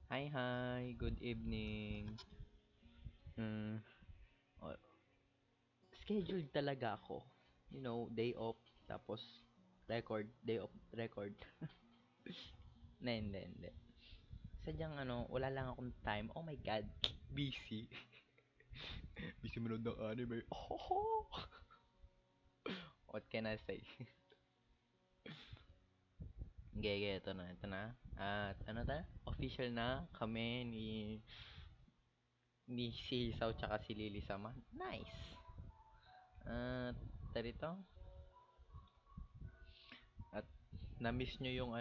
Hi, good evening. Hmm, oh, scheduled talaga ako. Day off, tapos record, day off, record. Hindi. Sadyang wala lang akong time. Oh my God, busy. Busy manood ng anime. Oh, what can I say? Ito na. At ano ta? Official na kami ni si Hisaw tsaka si Lily sama. Nice. At tarito. At na-miss nyo yung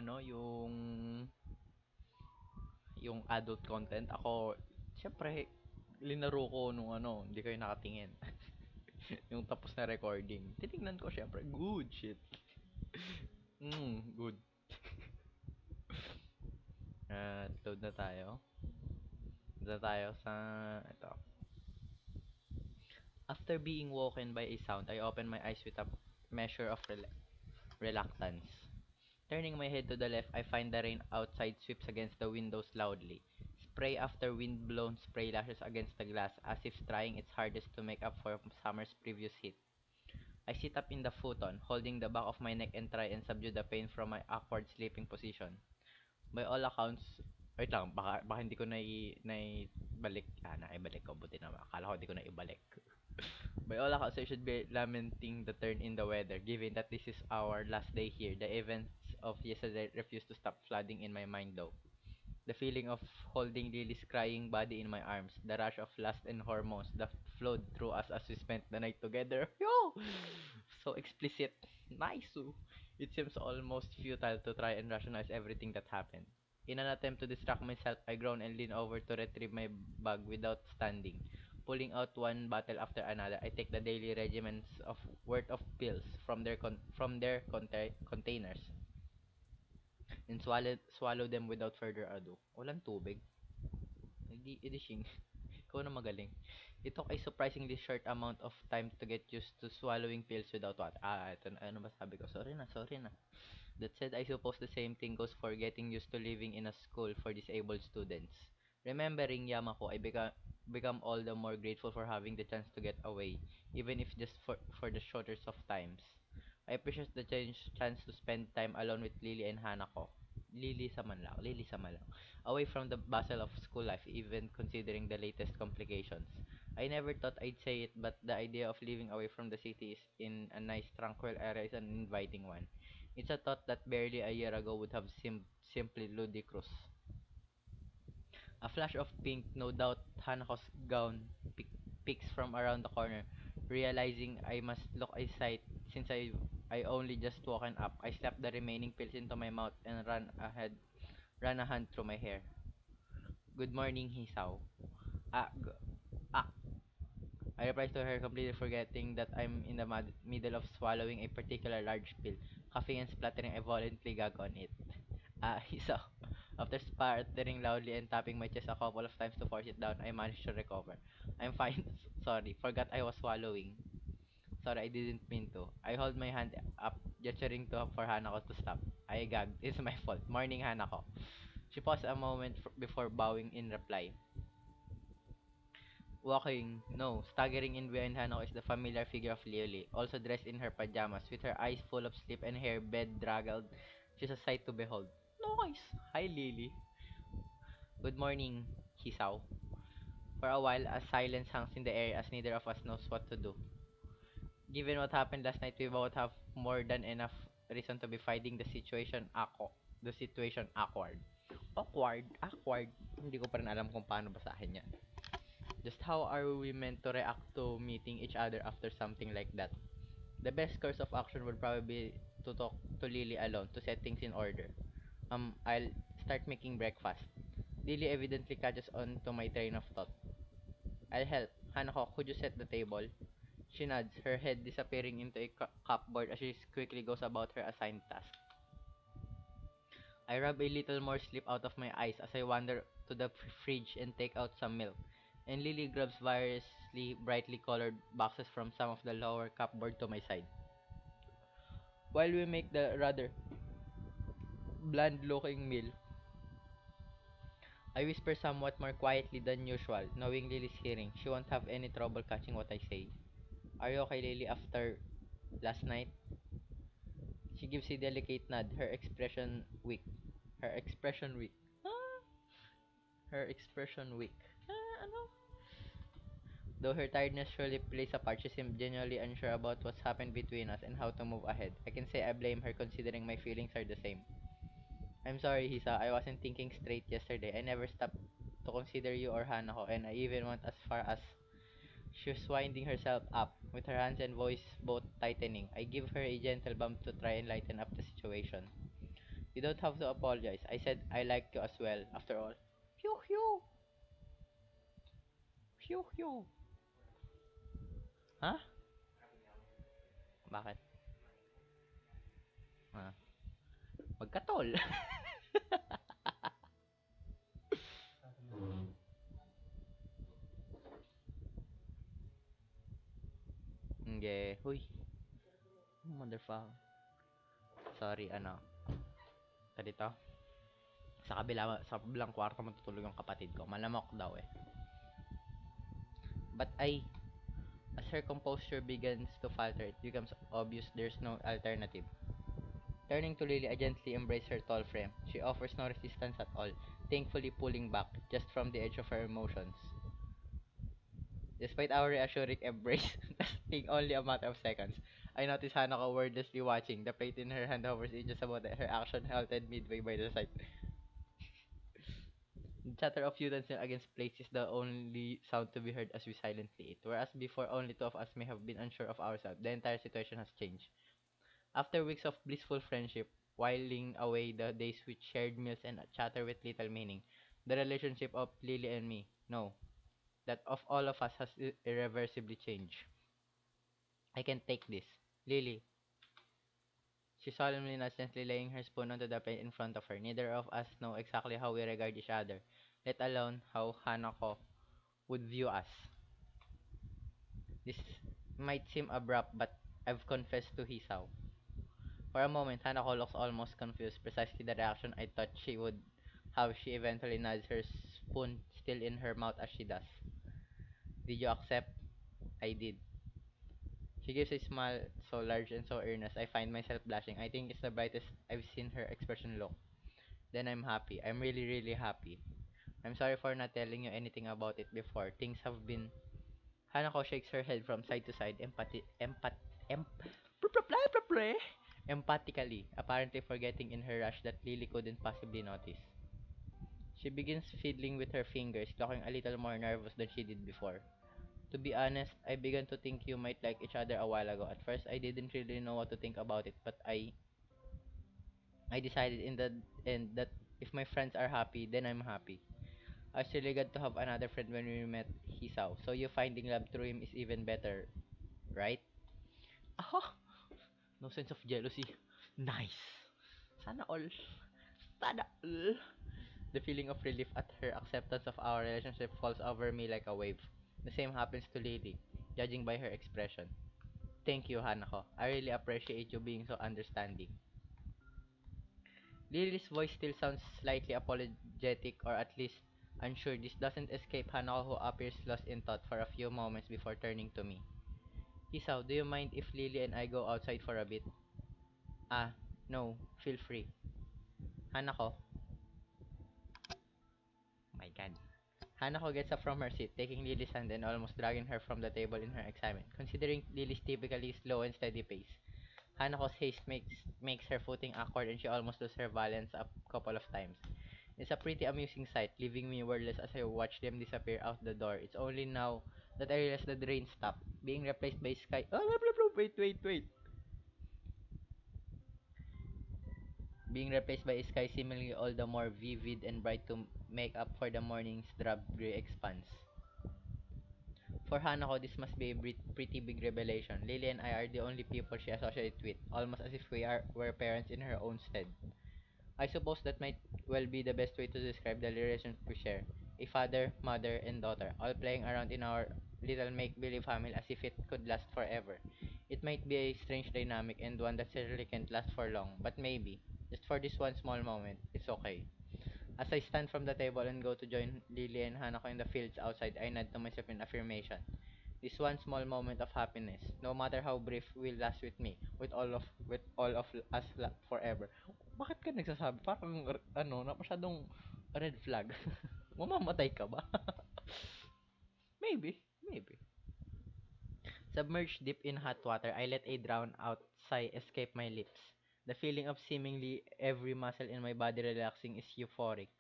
yung adult content. Ako, syempre, linaro ko nung hindi kayo nakatingin. Yung tapos na recording. Titingnan ko syempre, good shit. Good. Load na tayo. Load na tayo sa, ito. After being woken by a sound, I open my eyes with a measure of reluctance. Turning my head to the left, I find the rain outside sweeps against the windows loudly. Spray after wind-blown spray lashes against the glass, as if trying its hardest to make up for summer's previous heat. I sit up in the futon, holding the back of my neck and try and subdue the pain from my awkward sleeping position. By all accounts, wait lang, baka hindi ko naibalik ko, buti naman. Akala ko hindi ko naibalik. By all accounts, I should be lamenting the turn in the weather, given that this is our last day here. The events of yesterday refuse to stop flooding in my mind though. The feeling of holding Lily's crying body in my arms, the rush of lust and hormones that flowed through us as we spent the night together. Yo! So explicit. Nice. It seems almost futile to try and rationalize everything that happened. In an attempt to distract myself, I groan and lean over to retrieve my bag without standing. Pulling out one bottle after another, I take the daily regimens of worth of pills from their containers and swallow them without further ado. Walang tubig. Edi Shing. Ikaw na magaling. It took a surprisingly short amount of time to get used to swallowing pills without water. Ito na. Ano ba sabi ko? Sorry na. That said, I suppose the same thing goes for getting used to living in a school for disabled students. Remembering Yamako, I become all the more grateful for having the chance to get away, even if just for the shortest of times. I appreciate the chance to spend time alone with Lily and Hanako. Lily sa man lang. Away from the bustle of school life, even considering the latest complications. I never thought I'd say it, but the idea of living away from the city is in a nice, tranquil area is an inviting one. It's a thought that barely a year ago would have seemed simply ludicrous. A flash of pink, no doubt Hanako's gown, peeks from around the corner. Realizing I must look a sight since I only just woken up, I slapped the remaining pills into my mouth and ran a hand through my hair. Good morning, Hisaw. Ah, g- ah. I replied to her, completely forgetting that I'm in the middle of swallowing a particular large pill. Coughing and splattering, I violently gag on it. Hisaw. After sputtering loudly and tapping my chest a couple of times to force it down, I managed to recover. I'm fine. Sorry. Forgot I was swallowing. Sorry, I didn't mean to. I hold my hand up, gesturing for Hanako to stop. I gagged. It's my fault. Morning, Hanako. She paused a moment before bowing in reply. Walking, no, staggering in behind Hanako is the familiar figure of Lily, also dressed in her pajamas, with her eyes full of sleep and hair bedraggled. She's a sight to behold. Nice! Hi, Lily. Good morning, Hisaw. For a while, a silence hangs in the air as neither of us knows what to do. Given what happened last night, we both have more than enough reason to be finding the situation awkward. Awkward. Hindi ko pa rin alam kung paano basahin yan. Just how are we meant to react to meeting each other after something like that? The best course of action would probably be to talk to Lily alone to set things in order. I'll start making breakfast. Lily evidently catches on to my train of thought. I'll help. Hanako, could you set the table? She nods, her head disappearing into a cupboard as she quickly goes about her assigned task. I rub a little more sleep out of my eyes as I wander to the fridge and take out some milk, and Lily grabs variously brightly colored boxes from some of the lower cupboard to my side. While we make the rather bland-looking meal, I whisper somewhat more quietly than usual, knowing Lily's hearing. She won't have any trouble catching what I say. Are you okay, Lily, after last night? She gives a delicate nod, her expression weak. Her expression weak. Ah, her expression weak. Ano? Though her tiredness surely plays a part, she seemed genuinely unsure about what's happened between us and how to move ahead. I can say I blame her considering my feelings are the same. I'm sorry, Hisa. I wasn't thinking straight yesterday. I never stopped to consider you or Hanako, and I even went as far as she was winding herself up, with her hands and voice both tightening. I give her a gentle bump to try and lighten up the situation. You don't have to apologize. I said I liked you as well, after all. Phew, phew. Phew, phew. Huh? Bakit? Ah, magkatol. Nge, huy. Motherfucker. Sorry, ano. Dito. Sa kabilang kwarto matutulog yung kapatid ko. Malamok daw eh. But as her composure begins to falter, it becomes obvious there's no alternative. Turning to Lily, I gently embrace her tall frame. She offers no resistance at all, thankfully pulling back, just from the edge of her emotions. Despite our reassuring embrace, lasting only a matter of seconds, I notice Hanako wordlessly watching. The plate in her hand hovers inches above her action, halted midway by the side. The chatter of utensils against plates is the only sound to be heard as we silently eat. Whereas before only two of us may have been unsure of ourselves, the entire situation has changed. After weeks of blissful friendship, whiling away the days with shared meals and chatter with little meaning, the relationship of Lily and me, no, that of all of us has irreversibly changed. I can take this. Lily, she solemnly nods, gently laying her spoon onto the plate in front of her. Neither of us know exactly how we regard each other, let alone how Hanako would view us. This might seem abrupt, but I've confessed to Hisaw. For a moment, Hanako looks almost confused, precisely the reaction I thought she would have. She eventually nods, her spoon still in her mouth as she does. Did you accept? I did. She gives a smile so large and so earnest, I find myself blushing. I think it's the brightest I've seen her expression look. Then I'm happy. I'm really, really happy. I'm sorry for not telling you anything about it before. Things have been. Hanako shakes her head from side to side, empathically, apparently forgetting in her rush that Lily couldn't possibly notice. She begins fiddling with her fingers, looking a little more nervous than she did before. To be honest, I began to think you might like each other a while ago. At first, I didn't really know what to think about it, but I decided in the end that if my friends are happy, then I'm happy. I was really glad to have another friend when we met Hisao, so you finding love through him is even better, right? Ah, no sense of jealousy. Nice. Sana all. Sana all. The feeling of relief at her acceptance of our relationship falls over me like a wave. The same happens to Lily, judging by her expression. Thank you, Hanako. I really appreciate you being so understanding. Lily's voice still sounds slightly apologetic, or at least unsure. This doesn't escape Hanako, who appears lost in thought for a few moments before turning to me. Hisao, do you mind if Lily and I go outside for a bit? Ah, no, feel free. Hanako, my god. Hanako gets up from her seat, taking Lily's hand and almost dragging her from the table in her excitement. Considering Lily's typically slow and steady pace, Hanako's haste makes her footing awkward and she almost loses her balance a couple of times. It's a pretty amusing sight, leaving me wordless as I watch them disappear out the door. It's only now that I realize the drain stopped, being replaced by sky. Oh, blah, blah, blah, wait. Being replaced by a sky seemingly all the more vivid and bright to make up for the morning's drab gray expanse. For Hanako, this must be a pretty big revelation. Lily and I are the only people she associates with, almost as if were parents in her own stead. I suppose that might well be the best way to describe the relationship we share. A father, mother, and daughter, all playing around in our little make-believe family as if it could last forever. It might be a strange dynamic and one that certainly can't last for long, but maybe, just for this one small moment, it's okay. As I stand from the table and go to join Lily and Hanako in the fields outside, I nod to myself in affirmation. This one small moment of happiness, no matter how brief, will last with me, with all of us forever. Bakit ka nagsasabi? Parang ano, na masyadong red flag. Mamamatay ka ba? Maybe, maybe. Submerged deep in hot water, I let a drown out sigh escape my lips. The feeling of seemingly every muscle in my body relaxing is euphoric.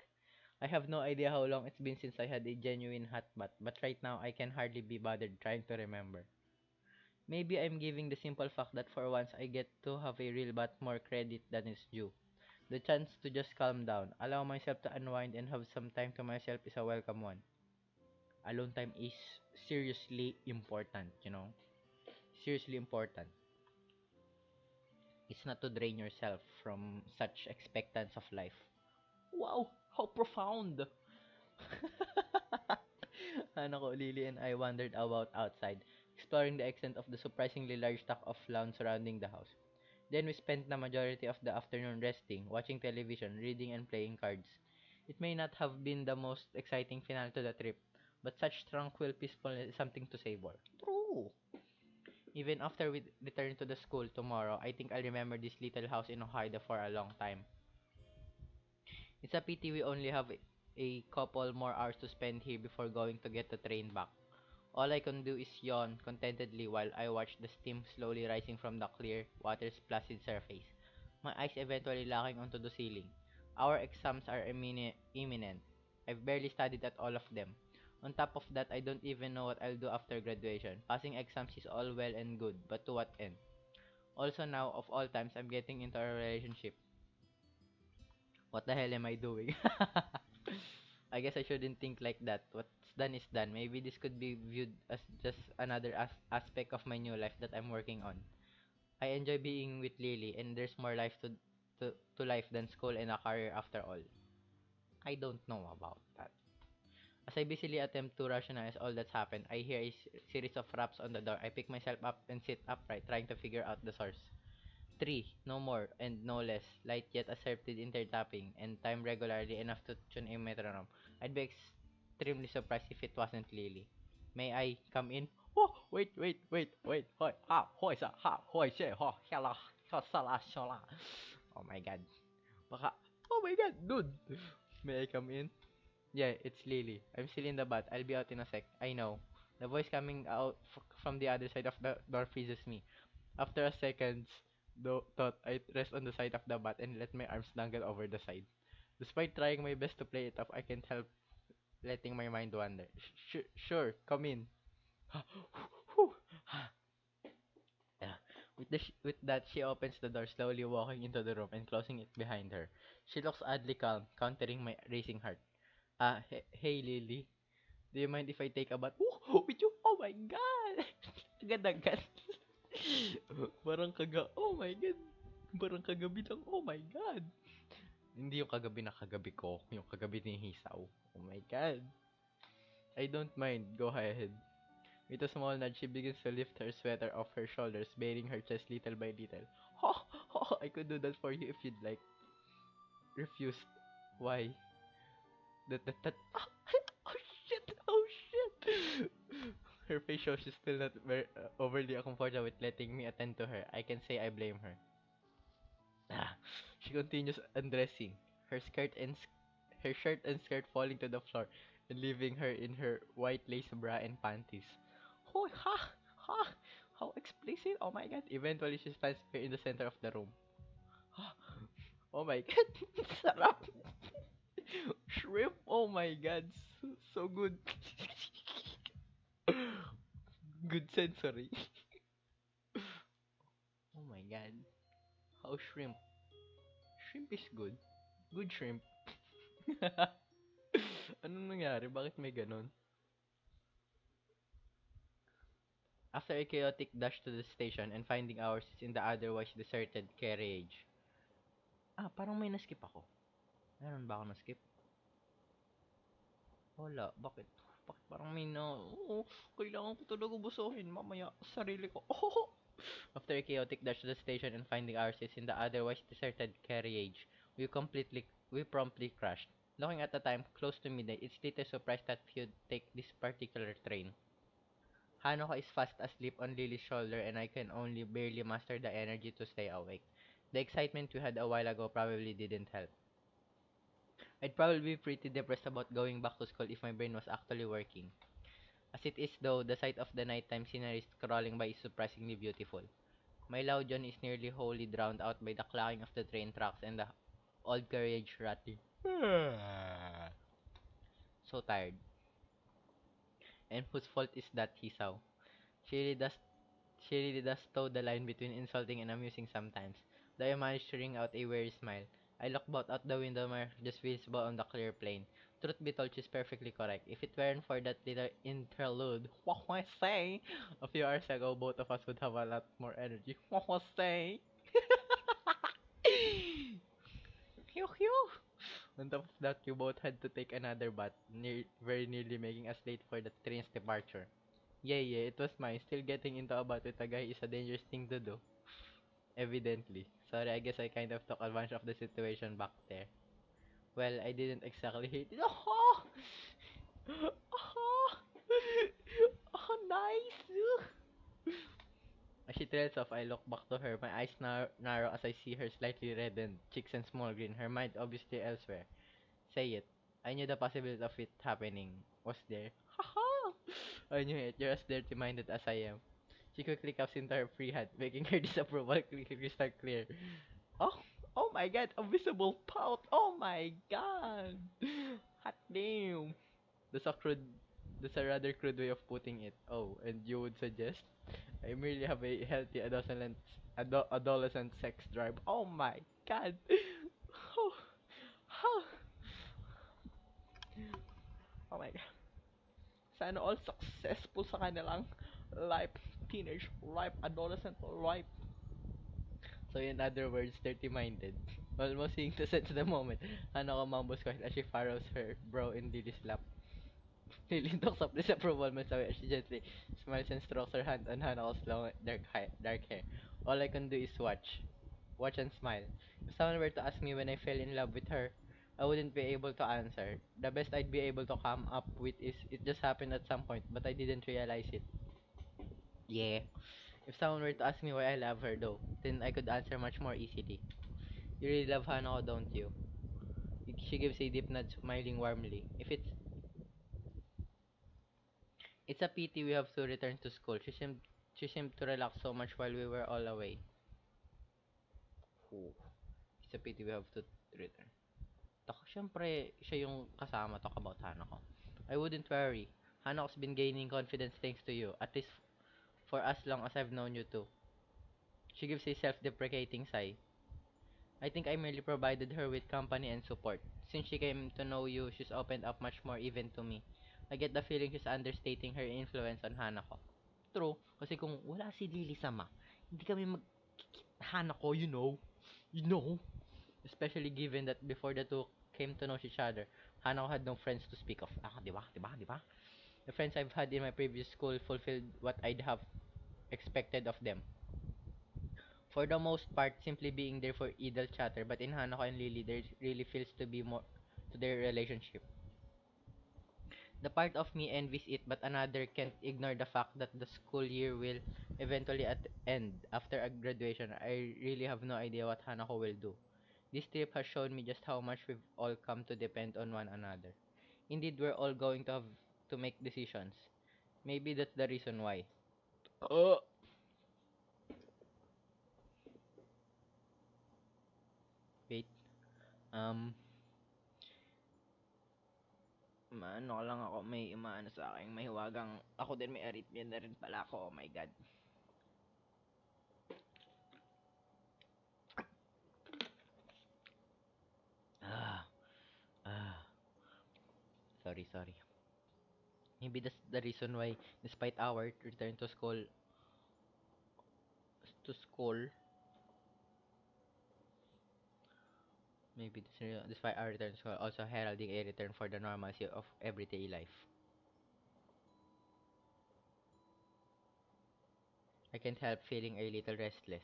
I have no idea how long it's been since I had a genuine hot bath, but right now I can hardly be bothered trying to remember. Maybe I'm giving the simple fact that for once I get to have a real bath more credit than is due. The chance to just calm down, allow myself to unwind and have some time to myself is a welcome one. Alone time is seriously important, you know? Seriously important. It's not to drain yourself from such expectance of life. Wow, how profound! Hanako, Lily, and I wandered about outside, exploring the extent of the surprisingly large stock of lawn surrounding the house. Then we spent the majority of the afternoon resting, watching television, reading, and playing cards. It may not have been the most exciting finale to the trip, but such tranquil peacefulness is something to savor. True! Even after we return to the school tomorrow, I think I'll remember this little house in Hokkaido for a long time. It's a pity we only have a couple more hours to spend here before going to get the train back. All I can do is yawn contentedly while I watch the steam slowly rising from the clear water's placid surface, my eyes eventually locking onto the ceiling. Our exams are imminent. I've barely studied at all of them. On top of that, I don't even know what I'll do after graduation. Passing exams is all well and good, but to what end? Also now, of all times, I'm getting into a relationship. What the hell am I doing? I guess I shouldn't think like that. What's done is done. Maybe this could be viewed as just another aspect of my new life that I'm working on. I enjoy being with Lily, and there's more life to life than school and a career after all. I don't know about that. As I busily attempt to rationalize all that's happened, I hear a series of raps on the door. I pick myself up and sit upright, trying to figure out the source. Three, no more and no less, light yet asserted intertapping, and time regularly enough to tune a metronome. I'd be extremely surprised if it wasn't Lily. May I come in? Oh, wait. Hoy, ha, hoy sa, ha, hoy, she, ho, hala, ha, sala, shala. Oh my god. Baka, oh my god, dude. May I come in? Yeah, it's Lily. I'm still in the bath. I'll be out in a sec. I know. The voice coming out from the other side of the door freezes me. After a second, thought I rest on the side of the bat and let my arms dangle over the side. Despite trying my best to play it off, I can't help letting my mind wander. Sure, come in. With that, she opens the door, slowly walking into the room and closing it behind her. She looks oddly calm, countering my racing heart. Hey Lily, do you mind if I take a bath? With you? Oh my god! Agad-agad. Oh my god. Parang kagabi lang, oh my god. Hindi yung kagabi na kagabi ko, yung kagabi ni Hisaw. Oh my god. I don't mind, go ahead. With a small nudge, she begins to lift her sweater off her shoulders, bathing her chest little by little. I could do that for you if you'd like. Refused. Why? That. Oh shit! Oh shit! Her face shows she's still not overly comfortable with letting me attend to her. I can say I blame her. She continues undressing, her skirt and her shirt and skirt falling to the floor and leaving her in her white lace bra and panties. Oh, ha! How explicit! Oh my god! Eventually, she stands here in the center of the room. Oh my god! Sarap! Shrimp! Oh my god! So good! Good sensory. Oh my god. How shrimp? Shrimp is good. Good shrimp. Anong nangyari? Bakit may ganon? After a chaotic dash to the station and finding ours in the otherwise deserted carriage. Parang may naskip ako. Meron ba ako naskip? Wala. Bakit? Bakit parang may na... Oo, kailangan ko talaga busuhin. Mamaya, sarili ko. Oh! After a chaotic dash to the station and finding ours in the otherwise deserted carriage, we promptly crashed. Looking at the time, close to midnight, it's little surprised that he'd take this particular train. Hanako is fast asleep on Lily's shoulder and I can only barely muster the energy to stay awake. The excitement we had a while ago probably didn't help. I'd probably be pretty depressed about going back to school if my brain was actually working. As it is though, the sight of the nighttime scenery scrolling by is surprisingly beautiful. My loud yawn is nearly wholly drowned out by the clacking of the train tracks and the old carriage rattling. So tired. And whose fault is that, he saw. She really does She really does toe the line between insulting and amusing sometimes, though I managed to wring out a weary smile. I looked both out the window mirror, just visible on the clear plain. Truth be told, she's perfectly correct. If it weren't for that little interlude, what was I say? A few hours ago, both of us would have a lot more energy. What was I say? Phew, phew. On top of that, we both had to take another bath, very nearly making us late for the train's departure. Yeah, it was mine. Still getting into a bath with a guy is a dangerous thing to do. Evidently. Sorry, I guess I kind of took advantage of the situation back there. Well, I didn't exactly hate it. Oh! Oh! Oh, nice! As she trails off, I look back to her, my eyes narrow as I see her slightly reddened cheeks and small grin, her mind obviously elsewhere. Say it. I knew the possibility of it happening was there. Haha! I knew it. You're as dirty-minded as I am. She quickly cups into her free hand, making her disapproval crystal clear. Oh, oh my god, a visible pout. Oh my god. Hot damn. That's a crude, that's a rather crude way of putting it. Oh, and you would suggest I merely have a healthy adolescent sex drive. Oh my god. Oh, oh, oh my god. Sana all successful sa kanilang life, teenage life, adolescent life. So in other words, dirty-minded. Almost seeing to sense the moment, Hanako mumbles quiet as she furrows her brow in Lily's lap. Lily looks up disapproval myself as she gently smiles and strokes her hand on Hanako's long dark hair. All I can do is watch. Watch and smile. If someone were to ask me when I fell in love with her, I wouldn't be able to answer. The best I'd be able to come up with is it just happened at some point, but I didn't realize it. Yeah. If someone were to ask me why I love her though, then I could answer much more easily. You really love Hanako, don't you? She gives a deep nod, smiling warmly. If it's a pity we have to return to school. She seemed to relax so much while we were all away. Ooh. It's a pity we have to return. Siyempre, siya yung kasama, talk about Hanako. I wouldn't worry. Hanako's been gaining confidence thanks to you, at least for as long as I've known you too. She gives a self-deprecating sigh. I think I merely provided her with company and support. Since she came to know you, she's opened up much more even to me. I get the feeling she's understating her influence on Hanako. True, kasi kung wala si Lily sama, hindi kami Hanako, you know. Especially given that before the two came to know each other, Hanako had no friends to speak of. Di ba? The friends I've had in my previous school fulfilled what I'd have expected of them. For the most part, simply being there for idle chatter, but in Hanako and Lily, there really feels to be more to their relationship. The part of me envies it, but another can't ignore the fact that the school year will eventually end after a graduation. I really have no idea what Hanako will do. This trip has shown me just how much we've all come to depend on one another. Indeed, we're all going to have to make decisions. Maybe that's the reason why. Oh, wait. Um, Maano lang ako, may umaano sa akin, may huwagang, ako din may arrhythmia na rin pala ako, oh my god. Ah, ah, sorry. Maybe that's the reason why, despite our return to school, maybe despite our return to school, also heralding a return for the normalcy of everyday life. I can't help feeling a little restless.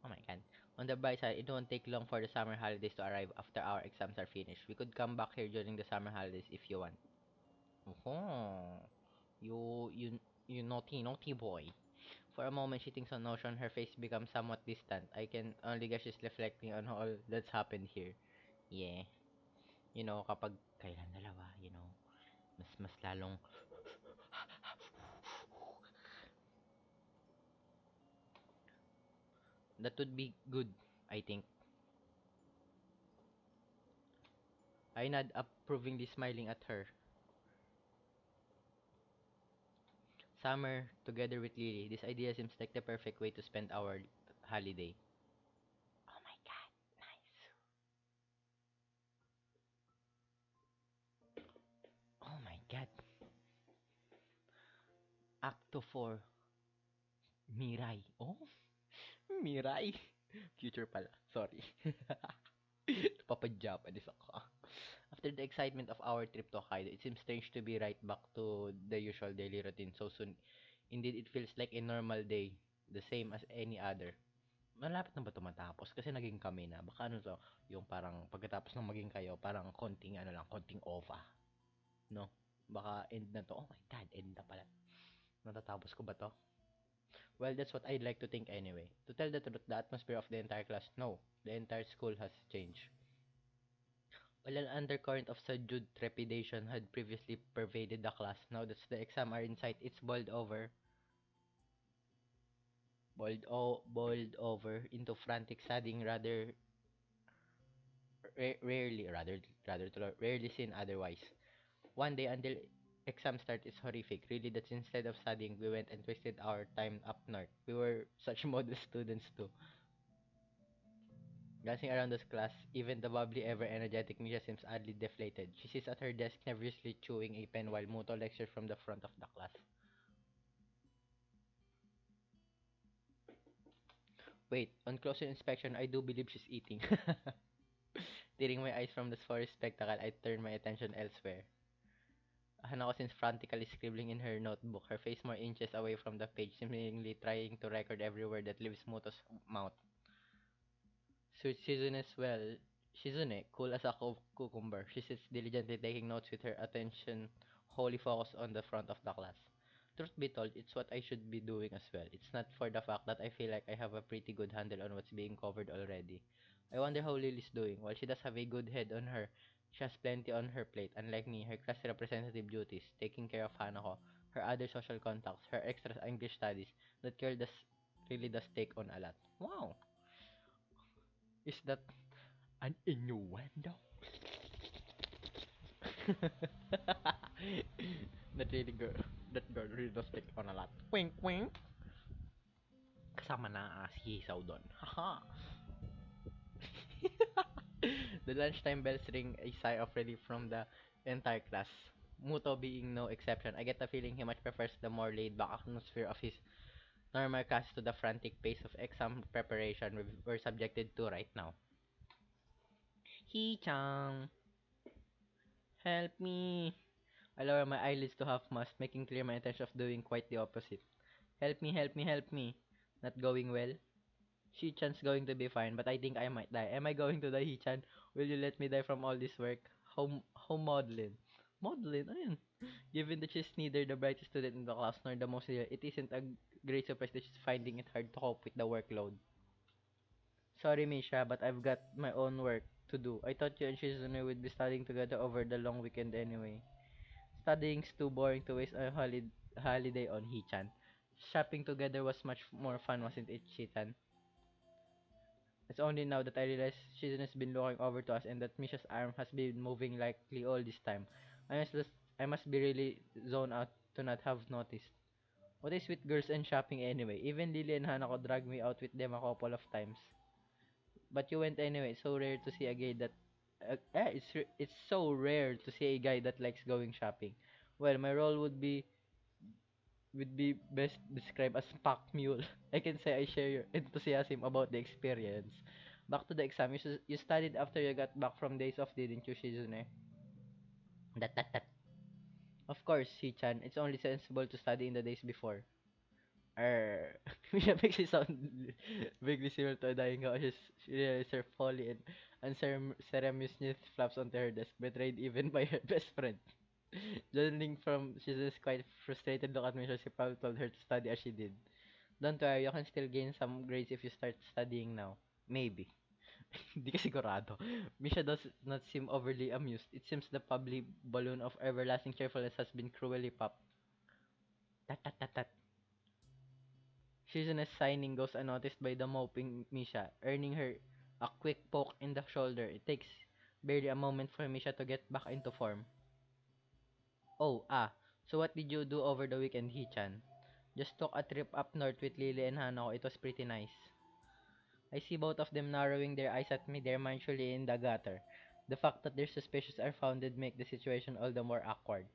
Oh my god. On the bright side, it won't take long for the summer holidays to arrive after our exams are finished. We could come back here during the summer holidays if you want. Oh, you, you, you naughty boy. For a moment, she thinks on notion, her face becomes somewhat distant. I can only guess she's reflecting on all that's happened here. Yeah. Kapag kailan dalawa, mas lalong that would be good, I think. I nod approvingly smiling at her. Summer together with Lily. This idea seems like the perfect way to spend our holiday. Oh my god, nice. Oh my god. Acto 4. Mirai. Oh, Mirai. Future pala. Sorry. Papa-Japanese ako. After the excitement of our trip to Hokkaido, it seems strange to be right back to the usual daily routine so soon. Indeed, it feels like a normal day, the same as any other. Malapit na ba ito matapos? Kasi naging kami na. Baka ano to, yung parang pagkatapos ng maging kayo, parang konting ano lang, konting OVA. No? Baka end na to. Oh my God, end na pala. Natatapos ko ba to? Well, that's what I'd like to think anyway. To tell the truth, the atmosphere of the entire class, no, the entire school has changed. While an undercurrent of subdued trepidation had previously pervaded the class, now that the exam are in sight, it's boiled over into frantic studying rarely seen otherwise. One day until exam start is horrific. Really, that instead of studying, we went and wasted our time up north. We were such modest students too. Glancing around this class, even the bubbly, ever-energetic Misha seems oddly deflated. She sits at her desk, nervously chewing a pen while Muto lectures from the front of the class. Wait, on closer inspection, I do believe she's eating. Tearing my eyes from the sorry spectacle, I turn my attention elsewhere. Hanako seems frantically scribbling in her notebook, her face more inches away from the page, seemingly trying to record every word that leaves Muto's mouth. Shizune, cool as a cucumber. She sits diligently taking notes with her attention wholly focused on the front of the class. Truth be told, it's what I should be doing as well. It's not for the fact that I feel like I have a pretty good handle on what's being covered already. I wonder how Lily's doing. While she does have a good head on her, she has plenty on her plate. Unlike me, her class representative duties, taking care of Hanako, her other social contacts, her extra English studies, that girl really does take on a lot. Wow! Is that an innuendo? that really girl, that girl really does take on a lot. Wink, wink. Kasama na si Hisaw doon. Haha. The lunchtime bells ring a sigh of relief from the entire class. Muto being no exception, I get the feeling he much prefers the more laid-back atmosphere of his normal class to the frantic pace of exam preparation we're subjected to right now. He-chan, help me. I lower my eyelids to half mast, making clear my intention of doing quite the opposite. Help me, help me, help me. Not going well? Shi-chan's going to be fine, but I think I might die. Am I going to die, Hi-chan? Will you let me die from all this work? How maudlin. Maudlin? Ayun. Given that she's neither the brightest student in the class nor the most real, it isn't a great surprise that she's finding it hard to cope with the workload. Sorry, Misha, but I've got my own work to do. I thought you and Shizune would be studying together over the long weekend anyway. Studying's too boring to waste a holiday on, Hichan. Shopping together was much more fun, wasn't it, Shitan? It's only now that I realize Shizune has been looking over to us and that Misha's arm has been moving likely all this time. I must be really zoned out to not have noticed. What is with girls and shopping anyway? Even Lily and Hanako dragged me out with them a couple of times. But you went anyway. So rare to see a guy that it's so rare to see a guy that likes going shopping. Well, my role would be best described as pack mule. I can say I share your enthusiasm about the experience. Back to the exam. You studied after you got back from days off, didn't you, Shizune? That. Of course, Shi-chan. It's only sensible to study in the days before. Misha makes it sound vaguely similar to a dying cow. She realizes her folly and unceremoniously flaps onto her desk, betrayed even by her best friend. Journaling from, she's just quite frustrated look at Misha. She probably told her to study as she did. Don't worry, you can still gain some grades if you start studying now. Maybe. Hindi ka sigurado. Misha does not seem overly amused. It seems the public balloon of everlasting cheerfulness has been cruelly popped. Tat tat tat tat. Shizune's signing goes unnoticed by the moping Misha, earning her a quick poke in the shoulder. It takes barely a moment for Misha to get back into form. Oh, so what did you do over the weekend, Hichan? Just took a trip up north with Lily and Hanako. It was pretty nice. I see both of them narrowing their eyes at me. They're mindfully in the gutter. The fact that their suspicions are founded make the situation all the more awkward.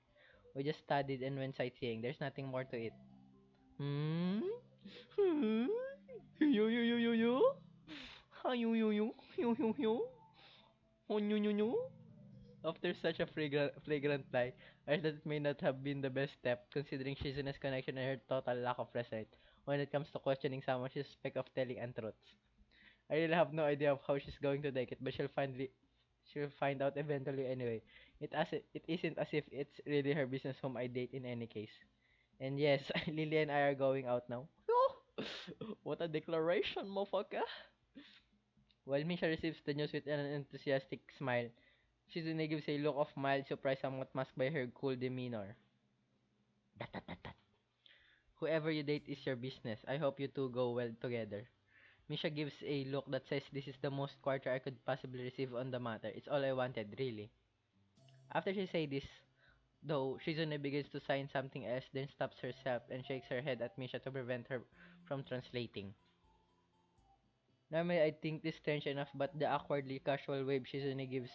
We just studied and went sightseeing. There's nothing more to it. Hmm? Hmm? Yo? Ha yo. Oh yo. After such a flagrant lie, I thought it may not have been the best step, considering Shizune's connection and her total lack of restraint when it comes to questioning someone she suspects of telling untruths. I really have no idea of how she's going to take it, but she'll find out eventually anyway. It isn't as if it's really her business whom I date in any case. And yes, Lily and I are going out now. Oh, what a declaration, motherfucker! While Misha receives the news with an enthusiastic smile, Shizune gives a look of mild surprise somewhat masked by her cool demeanor. Dat. Whoever you date is your business. I hope you two go well together. Misha gives a look that says this is the most quarter I could possibly receive on the matter. It's all I wanted, really. After she says this, though, Shizune begins to sign something else, then stops herself and shakes her head at Misha to prevent her from translating. Normally, I think this strange enough, but the awkwardly casual wave Shizune gives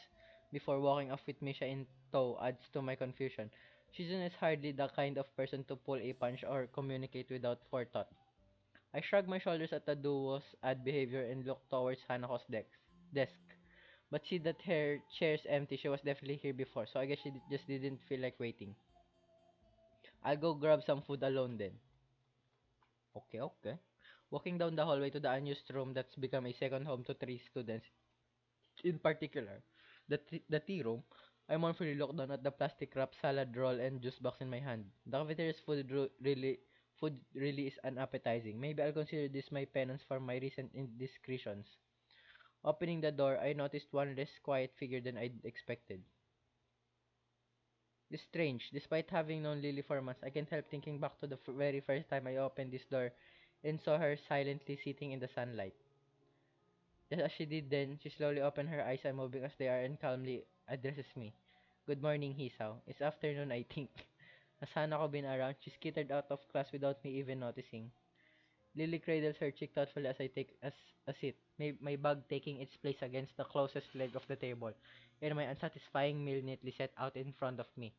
before walking off with Misha in tow adds to my confusion. Shizune is hardly the kind of person to pull a punch or communicate without forethought. I shrug my shoulders at the duo's odd behavior and look towards Hanako's desk. But see that her chair's empty, she was definitely here before, so I guess she just didn't feel like waiting. I'll go grab some food alone then. Okay. Walking down the hallway to the unused room that's become a second home to three students, in particular, the tea room, I mournfully looked down at the plastic wrap salad roll and juice box in my hand. The cafeteria's food really is unappetizing. Maybe I'll consider this my penance for my recent indiscretions. Opening the door, I noticed one less quiet figure than I'd expected. It's strange. Despite having known Lily for months, I can't help thinking back to the very first time I opened this door and saw her silently sitting in the sunlight. Just as she did then, she slowly opened her eyes, unmoving as they are, and calmly addresses me. Good morning, Hisaw. It's afternoon, I think. Has Hanako been around? She skittered out of class without me even noticing. Lily cradles her cheek thoughtfully as I take a seat, my bag taking its place against the closest leg of the table, and my unsatisfying meal neatly set out in front of me.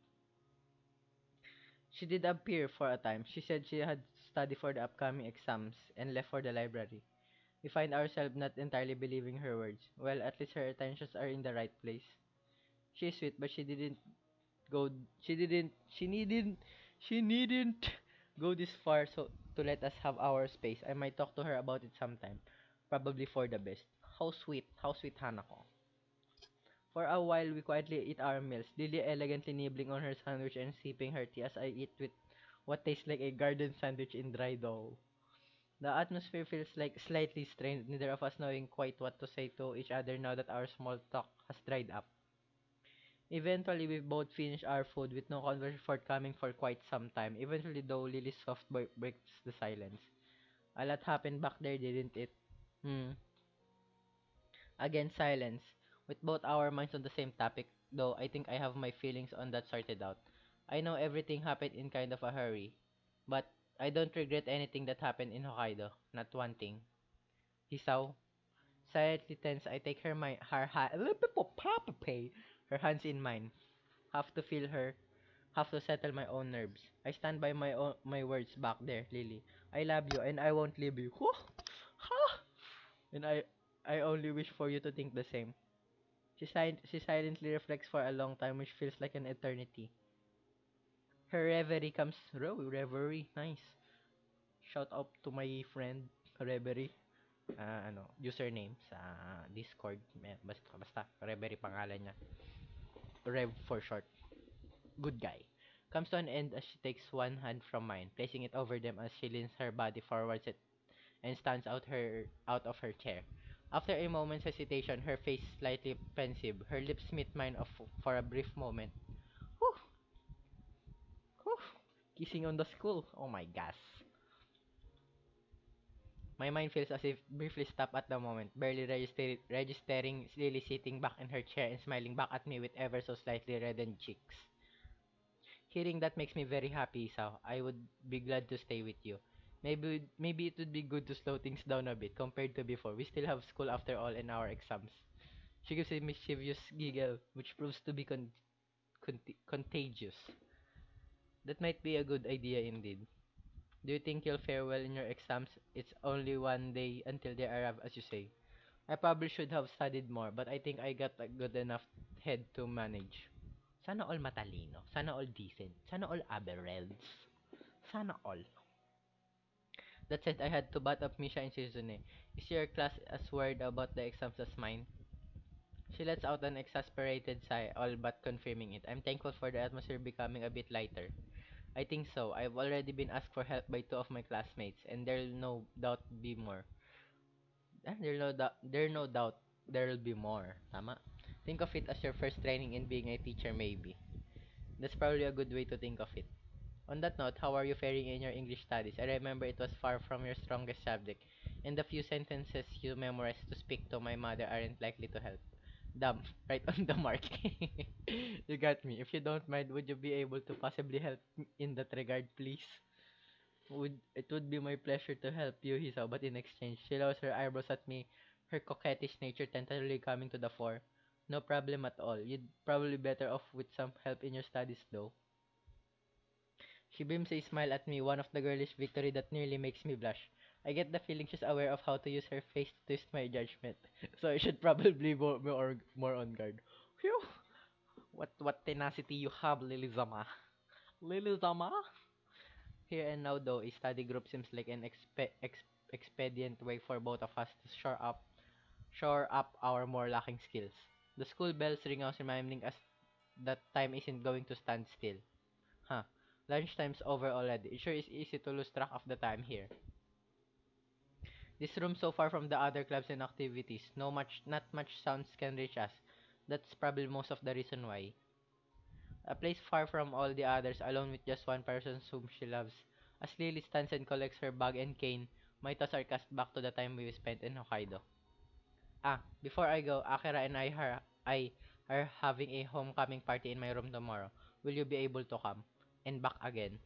She did appear for a time. She said she had studied for the upcoming exams and left for the library. We find ourselves not entirely believing her words. Well, at least her attentions are in the right place. She's sweet, but go she needn't go this far so to let us have our space. I might talk to her about it sometime. Probably for the best. How sweet Hanako. For a while we quietly eat our meals, Lily elegantly nibbling on her sandwich and sipping her tea as I eat with what tastes like a garden sandwich in dry dough. The atmosphere feels like slightly strained, neither of us knowing quite what to say to each other now that our small talk has dried up. Eventually, we both finish our food with no conversation forthcoming for quite some time. Eventually, though, Lily's soft voice breaks the silence. A lot happened back there, didn't it? Hmm. Again, silence. With both our minds on the same topic, though I think I have my feelings on that sorted out. I know everything happened in kind of a hurry, but I don't regret anything that happened in Hokkaido. Not one thing. Hisaw. Silently tense, I take her hands in mine. Have to feel her, have to settle my own nerves. I stand by my words back there, Lily. I love you and I won't leave you. Whew! Ha! And I only wish for you to think the same. She silently reflects for a long time, which feels like an eternity. Her reverie, nice. Shout out to my friend, Reverie. Username sa Discord. Basta, Reverie pangalan niya. Rev for short. Good guy. Comes to an end as she takes one hand from mine, placing it over them as she leans her body forwards and stands out of her chair. After a moment's hesitation, her face slightly pensive, her lips meet mine for a brief moment. Whew, whew. Kissing on the school. Oh my gosh. My mind feels as if briefly stopped at the moment, barely registering Lily sitting back in her chair and smiling back at me with ever so slightly reddened cheeks. Hearing that makes me very happy, so I would be glad to stay with you. Maybe it would be good to slow things down a bit compared to before. We still have school after all and our exams. She gives a mischievous giggle, which proves to be contagious. That might be a good idea indeed. Do you think you'll fare well in your exams? It's only one day until they arrive, as you say. I probably should have studied more, but I think I got a good enough head to manage. Sana all matalino. Sana all decent. Sana all aberreds. Sana all. That said, I had to bat up Misha and Shizune. Is your class as worried about the exams as mine? She lets out an exasperated sigh, all but confirming it. I'm thankful for the atmosphere becoming a bit lighter. I think so. I've already been asked for help by two of my classmates, and there'll no doubt be more. There'll be more. Tama? Think of it as your first training in being a teacher, maybe. That's probably a good way to think of it. On that note, how are you faring in your English studies? I remember it was far from your strongest subject, and the few sentences you memorized to speak to my mother aren't likely to help. Damn, right on the mark. You got me. If you don't mind, would you be able to possibly help in that regard, please? It would be my pleasure to help you, Hisaw, but in exchange, she lowers her eyebrows at me, her coquettish nature tentatively coming to the fore. No problem at all. You'd probably better off with some help in your studies, though. She beams a smile at me, one of the girlish victory that nearly makes me blush. I get the feeling she's aware of how to use her face to twist my judgment, so I should probably be more on guard. Phew! What tenacity you have, Lilizama. Lilizama? Here and now, though, a study group seems like an expedient way for both of us to shore up our more lacking skills. The school bells ring out, reminding us that time isn't going to stand still. Huh. Lunchtime's over already. It sure is easy to lose track of the time here. This room so far from the other clubs and activities, not much sounds can reach us. That's probably most of the reason why. A place far from all the others, alone with just one person whom she loves. As Lily stands and collects her bag and cane, my thoughts are cast back to the time we spent in Hokkaido. Before I go, Akira and I are having a homecoming party in my room tomorrow. Will you be able to come? And back again.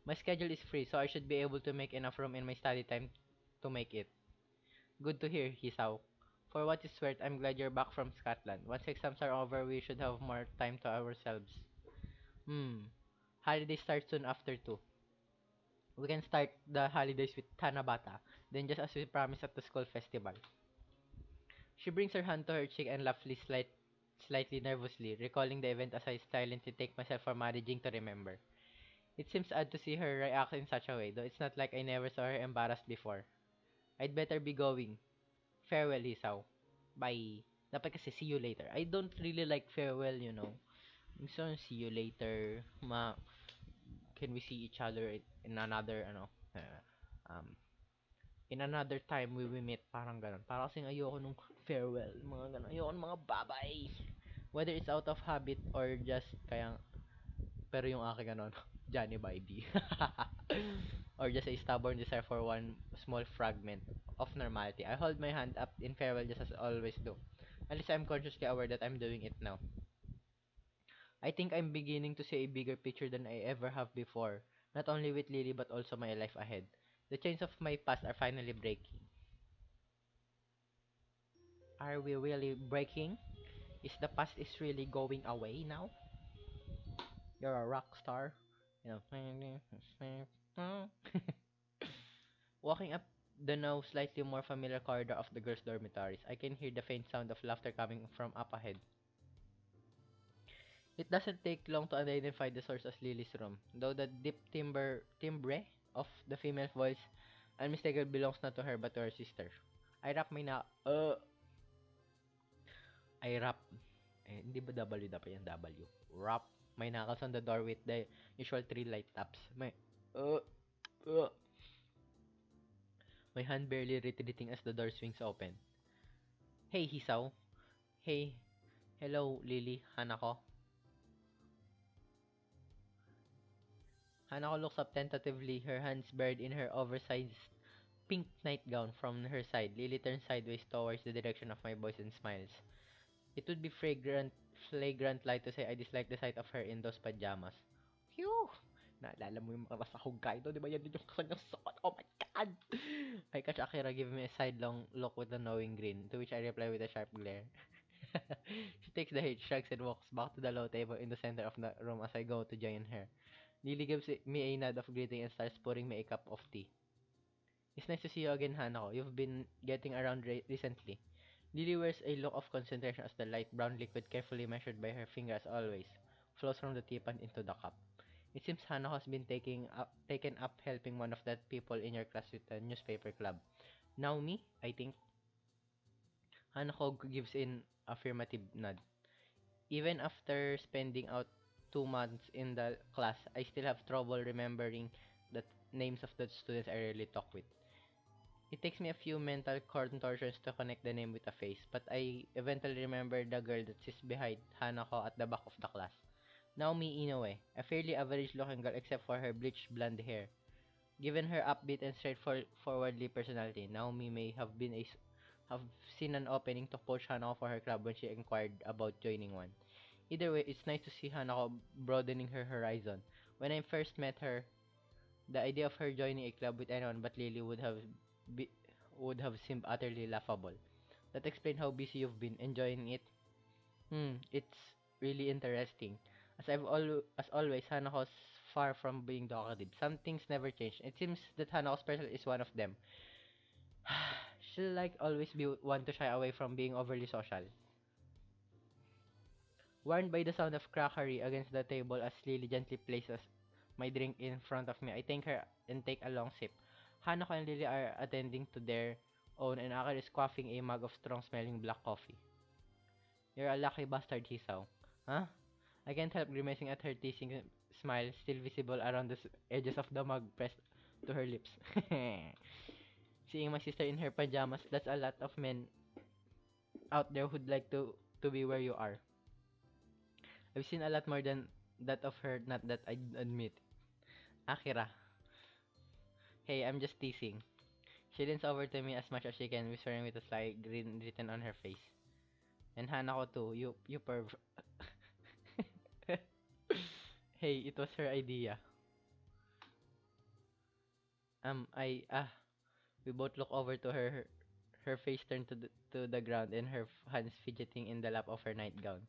My schedule is free, so I should be able to make enough room in my study time to make it. Good to hear, Hisaw. For what it's worth, I'm glad you're back from Scotland. Once exams are over, we should have more time to ourselves. Holidays start soon after too. We can start the holidays with Tanabata, then just as we promised at the school festival. She brings her hand to her cheek and laughs slightly nervously, recalling the event as I silently take myself for managing to remember. It seems odd to see her react in such a way, though it's not like I never saw her embarrassed before. I'd better be going. Farewell, Hisaw. Bye. Dapat kasi see you later. I don't really like farewell, you know. So, see you later. Can we see each other in another, um, in another time we will meet, parang ganun. Parang kasing ayoko nung farewell, mga ganun. Ayoko nung mga bye-bye. Whether it's out of habit or just kaya, pero yung aking Johnny Bidey. Or just a stubborn desire for one small fragment of normality. I hold my hand up in farewell just as I always do. At least I'm consciously aware that I'm doing it now. I think I'm beginning to see a bigger picture than I ever have before, not only with Lily but also my life ahead. The chains of my past are finally breaking. Are we really breaking? Is the past is really going away now? You're a rock star. You know. Walking up the now slightly more familiar corridor of the girls' dormitories, I can hear the faint sound of laughter coming from up ahead. It doesn't take long to identify the source as Lily's room, though the deep timbre of the female voice unmistakable belongs not to her but to her sister. I wrap my na... I wrap... hindi ba W dapat yung W? Wrap my knuckles on the door with the usual 3 light taps. Uh, my hand barely retreating as the door swings open. Hey, Hisaw. Hey. Hello, Lily. Hanako. Hanako looks up tentatively, her hands buried in her oversized pink nightgown from her side. Lily turns sideways towards the direction of my voice and smiles. It would be flagrant lie to say I dislike the sight of her in those pajamas. Phew! Naalala mo yung mga nasa Hokkaido, di ba yan din yung kanyang suot? Oh my God! I catch Akira giving me a sidelong look with a knowing grin, to which I reply with a sharp glare. She takes the hit, shrugs, and walks back to the low table in the center of the room as I go to join her. Lily gives me a nod of greeting and starts pouring me a cup of tea. It's nice to see you again, Hanako. You've been getting around recently. Lily wears a look of concentration as the light brown liquid, carefully measured by her finger as always, flows from the teapot into the cup. It seems Hanako has been taken up helping one of the people in your class with the newspaper club. Naomi, I think. Hanako gives an affirmative nod. Even after spending out 2 months in the class, I still have trouble remembering the names of the students I rarely talk with. It takes me a few mental contortions to connect the name with a face, but I eventually remember the girl that sits behind Hanako at the back of the class. Naomi Inoue, a fairly average-looking girl except for her bleached blonde hair. Given her upbeat and straightforwardly personality, Naomi may have seen an opening to poach Hanako for her club when she inquired about joining one. Either way, it's nice to see Hanako broadening her horizon. When I first met her, the idea of her joining a club with anyone but Lily be, would have seemed utterly laughable. That explains how busy you've been. Enjoying it? It's really interesting. As always, Hanako's far from being talkative. Some things never change. It seems that Hanako's person is one of them. She'll like always be one to shy away from being overly social. Warned by the sound of crackery against the table as Lily gently places my drink in front of me, I thank her and take a long sip. Hanako and Lily are attending to their own and Akira is quaffing a mug of strong-smelling black coffee. You're a lucky bastard, Hisaw. Huh? I can't help grimacing at her teasing smile, still visible around the edges of the mug pressed to her lips. Seeing my sister in her pajamas, that's a lot of men out there who'd like to be where you are. I've seen a lot more than that of her, not that I admit. Akira. Hey, I'm just teasing. She leans over to me as much as she can, whispering with a sly grin written on her face. And Hanako too, you perv. Hey, it was her idea. We both look over to her. Her face turned to the ground and her hands fidgeting in the lap of her nightgown.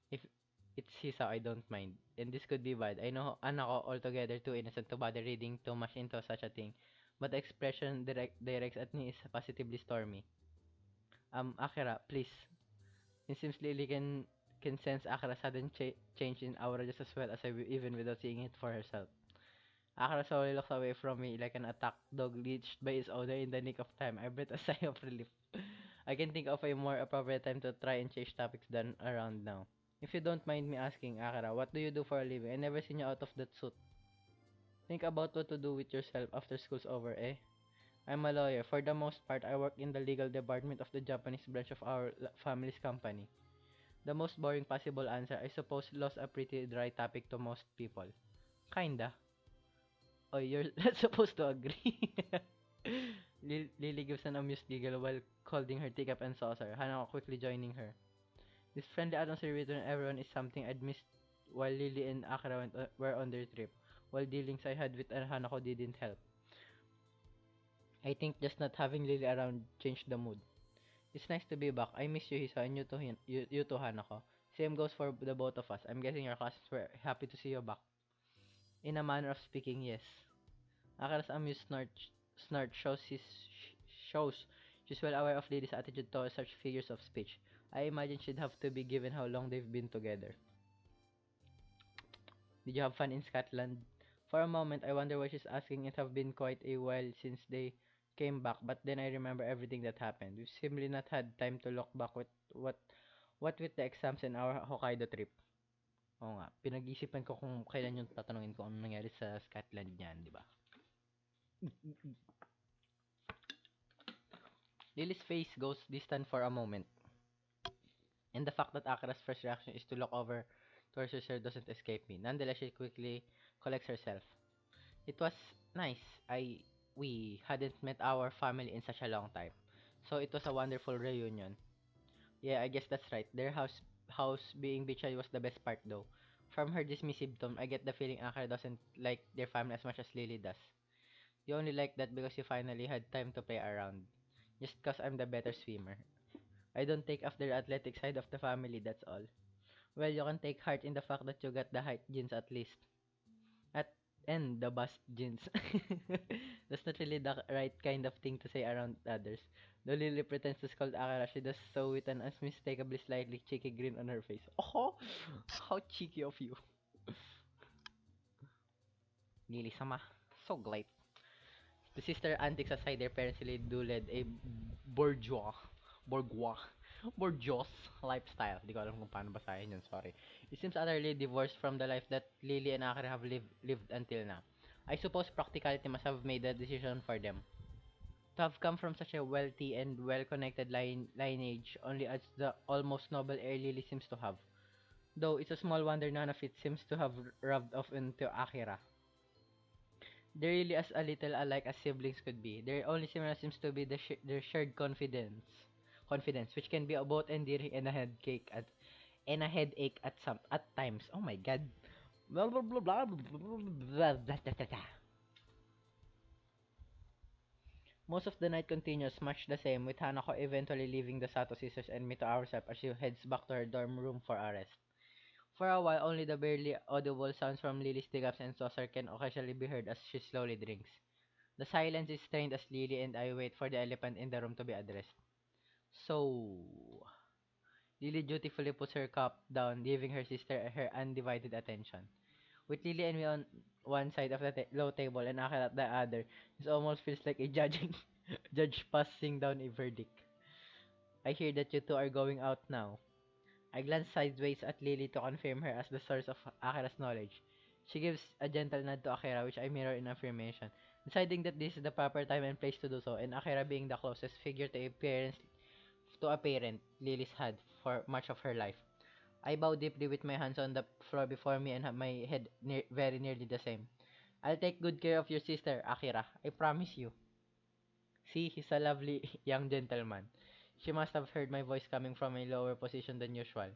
If it's Hisa, I don't mind. And this could be bad. I know Anako altogether too innocent to bother reading too much into such a thing. But the expression directs at me is positively stormy. Akira, please. It seems Lily can sense Akira's sudden change in aura just as well as even without seeing it for herself. Akira slowly looks away from me like an attacked dog leashed by its owner in the nick of time. I breathe a sigh of relief. I can think of a more appropriate time to try and change topics than around now. If you don't mind me asking, Akira, what do you do for a living? I never seen you out of that suit. Think about what to do with yourself after school's over, eh? I'm a lawyer. For the most part, I work in the legal department of the Japanese branch of our family's company. The most boring possible answer, I suppose, lost a pretty dry topic to most people. Kinda. Oh, you're not supposed to agree. Lily gives an amused giggle while holding her teacup and saucer, Hanako quickly joining her. This friendly atmosphere between everyone is something I'd missed while Lily and Akira were on their trip, while dealings I had with Hanako didn't help. I think just not having Lily around changed the mood. It's nice to be back. I miss you, Hisa, and you too, Hanako. Same goes for the both of us. I'm guessing your cousins were happy to see you back. In a manner of speaking, yes. Akira's amused snort shows she's well aware of Lily's attitude towards such figures of speech. I imagine she'd have to be given how long they've been together. Did you have fun in Scotland? For a moment, I wonder why she's asking. It have been quite a while since they came back, but then I remember everything that happened. We've simply not had time to look back with what with the exams and our Hokkaido trip. Oo nga, pinag-isipan ko kung kailan yung tatanungin ko anong nangyari sa Scotland niyan, di ba? Lily's face goes distant for a moment, and the fact that Akira's first reaction is to look over to her sister doesn't escape me. Nonetheless, she quickly collects herself. It was nice. We hadn't met our family in such a long time, so it was a wonderful reunion. Yeah, I guess that's right. Their house being betrayed was the best part though. From her dismissive tone, I get the feeling Akira doesn't like their family as much as Lily does. You only like that because you finally had time to play around. Just cause I'm the better swimmer. I don't take after the athletic side of the family, that's all. Well, you can take heart in the fact that you got the height genes at least. At and the bust genes. That's not really the right kind of thing to say around others. Though Lily pretends to scold Akira, she does so with an unmistakably slightly cheeky grin on her face. Oh, how cheeky of you. Lily-sama, so glad. The sister antics aside, their parents really do lead a bourgeois, bourgeois, bourgeois lifestyle. Di ko alam kung paano basahin yun, sorry. It seems utterly divorced from the life that Lily and Akira have lived until now. I suppose practicality must have made the decision for them. To have come from such a wealthy and well-connected lineage only adds the almost noble air Lily seems to have. Though it's a small wonder none of it seems to have rubbed off into Akira. They're really as a little alike as siblings could be. Their only similar seems to be their shared confidence, which can be both endearing and a headache at times. Oh my god. Blah blah blah blah blah blah blah blah blah blah. Most of the night continues much the same, with Hanako eventually leaving the Sato sisters and me to ourselves as she heads back to her dorm room for a rest. For a while, only the barely audible sounds from Lily's teacups and saucer can occasionally be heard as she slowly drinks. The silence is strained as Lily and I wait for the elephant in the room to be addressed. So, Lily dutifully puts her cup down, giving her sister her undivided attention. With Lily and me on one side of the low table and Akira at the other, this almost feels like a judge passing down a verdict. I hear that you two are going out now. I glance sideways at Lily to confirm her as the source of Akira's knowledge. She gives a gentle nod to Akira, which I mirror in affirmation, deciding that this is the proper time and place to do so, and Akira being the closest figure to a parent Lily's had for much of her life. I bow deeply with my hands on the floor before me and have my head very nearly the same. I'll take good care of your sister, Akira. I promise you. See, he's a lovely young gentleman. She must have heard my voice coming from a lower position than usual.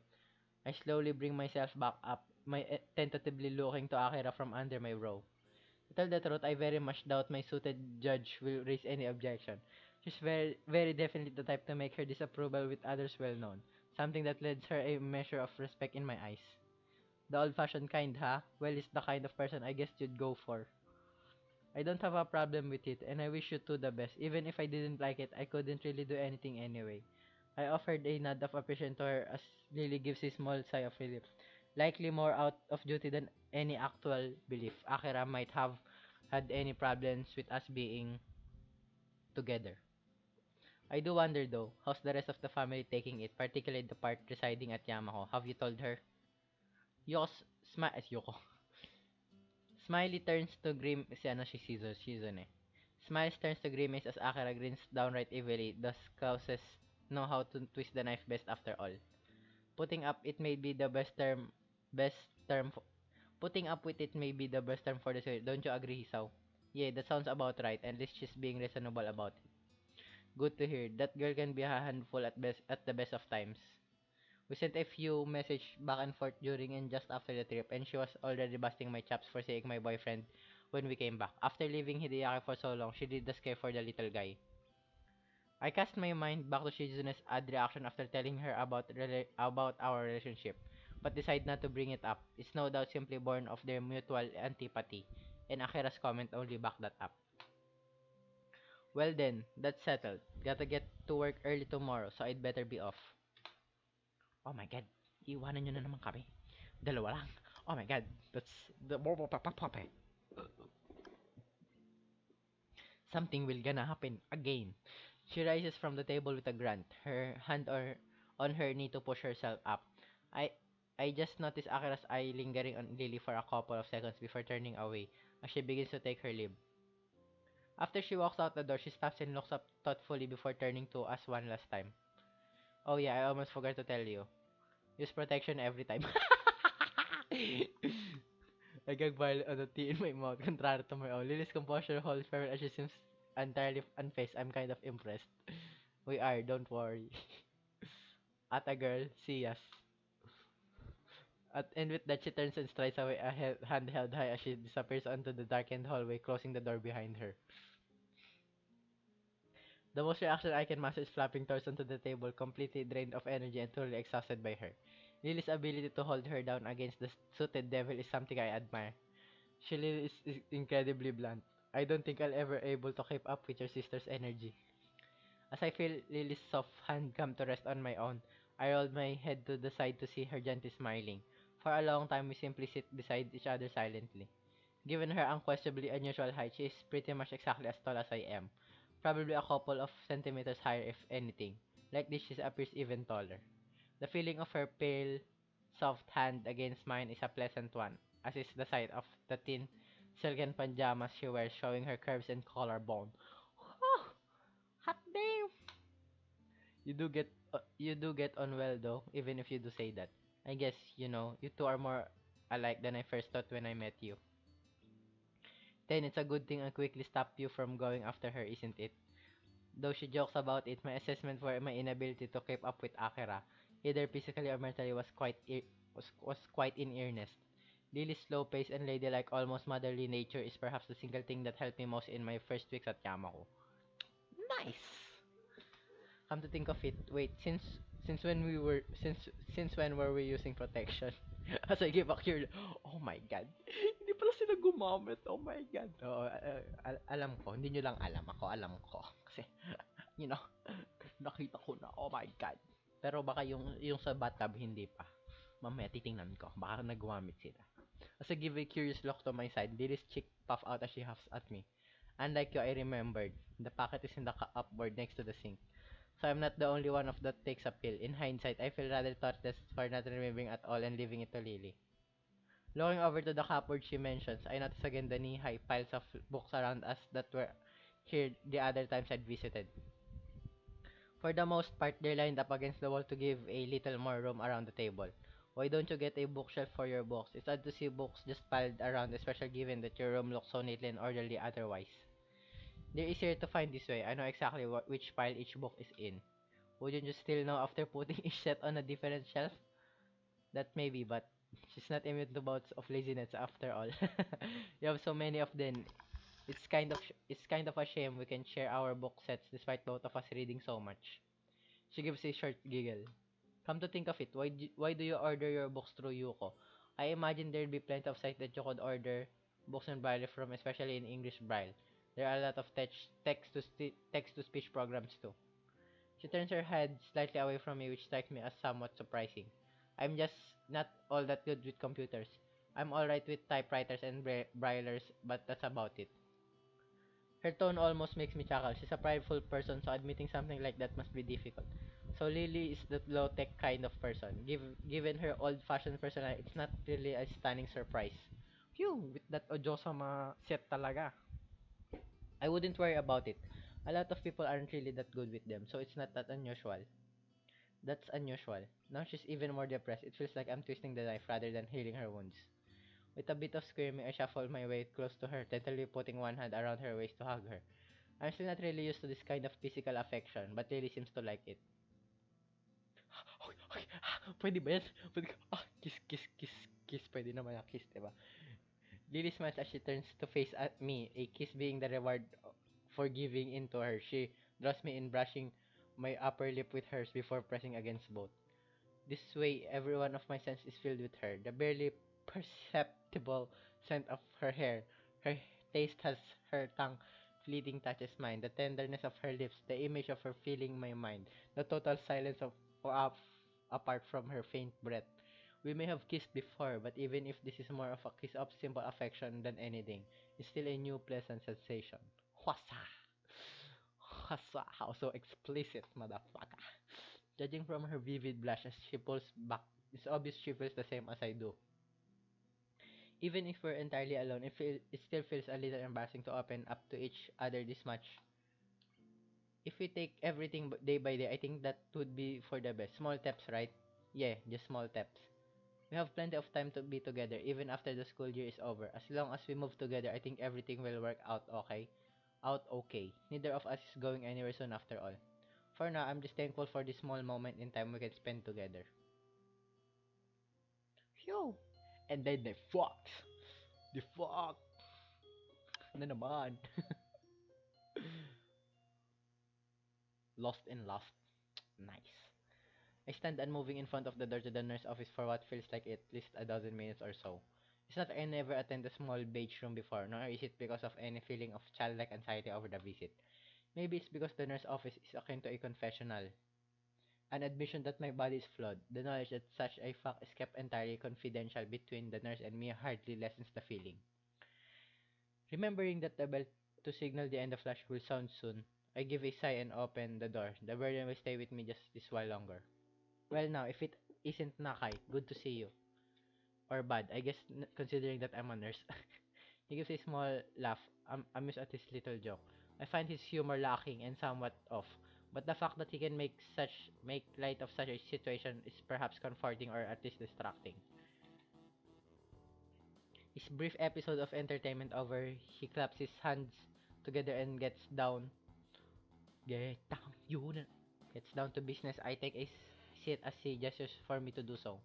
I slowly bring myself back up, tentatively looking to Akira from under my brow. To tell the truth, I very much doubt my suited judge will raise any objection. She's very definitely the type to make her disapproval with others well known, something that lends her a measure of respect in my eyes. The old-fashioned kind, huh? Well, it's the kind of person I guess you'd go for. I don't have a problem with it, and I wish you two the best. Even if I didn't like it, I couldn't really do anything anyway. I offered a nod of appreciation to her as Lily gives a small sigh of relief, likely more out of duty than any actual belief Akira might have had any problems with us being together. I do wonder though, how's the rest of the family taking it, particularly the part residing at Yamaho? Have you told her? Yoko. Smiley turns to grim, si ano si season eh. Smiles turns to grimace as Akira grins downright evilly, thus causes know how to twist the knife best after all. Putting up it may be the best term, putting up with it may be the best term for the story. Don't you agree, Hisaw? Yeah, that sounds about right, and at least she's being reasonable about it. Good to hear. That girl can be a handful at the best of times. We sent a few messages back and forth during and just after the trip, and she was already busting my chops for saying my boyfriend when we came back. After leaving Hideaki for so long, she did the scare for the little guy. I cast my mind back to Shizune's odd reaction after telling her about our relationship, but decided not to bring it up. It's no doubt simply born of their mutual antipathy, and Akira's comment only backed that up. Well then, that's settled. Gotta get to work early tomorrow, so I'd better be off. Oh my god, iwanan nyo na naman kami. Dalawa lang. Oh my god, that's the Something will gonna happen again. She rises from the table with a grunt, her hand on her knee to push herself up. I I just noticed Akira's eye lingering on Lily for a couple of seconds before turning away as she begins to take her leave. After she walks out the door, she stops and looks up thoughtfully before turning to us one last time. Oh yeah, I almost forgot to tell you. Use protection every time. I gag violent on the tea in my mouth, contrary to my own. Lily's composure holds firm as she seems entirely unfazed. I'm kind of impressed. We are, don't worry. Ata girl, see us. And with that, she turns and strides away, a hand held high as she disappears onto the darkened hallway, closing the door behind her. The most reaction I can master is flapping towards onto the table, completely drained of energy and totally exhausted by her. Lily's ability to hold her down against the suited devil is something I admire. She is incredibly blunt. I don't think I'll ever able to keep up with your sister's energy. As I feel Lily's soft hand come to rest on my own, I rolled my head to the side to see her gently smiling. For a long time, we simply sit beside each other silently. Given her unquestionably unusual height, she is pretty much exactly as tall as I am. Probably a couple of centimeters higher if anything. Like this, she appears even taller. The feeling of her pale, soft hand against mine is a pleasant one, as is the sight of the thin, silken pajamas she wears showing her curves and collarbone. Oh, hot damn! You do get on well though, even if you do say that. I guess, you two are more alike than I first thought when I met you. Then it's a good thing I quickly stopped you from going after her, isn't it? Though she jokes about it, my assessment for my inability to keep up with Akira, either physically or mentally, was quite in earnest. Lily's slow pace and ladylike, almost motherly nature is perhaps the single thing that helped me most in my first weeks at Yamako. Nice. Come to think of it, wait, since when were we using protection? As I give a curious, oh my god, hindi pala sila gumamit, oh my god. Oo, alam ko, hindi nyo lang alam, ako alam ko. Kasi, you know, nakita ko na, oh my god. Pero baka yung sa bathtub, hindi pa. Mamaya titingnan ko, baka nagumamit sila. As I give a curious look to my side, Lily's cheek puff out as she huffs at me. Unlike you, I remembered. The packet is in the cupboard next to the sink. So I'm not the only one of that takes a pill. In hindsight, I feel rather thoughtless for not remembering at all and leaving it to Lily. Looking over to the cupboard she mentions, I notice again the knee-high piles of books around us that were here the other times I'd visited. For the most part, they're lined up against the wall to give a little more room around the table. Why don't you get a bookshelf for your books? It's odd to see books just piled around, especially given that your room looks so neatly and orderly otherwise. They're easier to find this way. I know exactly which pile each book is in. Wouldn't you still know after putting each set on a different shelf? That may be, but she's not immune to bouts of laziness after all. You have so many of them. It's kind of a shame we can share our book sets despite both of us reading so much. She gives a short giggle. Come to think of it, why do you order your books through Yuko? I imagine there'd be plenty of sites that you could order books in Braille from, especially in English Braille. There are a lot of text-to-speech programs too. She turns her head slightly away from me, which strikes me as somewhat surprising. I'm just not all that good with computers. I'm alright with typewriters and braillers, but that's about it. Her tone almost makes me chuckle. She's a prideful person, so admitting something like that must be difficult. So Lily is the low-tech kind of person. Given her old-fashioned personality, it's not really a stunning surprise. Phew, with that Ojo-sama set talaga. I wouldn't worry about it. A lot of people aren't really that good with them, so it's not that unusual. That's unusual. Now she's even more depressed. It feels like I'm twisting the knife rather than healing her wounds. With a bit of screaming, I shuffle my way close to her, tentatively putting one hand around her waist to hug her. I'm still not really used to this kind of physical affection, but Lily seems to like it. Okay, okay. Pwede ba yan? Pwede ka, kiss, kiss, kiss, kiss. Pwede naman yung kiss, diba? Lily smiles as she turns to face at me, a kiss being the reward for giving in to her. She draws me in, brushing my upper lip with hers before pressing against both. This way, every one of my senses is filled with her. The barely perceptible scent of her hair, her taste has her tongue fleeting touches mine, the tenderness of her lips, the image of her filling my mind, the total silence of apart from her faint breath. We may have kissed before, but even if this is more of a kiss of simple affection than anything, it's still a new pleasant sensation. Whasa! How so explicit, motherfucker. Judging from her vivid blush as she pulls back, it's obvious she feels the same as I do. Even if we're entirely alone, it still feels a little embarrassing to open up to each other this much. If we take everything day by day, I think that would be for the best. Small steps, right? Yeah, just small steps. We have plenty of time to be together, even after the school year is over. As long as we move together, I think everything will work out okay. Neither of us is going anywhere soon after all. For now, I'm just thankful for this small moment in time we can spend together. Phew! And then they fucked. They fucked. Na naman. Lost and lost. Nice. I stand unmoving in front of the door to the nurse office for what feels like at least a dozen minutes or so. It's not I never attended a small beige room before, nor is it because of any feeling of childlike anxiety over the visit. Maybe it's because the nurse office is akin to a confessional, an admission that my body is flawed. The knowledge that such a fact is kept entirely confidential between the nurse and me hardly lessens the feeling. Remembering that the bell to signal the end of flash will sound soon, I give a sigh and open the door. The burden will stay with me just this while longer. Well now, if it isn't Nakai, good to see you. Or bad, I guess considering that I'm a nurse. He gives a small laugh, amused at his little joke. I find his humor lacking and somewhat off, but the fact that he can make light of such a situation is perhaps comforting or at least distracting. His brief episode of entertainment over, he claps his hands together and yun, gets down to business. I take a seat as he gestures for me to do so.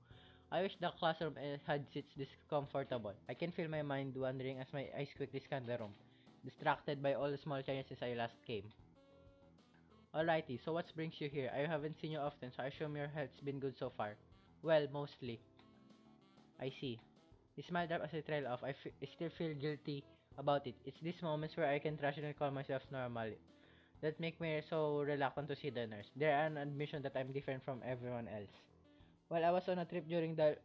I wish the classroom had seats this comfortable. I can feel my mind wandering as my eyes quickly scan the room, distracted by all the small changes since I last came. Alrighty, so what brings you here? I haven't seen you often, so I assume your health's been good so far. Well, mostly. I see. He smiled up as I trailed off. I still feel guilty about it. It's these moments where I can rationally call myself normal that make me so reluctant to see the nurse. They're an admission that I'm different from everyone else. While I was on a trip during the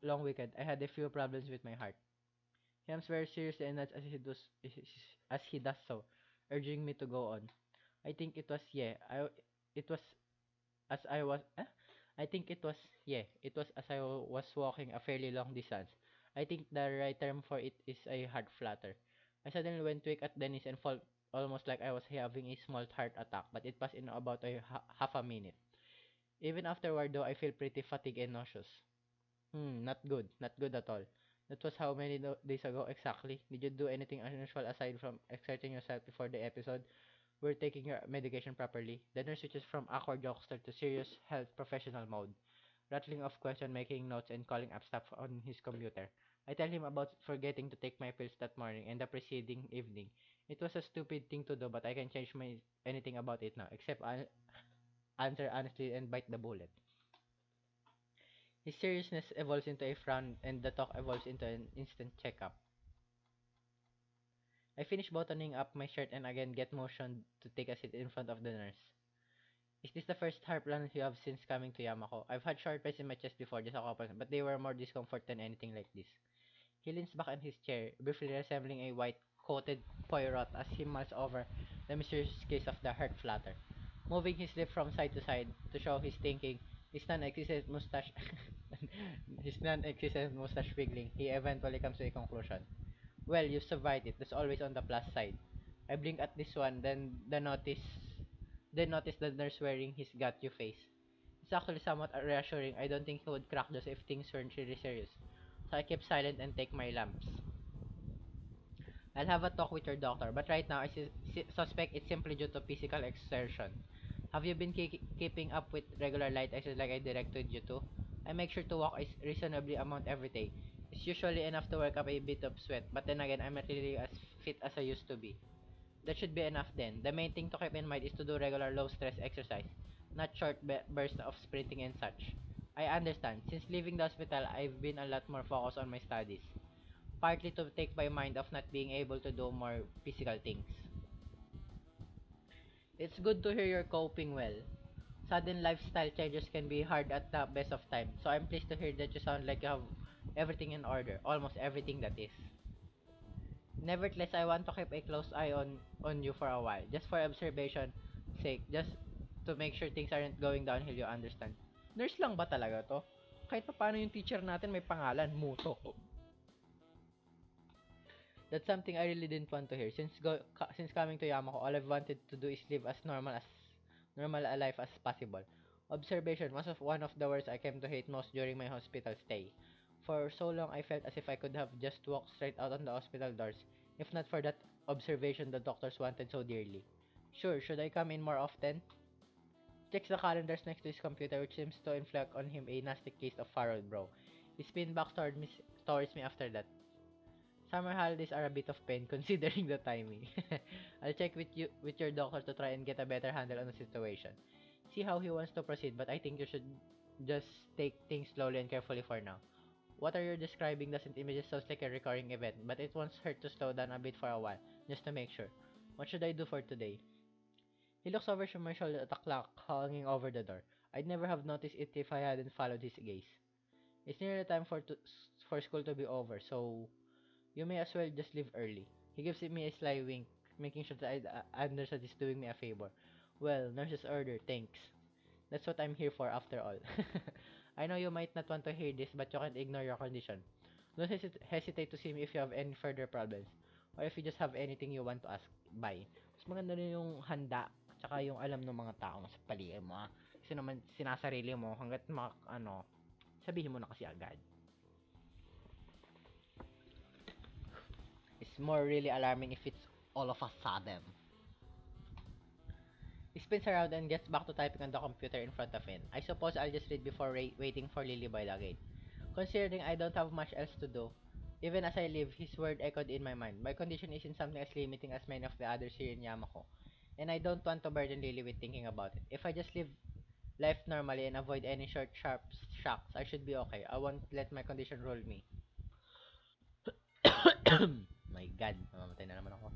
long weekend, I had a few problems with my heart. He was very seriously and as he does so, urging me to go on. I think it was it was as I was I think it was as I was walking a fairly long distance. I think the right term for it is a heart flutter. I suddenly went weak at the knees and felt almost like I was having a small heart attack, but it passed in about half a minute. Even afterward though, I feel pretty fatigued and nauseous. Not good. Not good at all. That was how many days ago exactly? Did you do anything unusual aside from exerting yourself before the episode? We're taking your medication properly. The nurse switches from awkward jokester to serious health professional mode, rattling off question, making notes, and calling up stuff on his computer. I tell him about forgetting to take my pills that morning and the preceding evening. It was a stupid thing to do, but I can change anything about it now, except answer honestly and bite the bullet. His seriousness evolves into a frown, and the talk evolves into an instant checkup. I finish buttoning up my shirt and again get motioned to take a seat in front of the nurse. Is this the first heart plan you have since coming to Yamako? I've had short pains in my chest before, just a couple, but they were more discomfort than anything like this. He leans back in his chair, briefly resembling a white-coated poirot as he mulls over the mysterious case of the heart flutter. Moving his lip from side to side to show his thinking, his non-existent mustache his non-existent mustache wiggling, he eventually comes to a conclusion. Well, you survived it. That's always on the plus side. I blink at this one, then notice the nurse wearing his got you face. It's actually somewhat reassuring. I don't think he would crack those if things weren't really serious. So I keep silent and take my lamps. I'll have a talk with your doctor, but right now I suspect it's simply due to physical exertion. Have you been keeping up with regular light exercise like I directed you to? I make sure to walk a reasonably amount every day. It's usually enough to work up a bit of sweat, but then again, I'm not really as fit as I used to be. That should be enough then. The main thing to keep in mind is to do regular low stress exercise, not short bursts of sprinting and such. I understand. Since leaving the hospital, I've been a lot more focused on my studies, partly to take my mind off not being able to do more physical things. It's good to hear you're coping well. Sudden lifestyle changes can be hard at the best of times, so I'm pleased to hear that you sound like you have everything in order, almost everything that is. Nevertheless, I want to keep a close eye on you for a while, just for observation sake, just to make sure things aren't going downhill, you understand. Nurse lang ba talaga to? Kahit pa paano yung teacher natin may pangalan, Muto. That's something I really didn't want to hear. Since coming to Yamako, all I've wanted to do is live as normal a life as possible. Observation was of one of the words I came to hate most during my hospital stay. For so long, I felt as if I could have just walked straight out on the hospital doors, if not for that observation the doctors wanted so dearly. Sure, should I come in more often? Checks the calendars next to his computer, which seems to inflict on him a nasty case of furrowed brow. He spin back towards me after that. Summer holidays are a bit of pain considering the timing. I'll check with your doctor to try and get a better handle on the situation. See how he wants to proceed, but I think you should just take things slowly and carefully for now. What are you describing doesn't images sounds like a recurring event, but it won't hurt to slow down a bit for a while, just to make sure. What should I do for today? He looks over my shoulder at the clock hanging over the door. I'd never have noticed it if I hadn't followed his gaze. It's nearly time for school to be over, so you may as well just leave early. He gives me a sly wink, making sure that I understand he's doing me a favor. Well, nurse's order, thanks. That's what I'm here for after all. I know you might not want to hear this, but you can't ignore your condition. Don't hesitate to see me if you have any further problems. Or if you just have anything you want to ask. Bye. Mas maganda rin yung handa, tsaka yung alam ng mga tao sa paligid mo. Kasi naman, sinasarili mo, hanggat sabihin mo na kasi agad. It's more really alarming if it's all of a sudden. He spins around and gets back to typing on the computer in front of him. I suppose I'll just read before waiting for Lily by the gate. Considering I don't have much else to do, even as I leave, his word echoed in my mind. My condition isn't something as limiting as many of the others here in Yamako, and I don't want to burden Lily with thinking about it. If I just live life normally and avoid any sharp shocks, I should be okay. I won't let my condition rule me. My God, mamamatay na naman ako.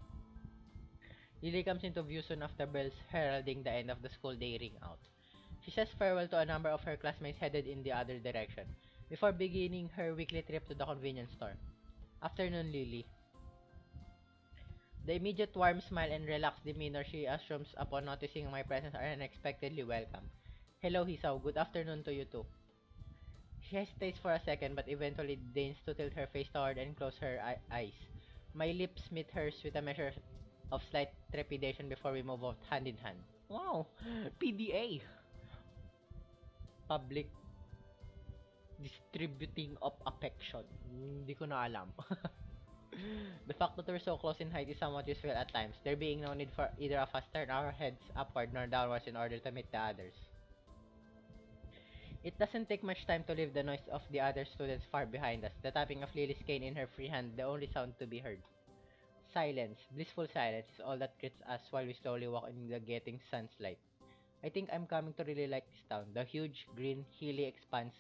Lily comes into view soon after bells heralding the end of the school day ring out. She says farewell to a number of her classmates headed in the other direction, before beginning her weekly trip to the convenience store. Afternoon, Lily. The immediate warm smile and relaxed demeanor she assumes upon noticing my presence are unexpectedly welcome. Hello, Hisaw. Good afternoon to you too. She hesitates for a second but eventually deigns to tilt her face toward and close her eyes. My lips meet hers with a measure of slight trepidation before we move out hand in hand. Wow! PDA! Public Distributing of Affection. Hindi ko na alam. The fact that we're so close in height is somewhat useful at times, there being no need for either of us turn our heads upward nor downwards in order to meet the others. It doesn't take much time to leave the noise of the other students far behind us, the tapping of Lily's cane in her free hand the only sound to be heard. Silence, blissful silence, is all that greets us while we slowly walk in the getting sun's light. I think I'm coming to really like this town. The huge, green, hilly expanse,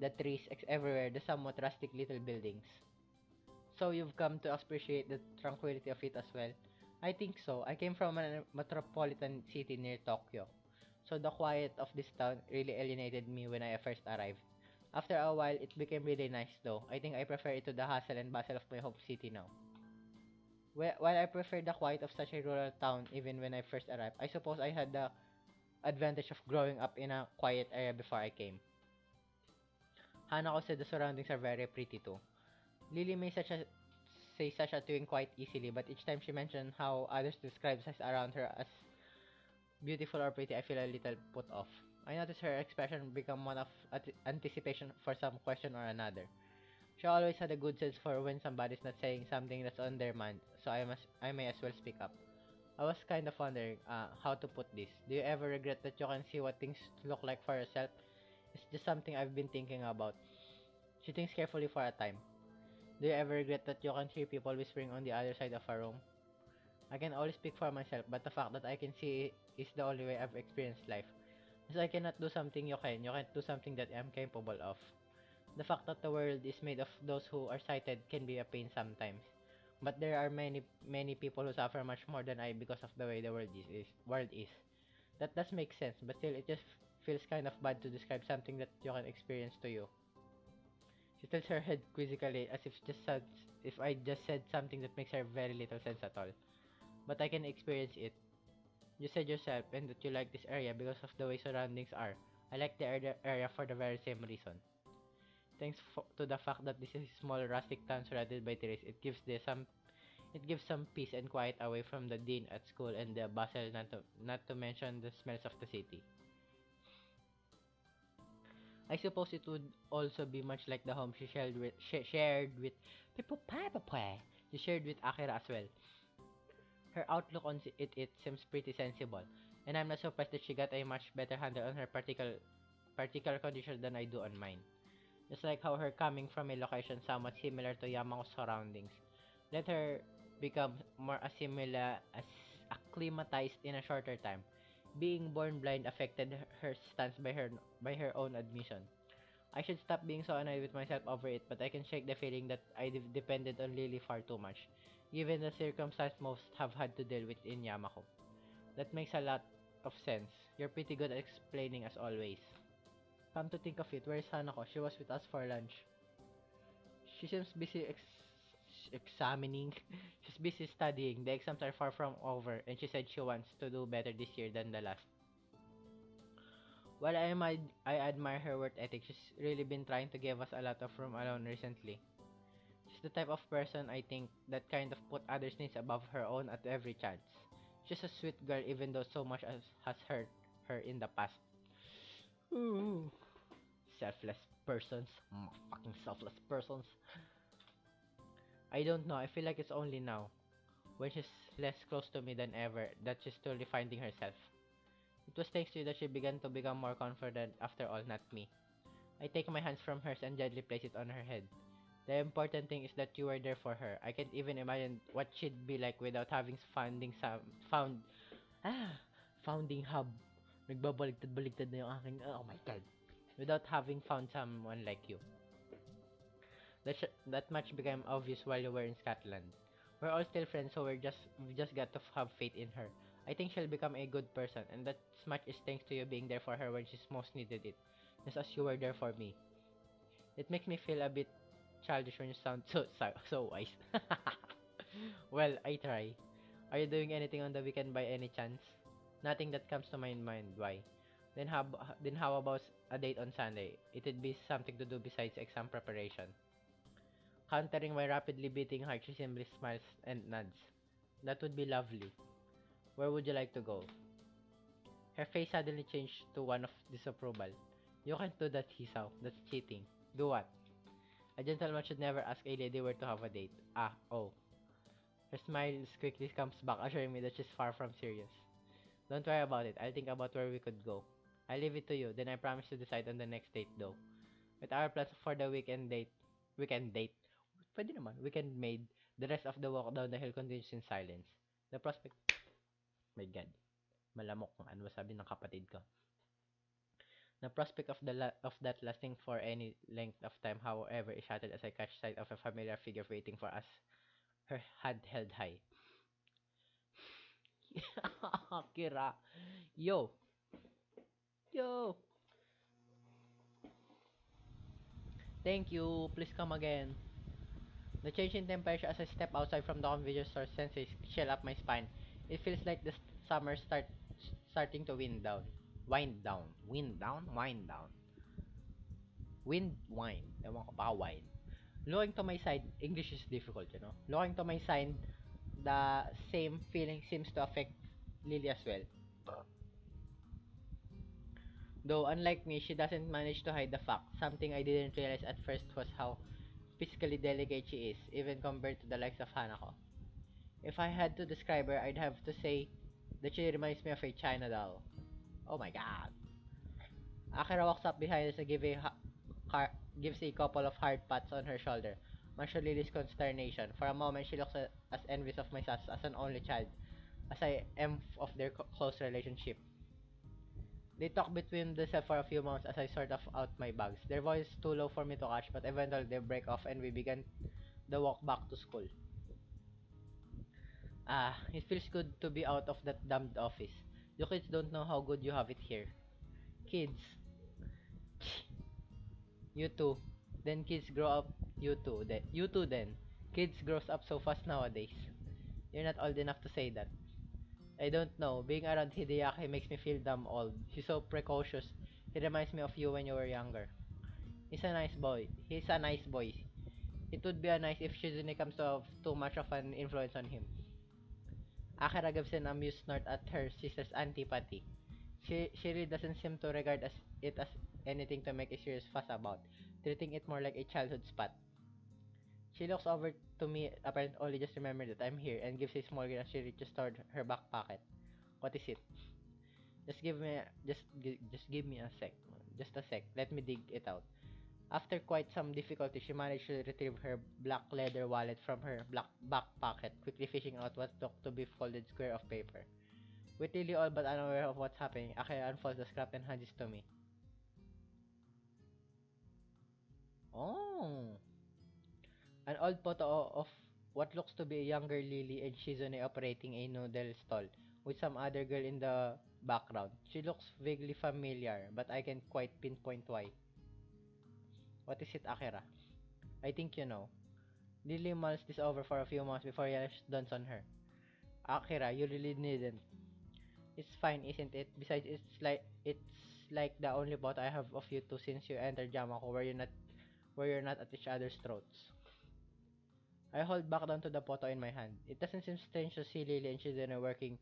the trees everywhere, the somewhat rustic little buildings. So you've come to appreciate the tranquility of it as well? I think so. I came from a metropolitan city near Tokyo. So the quiet of this town really alienated me when I first arrived. After a while, it became really nice though. I think I prefer it to the hustle and bustle of my home city now. While I prefer the quiet of such a rural town even when I first arrived, I suppose I had the advantage of growing up in a quiet area before I came. Hanako said the surroundings are very pretty too. Lily may say such a thing quite easily, but each time she mentioned how others describe us around her as beautiful or pretty, I feel a little put off. I notice her expression become one of anticipation for some question or another. She always had a good sense for when somebody's not saying something that's on their mind, so I may as well speak up. I was kind of wondering how to put this. Do you ever regret that you can see what things look like for yourself? It's just something I've been thinking about. She thinks carefully for a time. Do you ever regret that you can hear people whispering on the other side of a room? I can only speak for myself, but the fact that I can see is the only way I've experienced life. As I cannot do something you can't do something that I'm capable of. The fact that the world is made of those who are sighted can be a pain sometimes. But there are many people who suffer much more than I because of the way the world is. That does make sense, but still it just feels kind of bad to describe something that you can experience to you. She tilts her head quizzically as if I just said something that makes her very little sense at all. But I can experience it. You said yourself and that you like this area because of the way surroundings are. I like the area for the very same reason. Thanks to the fact that this is a small rustic town surrounded by trees, it gives some peace and quiet away from the din at school and the bustle, not to mention the smells of the city. I suppose it would also be much like the home she shared with she shared with Akira as well. Her outlook on it seems pretty sensible, and I'm not surprised that she got a much better handle on her particular condition than I do on mine. Just like how her coming from a location somewhat similar to Yamako's surroundings let her become more acclimatized in a shorter time. Being born blind affected her stance by her own admission. I should stop being so annoyed with myself over it, but I can shake the feeling that I depended on Lily far too much, given the circumstance most have had to deal with in Yamako. That makes a lot of sense. You're pretty good at explaining as always. Come to think of it, where's Hanako? She was with us for lunch. She seems busy examining. She's busy studying. The exams are far from over, and she said she wants to do better this year than the last. While I admire her work ethic, she's really been trying to give us a lot of room alone recently. She's the type of person I think that kind of put others' needs above her own at every chance. She's a sweet girl even though so much has hurt her in the past. Ooh. Selfless persons. Fucking selfless persons. I don't know. I feel like it's only now, when she's less close to me than ever, that she's truly finding herself. It was thanks to you that she began to become more confident after all, not me. I take my hands from hers and gently place it on her head. The important thing is that you were there for her. I can't even imagine what she'd be like without having found ah founding hub. Nagbabaligtad-baligtad na yung aking oh my god. Without having found someone like you. That much became obvious while you were in Scotland. We're all still friends, so we just got to have faith in her. I think she'll become a good person, and that much is thanks to you being there for her when she's most needed it, just as you were there for me. It makes me feel a bit childish when you sound so wise. Well, I try. Are you doing anything on the weekend by any chance? Nothing that comes to my mind. Why? Then how about a date on Sunday? It'd be something to do besides exam preparation. Countering my rapidly beating heart, she simply smiles and nods. That would be lovely. Where would you like to go? Her face suddenly changed to one of disapproval. You can't do that, Hisaw. That's cheating. Do what? A gentleman should never ask a lady where to have a date. Ah, oh. Her smile quickly comes back, assuring me that she's far from serious. Don't worry about it. I'll think about where we could go. I'll leave it to you, then I promise to decide on the next date though. With our plans for the weekend date, pwede naman, weekend made, the rest of the walk down the hill continues in silence. The prospect, my god, malamok ng ano sabi ng kapatid ko. The prospect of of that lasting for any length of time, however, is shattered as I catch sight of a familiar figure waiting for us, her head held high. Kira, yo, yo, thank you, please come again. The change in temperature as I step outside from the convenience store sends a chill up my spine. It feels like the summer starting to wind down. Wind down. Wind down? Wind down. Wind, wine. Ewan ko, baka wine. Looking to my side, English is difficult, you know. Looking to my side, the same feeling seems to affect Lily as well. Though, unlike me, she doesn't manage to hide the fact. Something I didn't realize at first was how physically delicate she is, even compared to the likes of Hanako. If I had to describe her, I'd have to say that she reminds me of a China doll. Oh my god. Akira walks up behind us and gives a couple of hard pats on her shoulder, much to Lily's consternation. For a moment, she looks as envious of my sus as an only child, as I am of their close relationship. They talk between themselves for a few moments as I sort out my bags. Their voice is too low for me to catch, but eventually they break off and we begin the walk back to school. Ah, it feels good to be out of that damned office. You kids don't know how good you have it here. Kids, you too. Then kids grow up, you too then. Kids grows up so fast nowadays. You're not old enough to say that. I don't know, being around Hideaki makes me feel damn old. He's so precocious. He reminds me of you when you were younger. He's a nice boy. He's a nice boy. It would be a nice if Shizune comes to have too much of an influence on him. Akira gives an amused snort at her sister's antipathy. She really doesn't seem to regard it as anything to make a serious fuss about, treating it more like a childhood spot. She looks over to me, apparently only just remembered that I'm here, and gives a small grin as she reaches toward her back pocket. What is it? Just give me a sec. Just a sec. Let me dig it out. After quite some difficulty, she managed to retrieve her black leather wallet from her black back pocket, quickly fishing out what looked to be folded square of paper. With Lily all but unaware of what's happening, Akira unfolds the scrap and hands it to me. Oh! An old photo of what looks to be a younger Lily and Shizune operating a noodle stall, with some other girl in the background. She looks vaguely familiar, but I can't quite pinpoint why. What is it, Akira? I think you know. Lily mulls this over for a few months before realization dawns on her. Akira, you really needn't. It's fine, isn't it? Besides, it's like the only photo I have of you two since you entered Yamako, where you're not at each other's throats. I hold back down to the photo in my hand. It doesn't seem strange to see Lily and Shizune working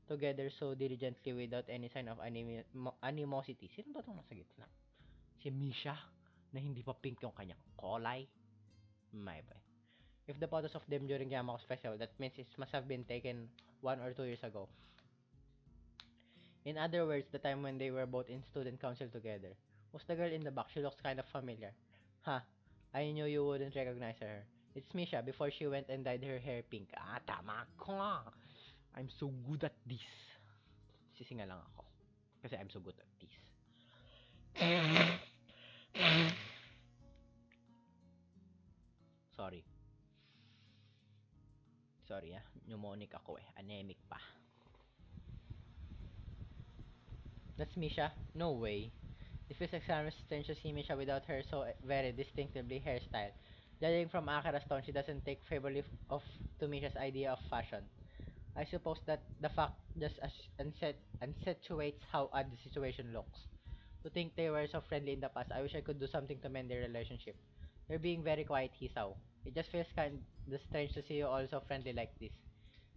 together so diligently without any sign of animosity. Sino ba itong nasa gitna? Si Misha, na hindi pa pink yung kanyang kulay? My boy. If the photos of them during Yamako's festival, that means it must have been taken 1 or 2 years ago. In other words, the time when they were both in student council together. Who's the girl in the back? She looks kind of familiar. Huh, I knew you wouldn't recognize her. It's Misha before she went and dyed her hair pink. Ah, tama ko. I'm so good at this. Sisinga lang ako. Kasi I'm so good at this. Sorry. Sorry pneumonia ako eh. Anemic pa. That's Misha? No way. It feels extremely strange to see Misha without her so very distinctively hairstyle. Judging from Akira's tone, she doesn't take favorably of to Misha's idea of fashion. I suppose that the fact just accentuates how odd the situation looks. To think they were so friendly in the past, I wish I could do something to mend their relationship. You're being very quiet, Hisao. It just feels kind of strange to see you all so friendly like this.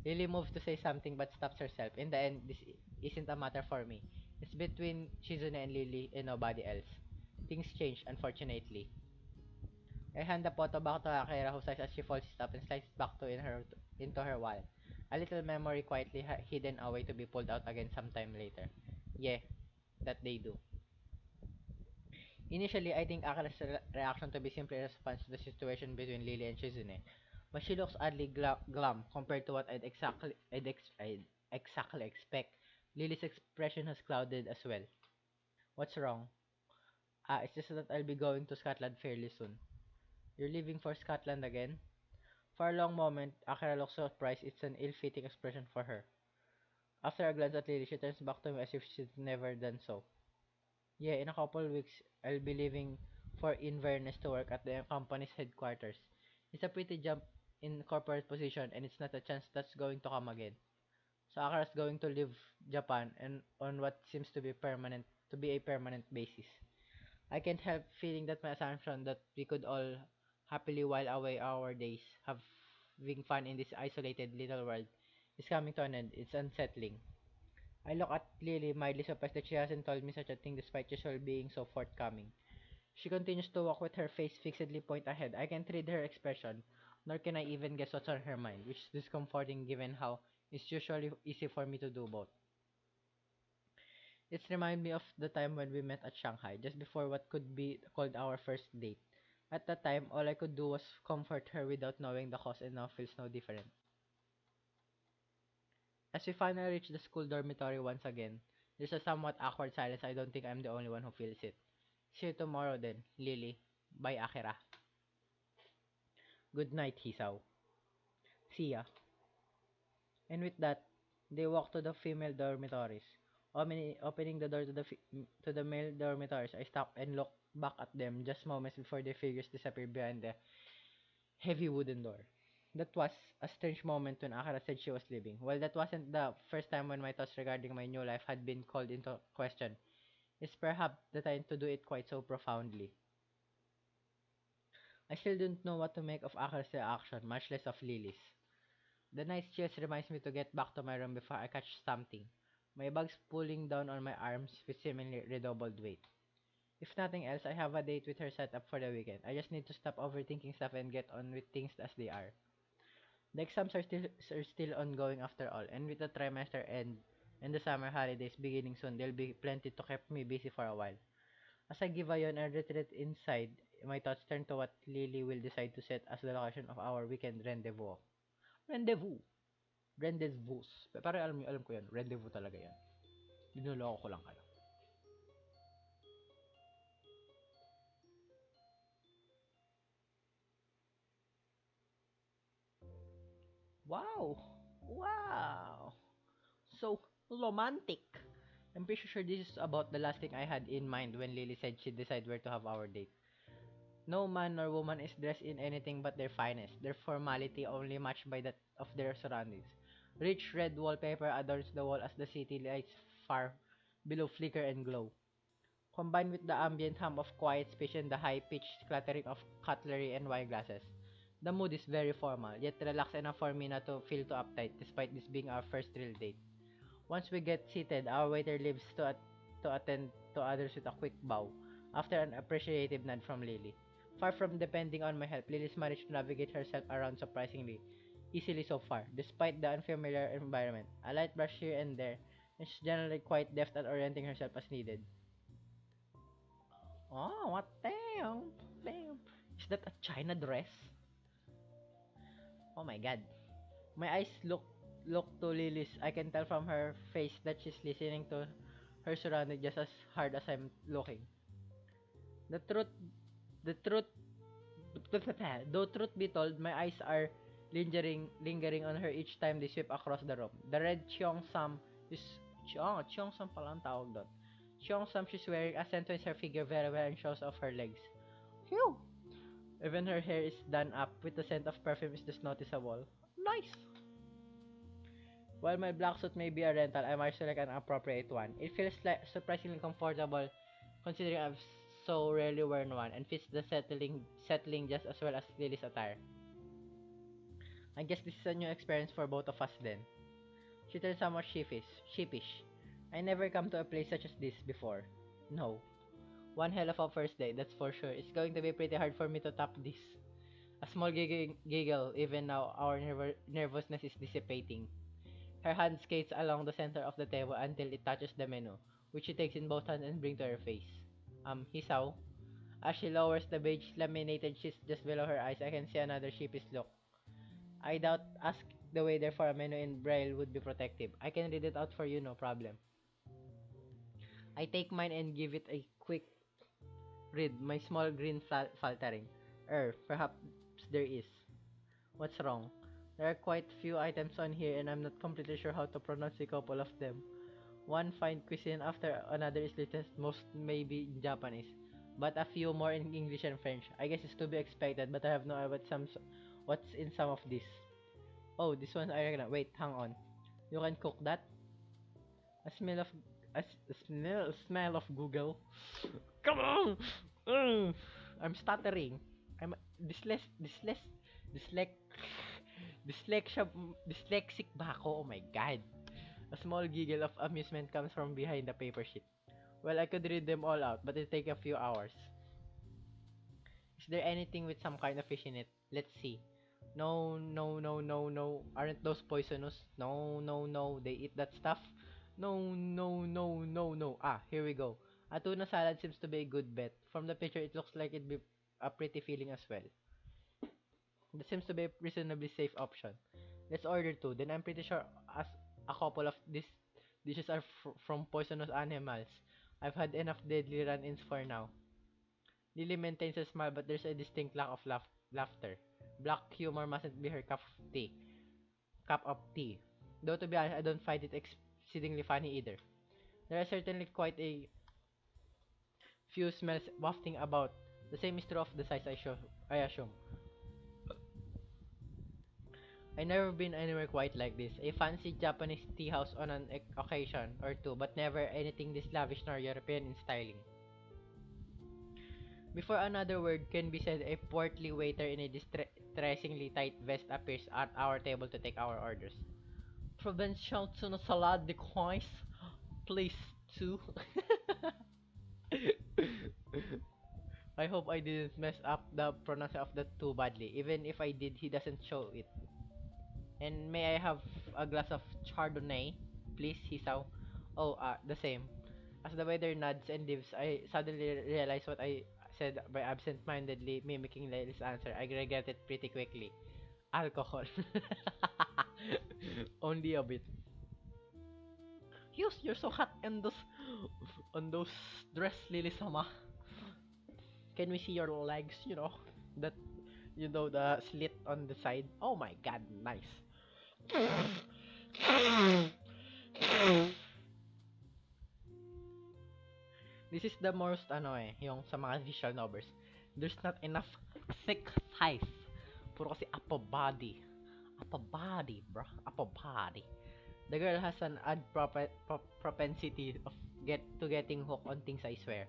Lily moves to say something but stops herself. In the end, this isn't a matter for me. It's between Shizune and Lily and nobody else. Things change, unfortunately. I hand the photo back to Akira who sighs as she folds it up and slides it back into her wallet. A little memory quietly hidden away to be pulled out again sometime later. Yeah, that they do. Initially, I think Akira's reaction to be simply a response to the situation between Lily and Shizune, but she looks oddly glum compared to what I'd exactly expect. Lily's expression has clouded as well. What's wrong? It's just that I'll be going to Scotland fairly soon. You're leaving for Scotland again? For a long moment, Akira looks surprised. It's an ill-fitting expression for her. After a glance at Lily, she turns back to me as if she'd never done so. Yeah, in a couple weeks, I'll be leaving for Inverness to work at the company's headquarters. It's a pretty jump in corporate position, and it's not a chance that's going to come again. So Akira's going to leave Japan and on what seems to be a permanent basis. I can't help feeling that my assumption that we could all happily while away our days, having fun in this isolated little world, is coming to an end. It's unsettling. I look at Lily, mildly surprised that she hasn't told me such a thing despite usually being so forthcoming. She continues to walk with her face fixedly point ahead. I can't read her expression, nor can I even guess what's on her mind, which is discomforting given how it's usually easy for me to do both. It's remind me of the time when we met at Shanghai, just before what could be called our first date. At that time, all I could do was comfort her without knowing the cause, and now feels no different. As we finally reach the school dormitory once again, there's a somewhat awkward silence. I don't think I'm the only one who feels it. See you tomorrow then, Lily. Bye, Akira. Good night, Hisao. See ya. And with that, they walk to the female dormitories. Opening the door to the male dormitories, I stop and look back at them just moments before their figures disappeared behind the heavy wooden door. That was a strange moment when Akira said she was leaving. Well, that wasn't the first time when my thoughts regarding my new life had been called into question. It's perhaps the time to do it quite so profoundly. I still don't know what to make of Akira's reaction, much less of Lily's. The night chills reminds me to get back to my room before I catch something. My bag's pulling down on my arms with seemingly redoubled weight. If nothing else, I have a date with her set up for the weekend. I just need to stop overthinking stuff and get on with things as they are. The exams are still ongoing after all, and with the trimester end and the summer holidays beginning soon, there'll be plenty to keep me busy for a while. As I give a yawn and retreat inside, my thoughts turn to what Lily will decide to set as the location of our weekend rendezvous. Rendezvous! Rendezvous. Pero alam ko yan. Rendezvous talaga yan. Dinuloko ko lang kayo. Wow! Wow! So romantic! I'm pretty sure this is about the last thing I had in mind when Lily said she'd decide where to have our date. No man nor woman is dressed in anything but their finest, their formality only matched by that of their surroundings. Rich red wallpaper adorns the wall as the city lights far below flicker and glow. Combined with the ambient hum of quiet space and the high-pitched clattering of cutlery and wine glasses. The mood is very formal, yet relaxed enough for me not to feel too uptight despite this being our first real date. Once we get seated, our waiter leaves to attend to others with a quick bow, after an appreciative nod from Lily. Far from depending on my help, Lily's managed to navigate herself around surprisingly easily so far, despite the unfamiliar environment. A light brush here and there, and she's generally quite deft at orienting herself as needed. Oh, what damn, damn. Is that a China dress? Oh my god. My eyes look to Lily's. I can tell from her face that she's listening to her surroundings just as hard as I'm looking. The truth, the truth, though truth be told, my eyes are lingering on her each time they sweep across the room. The red cheongsam is, cheongsam pala ang tawag doon. Cheongsam she's wearing accentuates her figure very well and shows off her legs. Phew! Even her hair is done up with the scent of perfume is just noticeable. Nice! While my black suit may be a rental, I might select an appropriate one. It feels like surprisingly comfortable considering I've so rarely worn one and fits the settling just as well as Lily's attire. I guess this is a new experience for both of us then. She turned somewhat sheepish. I never come to a place such as this before. No. One hell of a first day, that's for sure. It's going to be pretty hard for me to top this. A small giggle, even now our nervousness is dissipating. Her hand skates along the center of the table until it touches the menu, which she takes in both hands and brings to her face. Hisaw. As she lowers the beige laminated sheets just below her eyes, I can see another sheepish look. I doubt ask the waiter for a menu in Braille would be protective. I can read it out for you, no problem. I take mine and give it a quick read, my small grin faltering. Perhaps there is. What's wrong? There are quite few items on here and I'm not completely sure how to pronounce a couple of them. One fine cuisine after another is listed, most maybe in Japanese, but a few more in English and French. I guess it's to be expected, but I have no idea what's in some of these. Oh, this one I recognize. Wait, hang on. You can cook that? A smell of a smell of Google. Come on! I'm stuttering. I'm dyslec dyslexic ba ako? Oh my god. A small giggle of amusement comes from behind the paper sheet. Well, I could read them all out, but it'll take a few hours. Is there anything with some kind of fish in it? Let's see. No, no, no, no, no. Aren't those poisonous? No, no, no. They eat that stuff? No, no, no, no, no. Ah, here we go. A tuna salad seems to be a good bet. From the picture, it looks like it'd be a pretty feeling as well. That seems to be a reasonably safe option. Let's order two. Then I'm pretty sure as a couple of these dishes are from poisonous animals. I've had enough deadly run-ins for now. Lily maintains a smile, but there's a distinct lack of laughter. Black humor mustn't be her cup of tea. Though to be honest, I don't find it exceedingly funny either. There are certainly Few smells wafting about. The same is true of the size I assume. I never been anywhere quite like this. A fancy Japanese tea house on an occasion or two, but never anything this lavish nor European in styling. Before another word can be said, a portly waiter in a distressingly tight vest appears at our table to take our orders. Provincial tuna salad de coins, please, two. I hope I didn't mess up the pronunciation of the too badly. Even if I did, he doesn't show it. And may I have a glass of Chardonnay, please, Hisaw? Oh, the same. As the waiter nods and leaves, I suddenly realize what I said by absent-mindedly mimicking Lily's answer. I regret it pretty quickly. Alcohol. Only a bit. Yes, you're so hot on those dress, Lily-sama. Can we see your legs? That the slit on the side. Oh my God, nice. This is the most yung sa mga visual novels. There's not enough thick thighs. Puro kasi upper body. Upper body, bro. Upper body. The girl has an odd propensity of getting hooked on things, I swear.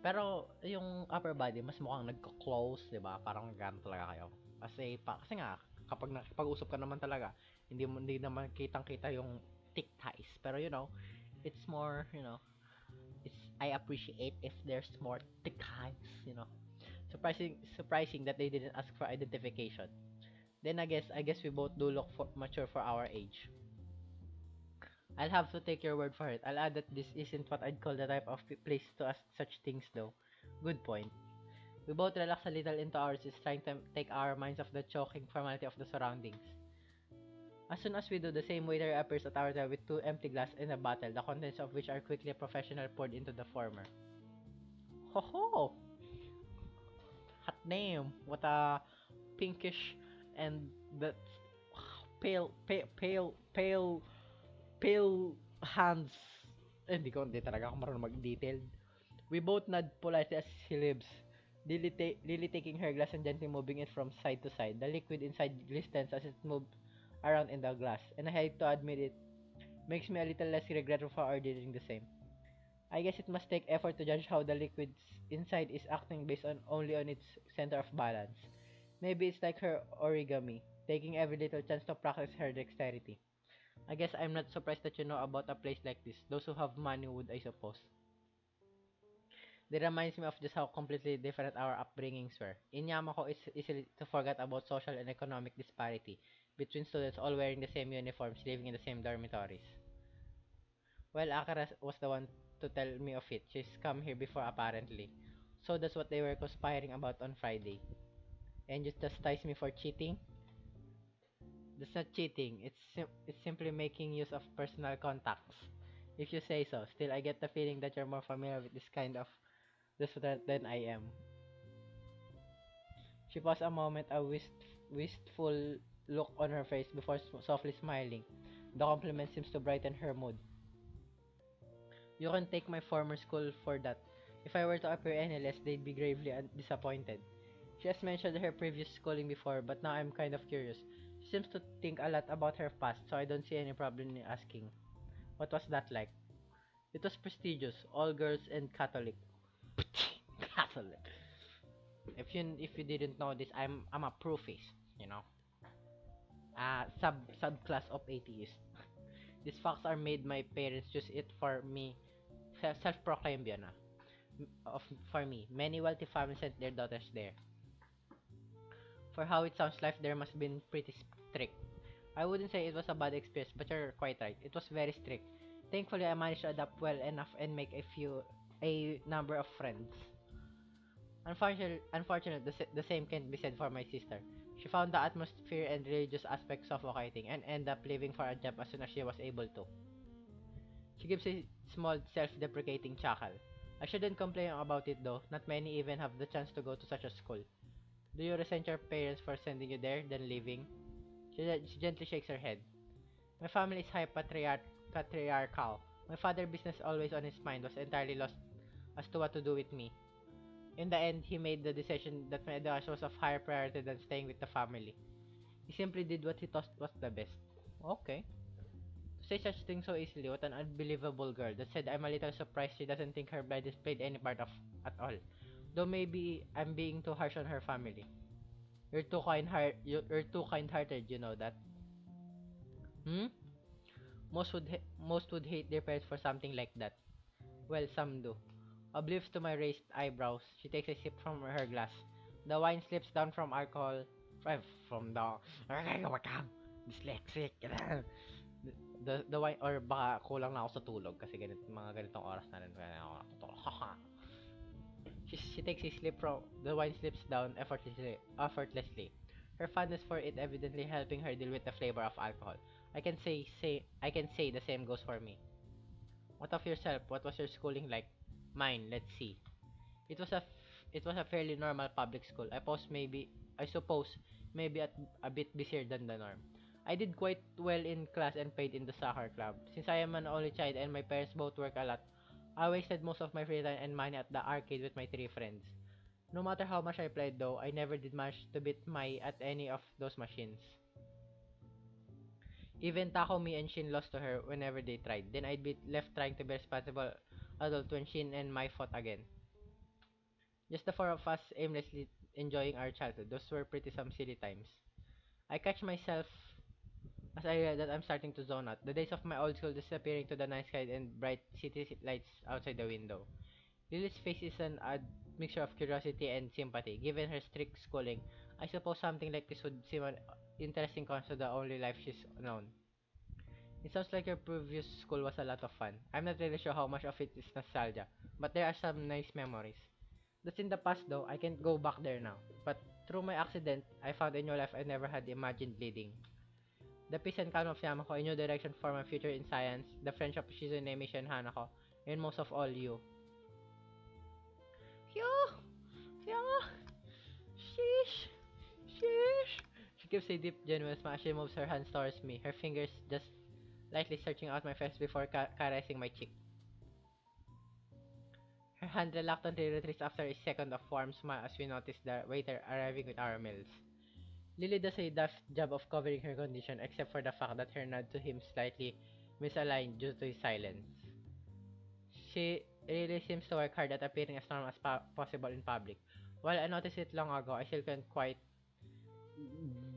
Pero yung upper body mas mukhang nagko-close, 'di ba? Parang ganun talaga kayo. Kasi nga kapag nakipag-usap ka naman talaga, hindi naman kitang-kita yung thick thighs. Pero it's more, I appreciate if there's more thick thighs. Surprising that they didn't ask for identification. Then I guess we both do look mature for our age. I'll have to take your word for it. I'll add that this isn't what I'd call the type of place to ask such things though. Good point. We both relax a little into our seats, trying to take our minds off the choking formality of the surroundings. As soon as we do, the same waiter appears at our table with two empty glasses and a bottle, the contents of which are quickly professionally poured into the former. Ho ho! Hot damn! What a pinkish and that pale hands. Hindi talaga ako marunong mag-detail. We both nod politely as he leaves. Lily taking her glass and gently moving it from side to side. The liquid inside glistens as it moves around in the glass, and I hate to admit it, makes me a little less regretful for ordering the same. I guess it must take effort to judge how the liquid inside is acting based only on its center of balance. Maybe it's like her origami, taking every little chance to practice her dexterity. I guess I'm not surprised that you know about a place like this. Those who have money would, I suppose. It reminds me of just how completely different our upbringings were. In Yamato, it's easy to forget about social and economic disparity between students all wearing the same uniforms, living in the same dormitories. Well, Akira was the one to tell me of it. She's come here before apparently. So that's what they were conspiring about on Friday. And you chastise me for cheating? That's not cheating. It's simply making use of personal contacts. If you say so. Still, I get the feeling that you're more familiar with this kind of restaurant than I am. She paused a moment, a wistful look on her face before softly smiling. The compliment seems to brighten her mood. You can take my former school for that. If I were to appear any less, they'd be gravely disappointed. She has mentioned her previous schooling before, but now I'm kind of curious. She seems to think a lot about her past, so I don't see any problem in asking. What was that like? It was prestigious, all girls and Catholic. Catholic. If you didn't know this, I'm a proofist, subclass of atheist. These facts are made my parents choose it for me. Self-proclaimed yun for me. Many wealthy families sent their daughters there. For how it sounds like there must have been pretty strict. I wouldn't say it was a bad experience, but you're quite right. It was very strict. Thankfully, I managed to adapt well enough and make a number of friends. Unfortunately, the same can't be said for my sister. She found the atmosphere and religious aspects suffocating and ended up leaving for a job as soon as she was able to. She gives a small self-deprecating chuckle. I shouldn't complain about it though. Not many even have the chance to go to such a school. Do you resent your parents for sending you there, then leaving? She gently shakes her head. My family is patriarchal. My father's business always on his mind was entirely lost as to what to do with me. In the end, he made the decision that my education was of higher priority than staying with the family. He simply did what he thought was the best. Okay. To say such things so easily, what an unbelievable girl. That said, I'm a little surprised she doesn't think her blindness played any part of at all. Though maybe I'm being too harsh on her family. You're too kind-hearted, you know that. Hmm? Most would hate their parents for something like that. Well, some do. Oblivious to my raised eyebrows, she takes a sip from her glass. The wine slips down from alcohol. From the... Dyslexic. The wine, or baka kulang na ako sa tulog kasi mga ganitong oras na rin kaya ako nakatulog. She takes a slip from... The wine slips down effortlessly. Her fondness for it evidently helping her deal with the flavor of alcohol. I can say the same goes for me. What of yourself? What was your schooling like? Mine, let's see. It was it was a fairly normal public school. I suppose maybe a bit busier than the norm. I did quite well in class and played in the soccer club. Since I am an only child and my parents both work a lot, I wasted most of my free time and money at the arcade with my three friends. No matter how much I played though, I never did manage to beat my at any of those machines. Even Takumi and Shin lost to her whenever they tried. Then I'd be left trying to be responsible adult when Shin and Mai fought again. Just the four of us aimlessly enjoying our childhood. Those were pretty some silly times. I catch myself as I realize that I'm starting to zone out. The days of my old school disappearing to the night sky and bright city lights outside the window. Lily's face is an odd mixture of curiosity and sympathy. Given her strict schooling, I suppose something like this would seem an interesting contrast to the only life she's known. It sounds like your previous school was a lot of fun. I'm not really sure how much of it is nostalgia, but there are some nice memories. That's in the past though, I can't go back there now. But through my accident, I found a new life I never had imagined leading. The peace and calm of Yamako, a new direction for my future in science, the friendship of Shizune, Misha, and Hanako, and most of all you. Phew! Phew! Sheesh! Sheesh! She gives a deep, genuine smile as she moves her hands towards me, her fingers just lightly searching out my face before caressing my cheek. Her hand reluctantly retreats after a second of warm smile as we notice the waiter arriving with our meals. Lily does a daft job of covering her condition except for the fact that her nod to him slightly misaligned due to his silence. She really seems to work hard at appearing as normal as possible in public. While I noticed it long ago, I still can't quite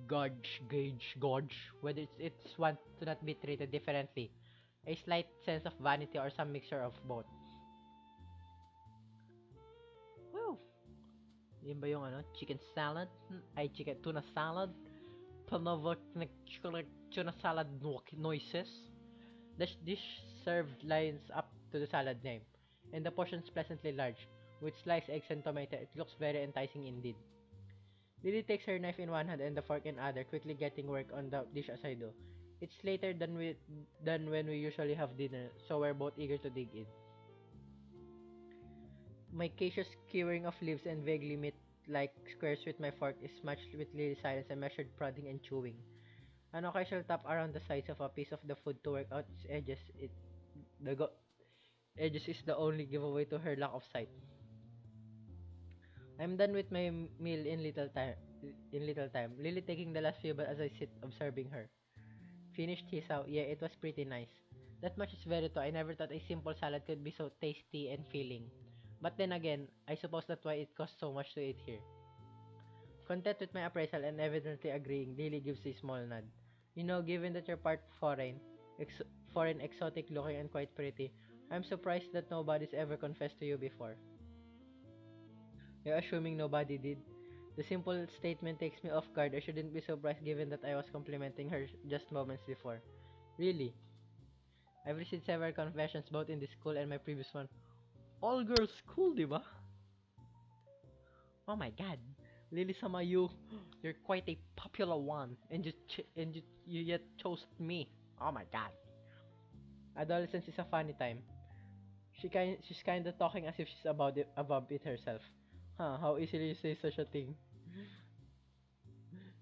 gauge whether it's want to not be treated differently. A slight sense of vanity or some mixture of both. Wow! Yun ba yung ano? Chicken salad? Ay, tuna salad? Panavak na tuna salad noises? The dish served lines up to the salad name, and the portions pleasantly large. With sliced eggs and tomato, it looks very enticing indeed. Lily takes her knife in one hand and the fork in other, quickly getting work on the dish as I do. It's later than when we usually have dinner, so we're both eager to dig in. My cautious skewering of leaves and vaguely meat-like squares with my fork is matched with Lily's silence and measured prodding and chewing. An occasional tap around the sides of a piece of the food to work out its edges. The edges is the only giveaway to her lack of sight. I'm done with my meal in little time. Lily taking the last few bites as I sit observing her. Finished his out. Yeah, it was pretty nice. That much is very true. I never thought a simple salad could be so tasty and filling. But then again, I suppose that's why it costs so much to eat here. Content with my appraisal and evidently agreeing, Lily gives a small nod. You know, given that you're part foreign, exotic looking and quite pretty, I'm surprised that nobody's ever confessed to you before. You're assuming nobody did? The simple statement takes me off guard. I shouldn't be surprised given that I was complimenting her just moments before. Really? I've received several confessions both in this school and my previous one. All girls school, diba? Oh my god. Lily Sama, you're quite a popular one, and you yet chose me. Oh my god. Adolescence is a funny time. She's kinda talking as if she's above it herself. Huh, how easily you say such a thing.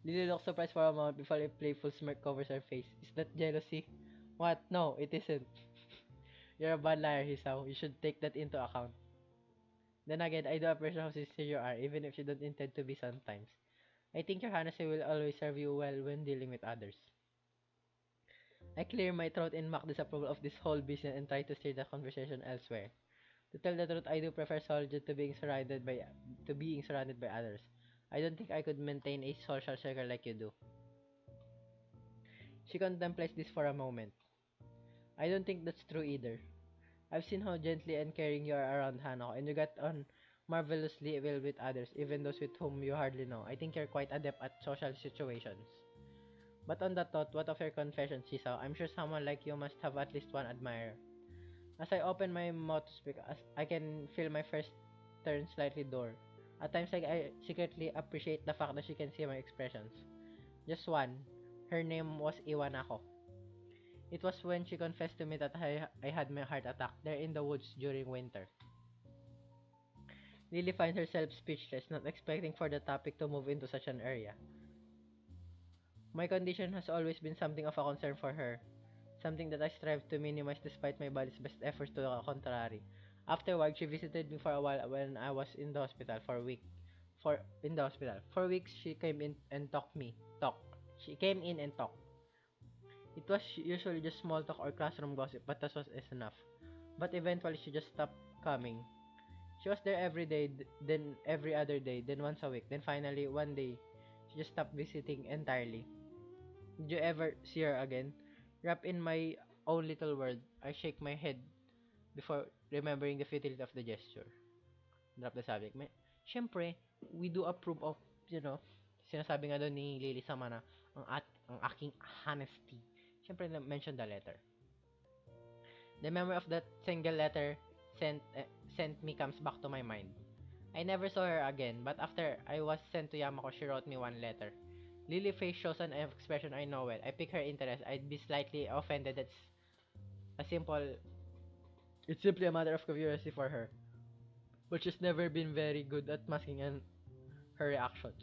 Lily looks surprised for a moment before a playful smirk covers her face. Is that jealousy? What? No, it isn't. You're a bad liar, Hisao. You should take that into account. Then again, I do appreciate how sincere you are, even if you don't intend to be sometimes. I think your honesty will always serve you well when dealing with others. I clear my throat in mock disapproval of this whole business and try to steer the conversation elsewhere. To tell the truth, I do prefer solitude to being surrounded by others. I don't think I could maintain a social circle like you do. She contemplates this for a moment. I don't think that's true either. I've seen how gently and caring you are around Hanako, and you get on marvelously well with others, even those with whom you hardly know. I think you're quite adept at social situations. But on that thought, what of your confession, Shisaw? I'm sure someone like you must have at least one admirer. As I open my mouth to speak, as I can feel my first turn slightly door. At times, I secretly appreciate the fact that she can see my expressions. Just one. Her name was Iwanako. It was when she confessed to me that I had my heart attack there in the woods during winter. Lily finds herself speechless, not expecting for the topic to move into such an area. My condition has always been something of a concern for her, something that I strive to minimize despite my body's best efforts to the contrary. Afterward, she visited me for a while when I was in the hospital for a week. For weeks, she came in and talk. She came in and talked. It was usually just small talk or classroom gossip, but that was enough. But eventually, she just stopped coming. She was there every day, then every other day, then once a week, then finally one day, she just stopped visiting entirely. Did you ever see her again? Wrapped in my own little world, I shake my head before remembering the futility of the gesture. Drop the subject. Siyempre, we do approve of, you know, sinasabi nga doon ni Lily Sama na ang aking honesty. Siyempre, mention the letter. The memory of that single letter sent me comes back to my mind. I never saw her again, but after I was sent to Yamako, she wrote me one letter. Lily face shows an expression I know well. I pick her interest. I'd be slightly offended. That's a simple. It's simply a matter of curiosity for her, but she's never been very good at masking her reactions.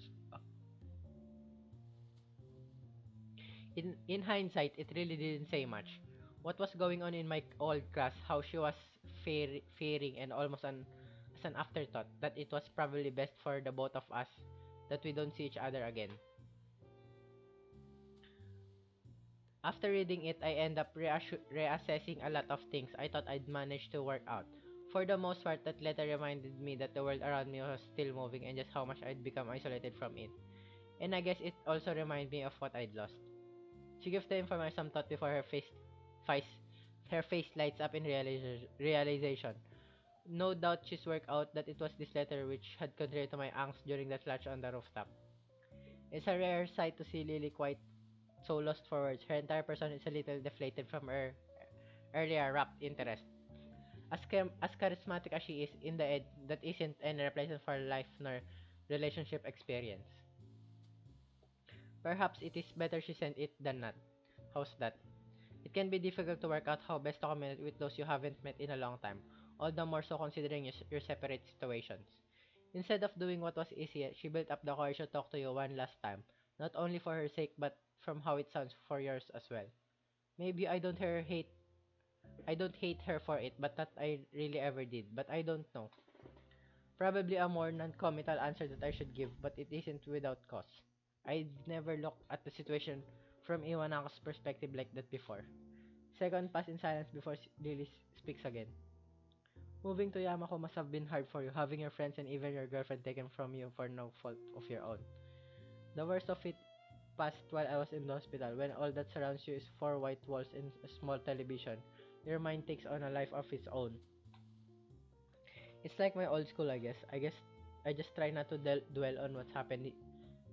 In hindsight, it really didn't say much. What was going on in my old class, how she was fearing and almost as an afterthought that it was probably best for the both of us that we don't see each other again. After reading it, I end up reassessing a lot of things I thought I'd managed to work out. For the most part, that letter reminded me that the world around me was still moving and just how much I'd become isolated from it. And I guess it also reminded me of what I'd lost. She gives the information some thought before face, her face lights up in realization. No doubt she's worked out that it was this letter which had contributed to my angst during that lunch on the rooftop. It's a rare sight to see Lily quite so lost for words. Her entire person is a little deflated from her earlier rapt interest. As charismatic as she is, in the end, that isn't any replacement for life nor relationship experience. Perhaps it is better she sent it than not. How's that? It can be difficult to work out how best to communicate with those you haven't met in a long time, all the more so considering your separate situations. Instead of doing what was easier, she built up the courage to talk to you one last time, not only for her sake but from how it sounds for yours as well. Maybe I don't hate her for it, but that I really ever did, but I don't know. Probably a more non-committal answer that I should give, but it isn't without cause. I'd never looked at the situation from Iwanako's perspective like that before. Second pass in silence before Lily speaks again. Moving to Yamako must have been hard for you, having your friends and even your girlfriend taken from you for no fault of your own. The worst of it passed while I was in the hospital, when all that surrounds you is four white walls and a small television. Your mind takes on a life of its own. It's like my old school, I guess. I just try not to dwell on what's happened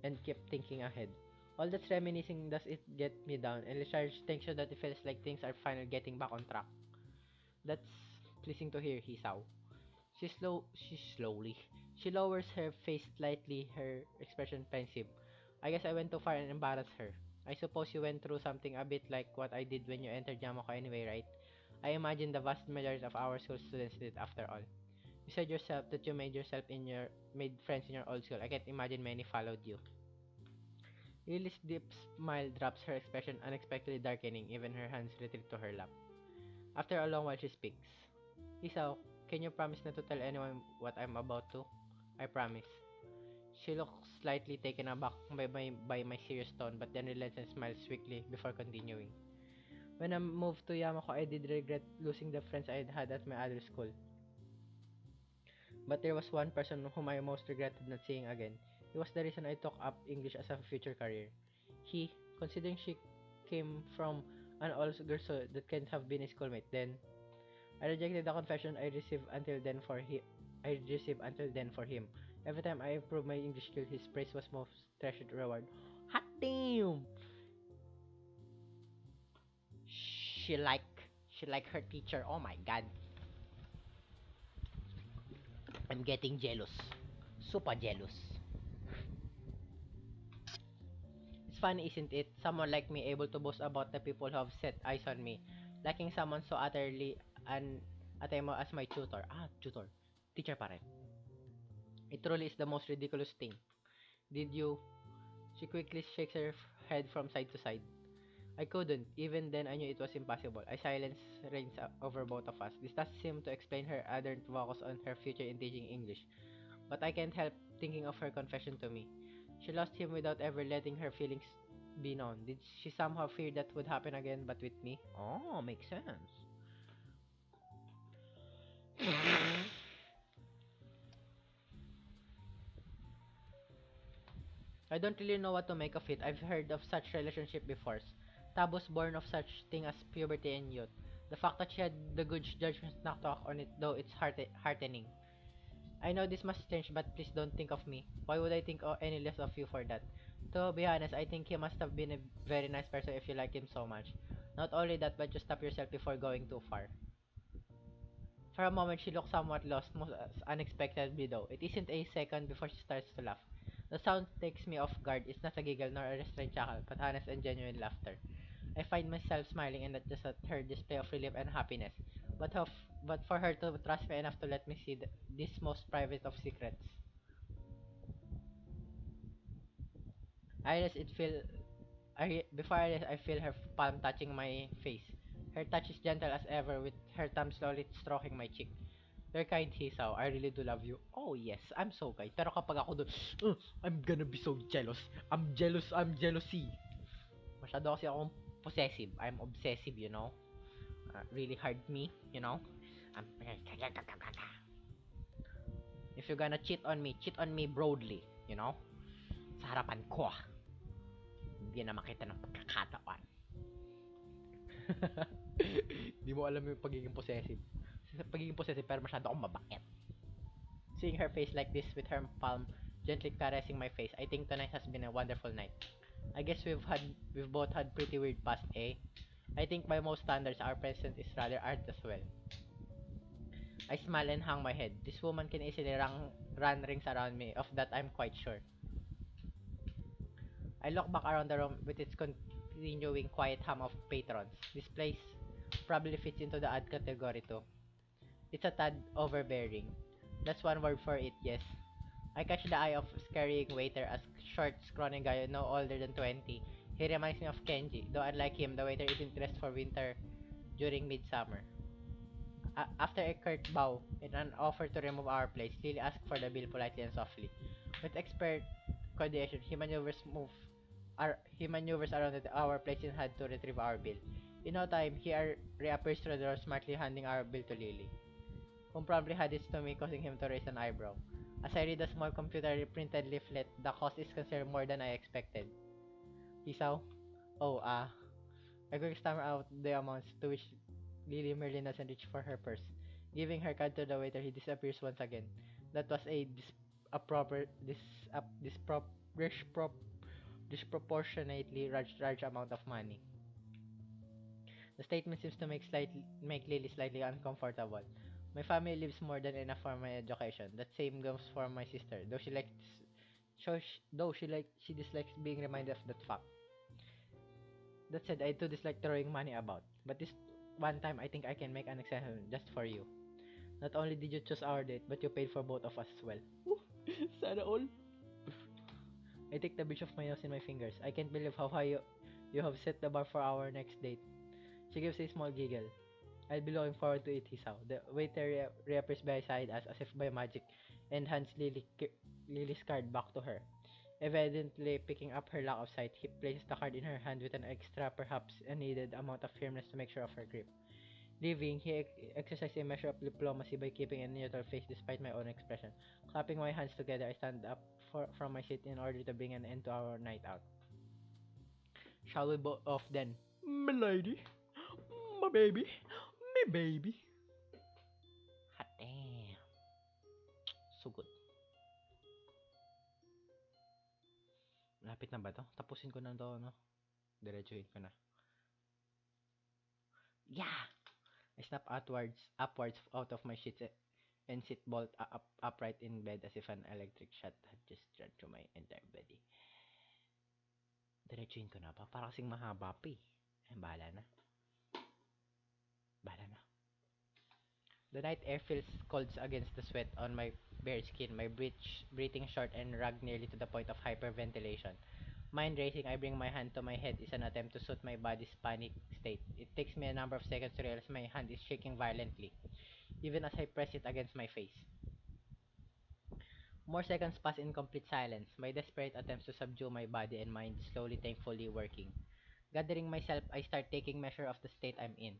and keep thinking ahead. All that's reminiscing does it get me down and recharge tension that it feels like things are finally getting back on track. That's pleasing to hear, Hisaw. She slowly. She lowers her face slightly, her expression pensive. I guess I went too far and embarrassed her. I suppose you went through something a bit like what I did when you entered Yamako anyway, right? I imagine the vast majority of our school students did after all. You said yourself that you made friends in your old school. I can't imagine many followed you. Lily's deep smile drops, her expression unexpectedly darkening, even her hands retreat to her lap. After a long while she speaks. Isaw, can you promise not to tell anyone what I'm about to? I promise. She looks slightly taken aback by my serious tone, but then relents and smiles quickly before continuing. When I moved to Yamako, I did regret losing the friends I had at my other school. But there was one person whom I most regretted not seeing again. He was the reason I took up English as a future career. He, considering she came from an all-girls school that can't have been a schoolmate, then I rejected the confession I received until then for him. Every time I improved my English skill, his praise was most treasured reward. Hot damn! She like she like her teacher. Oh my god. I'm getting jealous. Super jealous. It's funny, isn't it? Someone like me able to boast about the people who have set eyes on me. Liking someone so utterly an atemo as my tutor. Ah, tutor. Teacher pa rin. It truly is the most ridiculous thing. Did you? She quickly shakes her head from side to side. I couldn't. Even then, I knew it was impossible. I silence reigns over both of us. This does seem to explain her ardent focus on her future in teaching English. But I can't help thinking of her confession to me. She lost him without ever letting her feelings be known. Did she somehow fear that would happen again, but with me? Oh, makes sense. I don't really know what to make of it. I've heard of such relationship before. Taboos born of such thing as puberty and youth. The fact that she had the good judgment not to act on it, though it's heartening. I know this must change, but please don't think of me. Why would I think any less of you for that? To be honest, I think he must have been a very nice person if you like him so much. Not only that, but just stop yourself before going too far. For a moment, she looked somewhat lost, most unexpectedly though. It isn't a second before she starts to laugh. The sound takes me off guard. It's not a giggle nor a restrained chuckle, but honest and genuine laughter. I find myself smiling and not just at her display of relief and happiness, but for her to trust me enough to let me see this most private of secrets. I realize it feel before I realize I feel her palm touching my face. Her touch is gentle as ever, with her thumb slowly stroking my cheek. You're kind, Hisaw. I really do love you. Oh yes, I'm so kind. Pero kapag ako doon, I'm gonna be so jealous. I'm jealous, I'm jealousy. Masyado kasi akong possessive. I'm obsessive, you know. Really hard me, you know. I'm, if you're gonna cheat on me broadly, you know. Sa harapan ko. Hindi na makita ng pagkakataon. Di mo alam yung pagiging possessive. Pagiging possessive pero masyado akong mabakit. Seeing her face like this with her palm gently caressing my face, I think tonight has been a wonderful night. I guess we've both had pretty weird past, eh? I think by most standards our present is rather art as well. I smile and hang my head. This woman can easily run rings around me, of that I'm quite sure. I look back around the room with its continuing quiet hum of patrons. This place probably fits into the odd category too. It's a tad overbearing. That's one word for it, yes. I catch the eye of scurrying waiter, a short, scrawny guy no older than 20. He reminds me of Kenji, though unlike him, the waiter isn't dressed for winter during midsummer. After a curt bow and an offer to remove our plates, Lily asked for the bill politely and softly. With expert coordination, he maneuvers around our plates and had to retrieve our bill. In no time, reappears through the door, smartly handing our bill to Lily, whom promptly had it to me, causing him to raise an eyebrow. As I read the small computer-printed leaflet, the cost is considered more than I expected. Isaw? Oh, I quickly stammer out the amounts, to which Lily merely doesn't reach for her purse. Giving her card to the waiter, he disappears once again. That was a disproportionately large amount of money. The statement seems to make Lily slightly uncomfortable. My family lives more than enough for my education. That same goes for my sister, she dislikes being reminded of that fact. That said, I too dislike throwing money about. But this one time, I think I can make an exception just for you. Not only did you choose our date, but you paid for both of us as well. Sana all. I take the bridge of my nose in my fingers. I can't believe how high you have set the bar for our next date. She gives a small giggle. I'll be looking forward to it, he saw. The waiter reappears beside us as if by magic and hands Lily's card back to her. Evidently picking up her lack of sight, he places the card in her hand with an extra, perhaps unneeded amount of firmness to make sure of her grip. Leaving, he exercised a measure of diplomacy by keeping a neutral face despite my own expression. Clapping my hands together, I stand up from my seat in order to bring an end to our night out. Shall we go off then? My lady, my baby, me baby. Hot damn. So good. Lapit na ba to? Tapusin ko na to, no? Diretsuhin ko na. Yeah! I snap upwards out of my sheets and sit bolt upright in bed as if an electric shot had just run through my entire body. Diretsuhin ko na pa. Para kasing mahaba pa eh. Bahala na. Bahala na. The night air feels cold against the sweat on my bare skin, my breathing short and rugged nearly to the point of hyperventilation. Mind racing, I bring my hand to my head is an attempt to soothe my body's panic state. It takes me a number of seconds to realize my hand is shaking violently, even as I press it against my face. More seconds pass in complete silence, my desperate attempts to subdue my body and mind slowly, thankfully working. Gathering myself, I start taking measure of the state I'm in.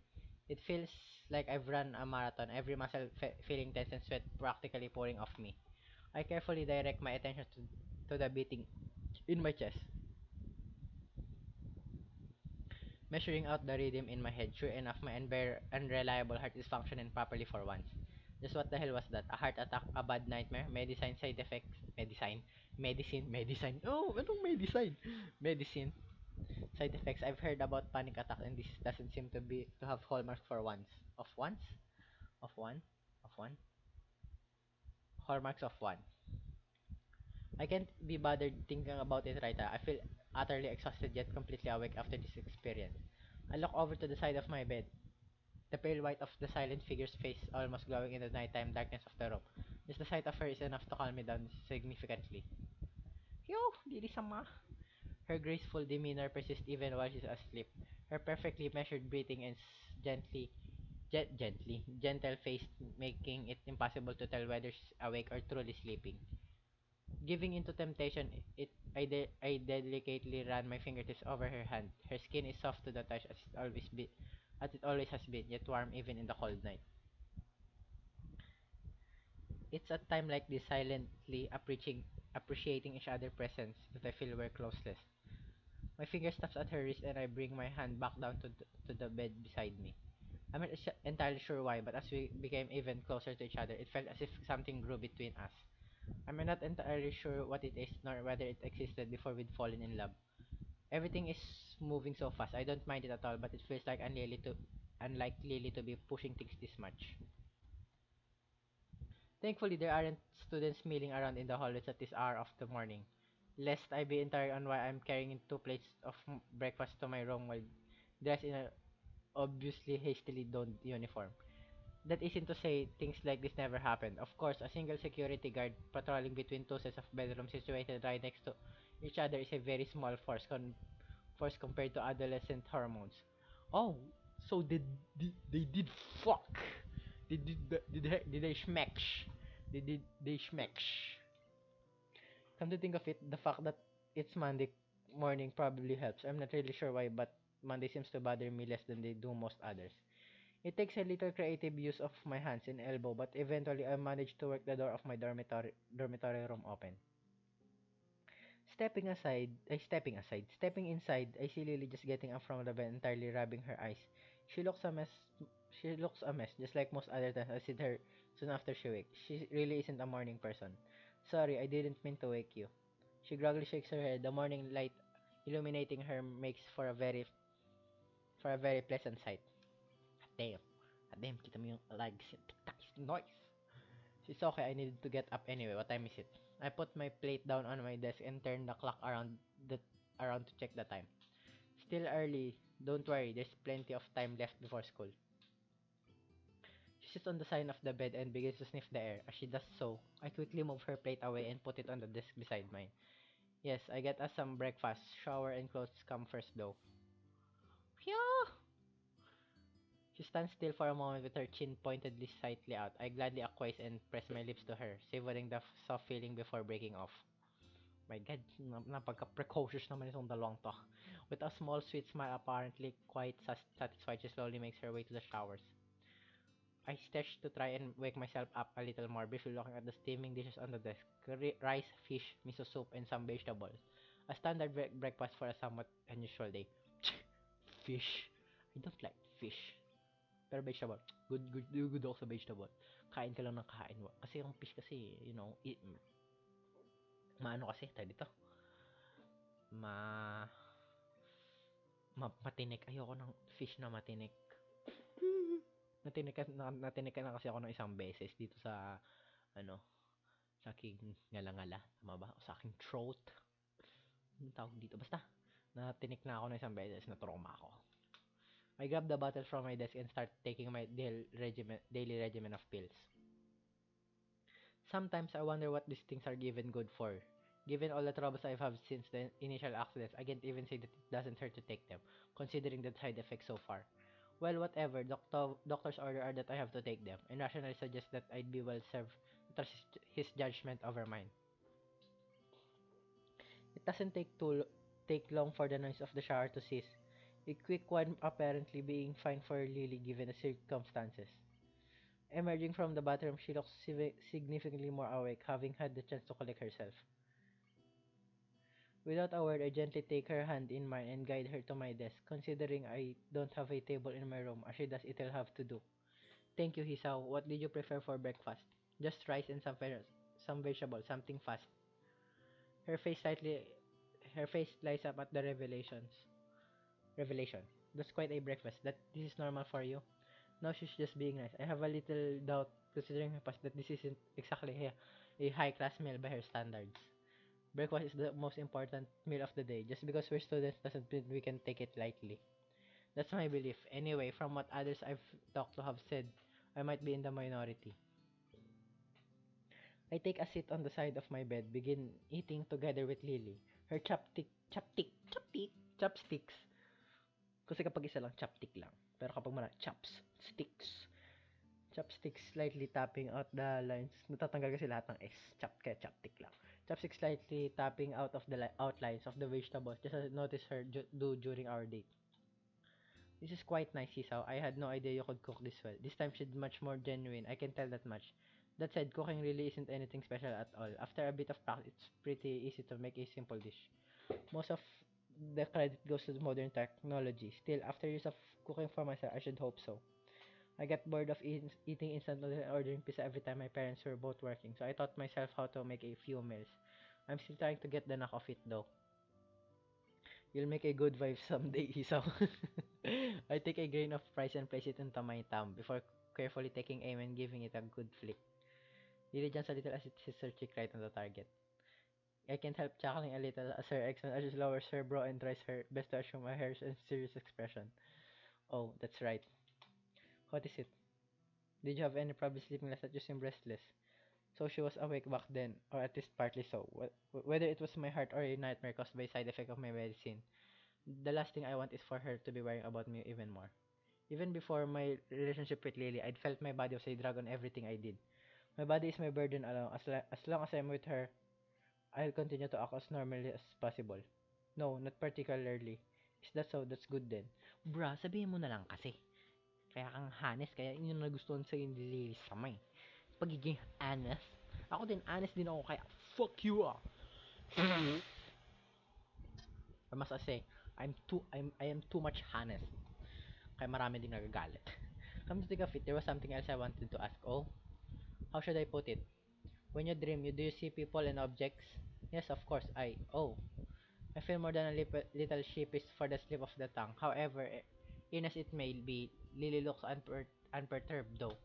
It feels like I've run a marathon, every muscle feeling tense and sweat practically pouring off me. I carefully direct my attention to the beating in my chest, measuring out the rhythm in my head. Sure enough, my unreliable heart is functioning properly for once. Just what the hell was that? A heart attack? A bad nightmare? Medicine side effects? Medicine. Oh, anong medicine? Medicine. Side effects. I've heard about panic attack and this doesn't seem to have hallmarks for once. Of once? Of one? Of one? Hallmarks of one. I can't be bothered thinking about it right now. I feel utterly exhausted yet completely awake after this experience. I look over to the side of my bed. The pale white of the silent figure's face almost glowing in the nighttime darkness of the room. Just the sight of her is enough to calm me down significantly. Yo, Lily-sama. Her graceful demeanor persists even while she's asleep. Her perfectly measured breathing and gentle face making it impossible to tell whether she's awake or truly sleeping. Giving into temptation, I delicately ran my fingertips over her hand. Her skin is soft to the touch as it always has been, yet warm even in the cold night. It's at time like this, silently appreciating each other's presence, that I feel we're closeless. My finger stops at her wrist and I bring my hand back down to the bed beside me. I'm not entirely sure why, but as we became even closer to each other, it felt as if something grew between us. I'm not entirely sure what it is, nor whether it existed before we'd fallen in love. Everything is moving so fast, I don't mind it at all, but it feels like unlike Lily to be pushing things this much. Thankfully, there aren't students milling around in the hallways at this hour of the morning, lest I be entirely on why I'm carrying 2 plates of breakfast to my room while dressed in a obviously hastily donned uniform. That isn't to say things like this never happened. Of course, a single security guard patrolling between two sets of bedrooms situated right next to each other is a very small force compared to adolescent hormones. Oh, so they did fuck? Did they smash? Did they smash? Come to think of it, the fact that it's Monday morning probably helps. I'm not really sure why, but Monday seems to bother me less than they do most others. It takes a little creative use of my hands and elbow, but eventually I manage to work the door of my dormitory room open. Stepping inside, I see Lily just getting up from the bed, entirely rubbing her eyes. She looks a mess. She looks a mess, just like most other times I see her soon after she wakes. She really isn't a morning person. Sorry, I didn't mean to wake you. She groggily shakes her head. The morning light illuminating her makes for a very pleasant sight. Damn. Damn, kita mo yung legs. Tuk-tak is noise. She's okay, I needed to get up anyway. What time is it? I put my plate down on my desk and turned the clock around to check the time. Still early. Don't worry, there's plenty of time left before school. She sits on the side of the bed and begins to sniff the air. As she does so, I quickly move her plate away and put it on the desk beside mine. Yes, I get us some breakfast. Shower and clothes come first though. Phew! She stands still for a moment with her chin pointedly slightly out. I gladly acquiesce and press my lips to her, savoring the soft feeling before breaking off. My God, napagka-precocious naman itong dalawang to. With a small sweet smile apparently quite satisfied, she slowly makes her way to the showers. I stretch to try and wake myself up a little more, briefly looking at the steaming dishes on the desk. Rice, fish, miso soup, and some vegetables. A standard breakfast for a somewhat unusual day. Fish. I don't like fish. Pero vegetable. Good ako sa vegetable. Kain ka lang ng kain. Kasi yung fish kasi, maano kasi, tayo dito. Ma... Matinik. Ayoko ng fish na matinik. Natinik na kasi ako ng isang beses dito sa, sa aking ngala-ngala. Tama ba? O sa aking throat. Anong tawag dito? Basta, natinik na ako ng isang beses. Na-trauma ako. I grab the bottle from my desk and start taking my daily regimen of pills. Sometimes I wonder what these things are even good for. Given all the troubles I've had since the initial accidents, I can't even say that it doesn't hurt to take them, considering the side effects so far. Well, whatever, doctor's order are that I have to take them, and rationally suggest that I'd be well served to trust his judgment over mine. It doesn't take long for the noise of the shower to cease, a quick one apparently being fine for Lily given the circumstances. Emerging from the bathroom, she looks significantly more awake, having had the chance to collect herself. Without a word, I gently take her hand in mine and guide her to my desk, considering I don't have a table in my room, as she does it'll have to do. Thank you, Hisao. What did you prefer for breakfast? Just rice and some vegetables, something fast. Her face slightly, her face lights up at the revelation. That's quite a breakfast. That this is normal for you. No, she's just being nice. I have a little doubt, considering her past, that this isn't exactly a high-class meal by her standards. Breakfast is the most important meal of the day. Just because we're students doesn't mean we can take it lightly. That's my belief. Anyway, from what others I've talked to have said, I might be in the minority. I take a seat on the side of my bed, begin eating together with Lily. Her chopsticks. Kasi kapag isa lang, chopstick lang. Pero kapag chopsticks slightly tapping out the lines. Natatanggal kasi lahat ng S. Kaya chopstick lang. Chopsticks slightly tapping out of the outlines of the vegetables, just as I noticed her do during our date. This is quite nice, Hisaw. I had no idea you could cook this well. This time she's much more genuine. I can tell that much. That said, cooking really isn't anything special at all. After a bit of practice, it's pretty easy to make a simple dish. Most of the credit goes to modern technology. Still, after years of cooking for myself, I should hope so. I got bored of eating instant noodles and ordering pizza every time my parents were both working, so I taught myself how to make a few meals. I'm still trying to get the knack of it though. You'll make a good wife someday, Isaw. I take a grain of rice and place it into my thumb before carefully taking aim and giving it a good flick. Lily jumps a little as it hits her cheek right on the target. I can't help chuckling a little as her ex-man just lowers her brow and tries her best to assume a hair's and serious expression. Oh, that's right. What is it? Did you have any problem sleeping last night? You seem restless. So she was awake back then, or at least partly so. Whether it was my heart or a nightmare caused by side effect of my medicine, the last thing I want is for her to be worrying about me even more. Even before my relationship with Lily, I'd felt my body was a drag on everything I did. My body is my burden alone. As long as I'm with her, I'll continue to act as normally as possible. No, not particularly. Is that so? That's good then. Bruh, sabihin mo na lang kasi. Kaya kang honest, kaya yun yung nagustuhan sa Lily sa may. Pagiging honest. Ako din, honest din ako, kaya fuck you ah. Or mas say, I am too much honest. Kaya marami ding nagagalit. Come to think of it, there was something else I wanted to ask. Oh, how should I put it? When you dream, do you see people and objects? Yes, of course, I feel more than a little sheepish for the slip of the tongue. However, in as it may be, Lily looks unperturbed though.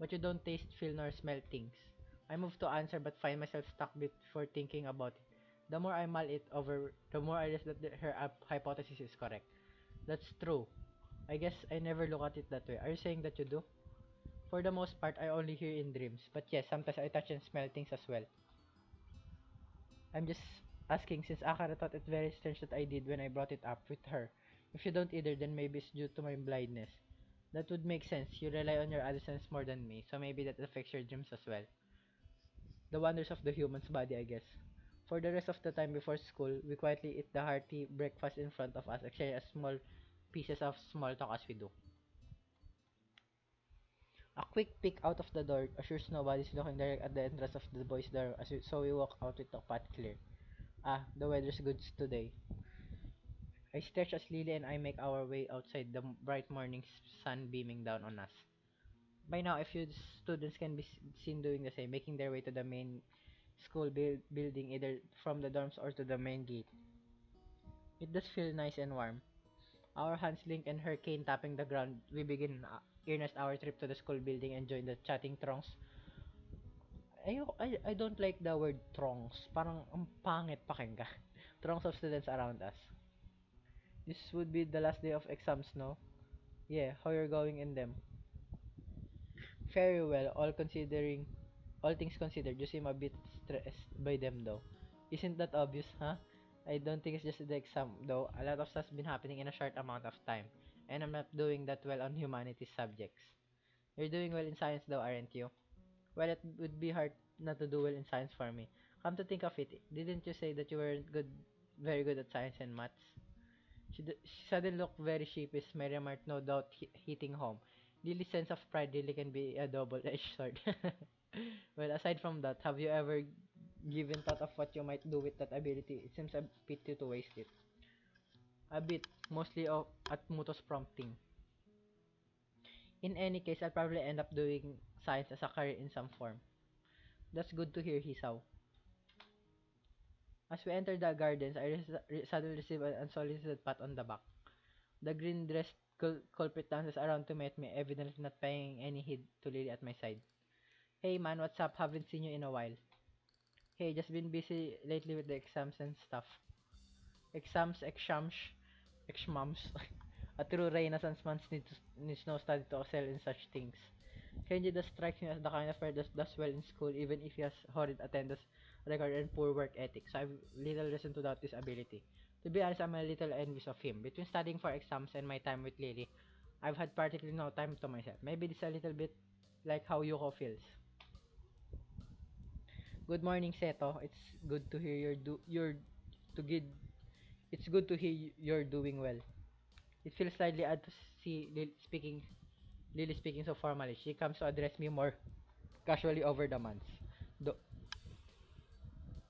But you don't taste, feel, nor smell things. I move to answer but find myself stuck before thinking about it. The more I mull it over, the more I realize that her hypothesis is correct. That's true. I guess I never look at it that way. Are you saying that you do? For the most part, I only hear in dreams. But yes, sometimes I touch and smell things as well. I'm just asking since Akara thought it very strange that I did when I brought it up with her. If you don't either, then maybe it's due to my blindness. That would make sense. You rely on your other sense more than me, so maybe that affects your dreams as well. The wonders of the human's body, I guess. For the rest of the time before school, we quietly eat the hearty breakfast in front of us, exchanging as small pieces of small talk as we do. A quick peek out of the door assures nobody's looking direct at the entrance of the boys' dorm so we walk out with the path clear. Ah, the weather's good today. I stretch as Lily and I make our way outside the bright morning sun beaming down on us. By now, a few students can be seen doing the same, making their way to the main school building either from the dorms or to the main gate. It does feel nice and warm. Our hands link and hurricane tapping the ground, we begin earnest our trip to the school building and join the chatting throngs. I don't like the word throngs. Parang ang pangit pakinggan. Throngs of students around us. This would be the last day of exams, no? Yeah, how you're going in them? Very well, all things considered, you seem a bit stressed by them though. Isn't that obvious, huh? I don't think it's just the exam, though. A lot of stuff's been happening in a short amount of time, and I'm not doing that well on humanities subjects. You're doing well in science though, aren't you? Well, it would be hard not to do well in science for me. Come to think of it, didn't you say that you were very good at science and maths? She suddenly looked very sheepish, my remark no doubt hitting home. Lily's sense of pride really can be a double-edged sword. Well, aside from that, have you ever given thought of what you might do with that ability? It seems a pity to waste it. A bit, mostly at Muto's prompting. In any case, I'll probably end up doing science as a career in some form. That's good to hear, Hisaw. As we enter the gardens, I suddenly receive an unsolicited pat on the back. The green-dressed culprit dances around to meet me, evidently not paying any heed to Lily at my side. Hey man, what's up? Haven't seen you in a while. Hey, just been busy lately with the exams and stuff. Exams, exmams. A true Renaissance man needs no study to excel in such things. Kenji does strikes me as the kind of person that does well in school even if he has horrid attendance record and poor work ethic, so I've little reason to doubt his ability. To be honest, I'm a little envious of him. Between studying for exams and my time with Lily, I've had practically no time to myself. Maybe this a little bit like how Yuko feels. Good morning, Seto. Good to hear you're to good. It's good to hear you're doing well. It feels slightly odd to see Lily speaking so formally. She comes to address me more casually over the months. Though,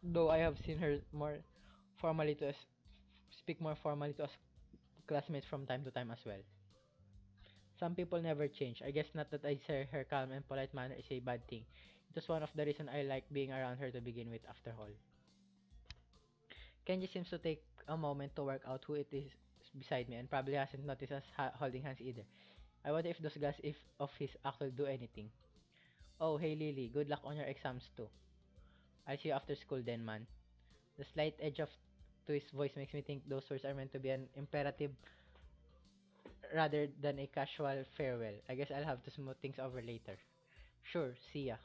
though I have seen her formally to us speak more formally to us classmates from time to time as well. Some people never change. I guess not that I say her calm and polite manner is a bad thing. It was one of the reasons I like being around her to begin with after all. Kenji seems to take a moment to work out who it is beside me and probably hasn't noticed us holding hands either. I wonder if those guys of his actually do anything. Oh, hey Lily, good luck on your exams too. I'll see you after school then, man. The slight edge of to his voice makes me think those words are meant to be an imperative rather than a casual farewell. I guess I'll have to smooth things over later. Sure, see ya.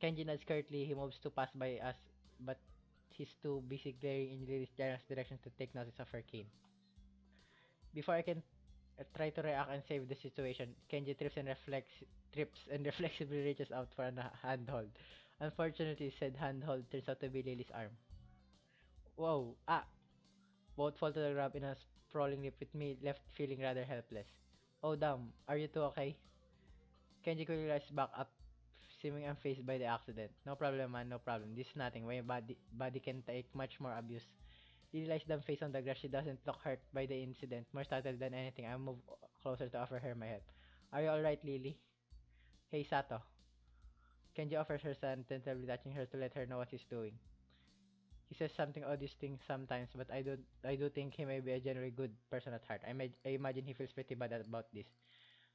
Kenji nods curtly. He moves to pass by us, but he's too busy glaring in Lily's direction to take notice of her cane. Before I can try to react and save the situation, Kenji trips and reflexively reaches out for a handhold. Unfortunately, said handhold turns out to be Lily's arm. Whoa! Ah! Both fall to the ground in a sprawling leap with me left feeling rather helpless. Oh damn, are you two okay? Kenji quickly rises back up, seeming unfazed by the accident. No problem man, no problem. This is nothing. My body can take much more abuse. Lily lies down face on the grass. She doesn't look hurt by the incident. More startled than anything, I move closer to offer her my help. Are you alright, Lily? Hey, Sato. Kenji offers her hand, tentatively touching her to let her know what he's doing. He says something obvious things sometimes, but I do think he may be a generally good person at heart. I imagine he feels pretty bad about this.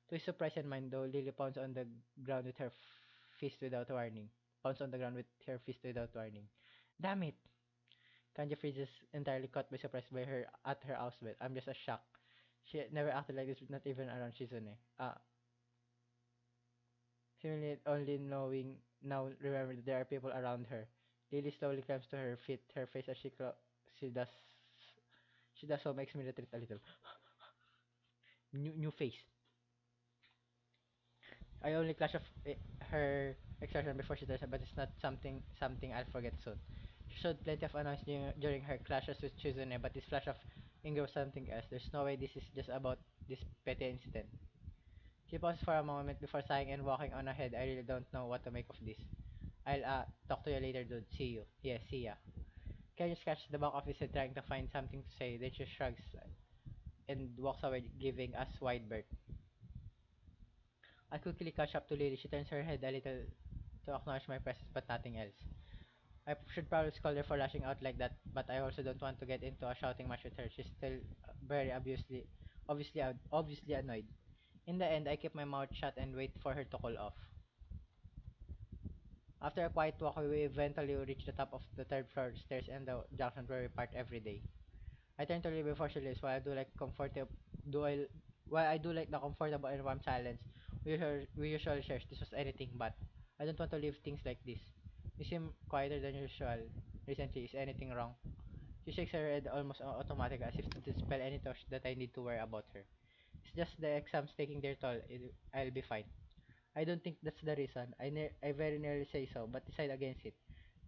To his surprise and mind, though, Lily pounds on the ground with her fist without warning. Pounds on the ground with her fist without warning. Damn it! Kanja freezes, entirely caught by surprise by her outburst. I'm just a shock. She never acted like this, not even around Shizune. Seemingly only knowing now, remember that there are people around her. Lily slowly climbs to her feet, her face as she does she does so makes me retreat a little. New face. I only clash of her expression before she does it, but it's not something I'll forget soon. She showed plenty of annoyance during her clashes with Chizune, but this flash of anger was something else. There's no way this is just about this petty incident. She paused for a moment before sighing and walking on ahead. I really don't know what to make of this. I'll talk to you later, dude. See you. Yeah, see ya. Kenny scratches the back of his head trying to find something to say, then she shrugs and walks away, giving us wide berth. I quickly catch up to Lily. She turns her head a little to acknowledge my presence, but nothing else. I should probably scold her for lashing out like that, but I also don't want to get into a shouting match with her. She's still very obviously annoyed. In the end, I keep my mouth shut and wait for her to cool off. After a quiet walk, we eventually reach the top of the third floor stairs and the junction where we park every day. I turn to leave before she leaves. Do I while I do like the comfortable and warm silence we usually share, this was anything but. I don't want to leave things like this. You seem quieter than usual recently. Is anything wrong? She shakes her head almost automatic as if to dispel any thoughts that I need to worry about her. It's just the exams taking their toll. I'll be fine. I don't think that's the reason. I very nearly say so, but decide against it.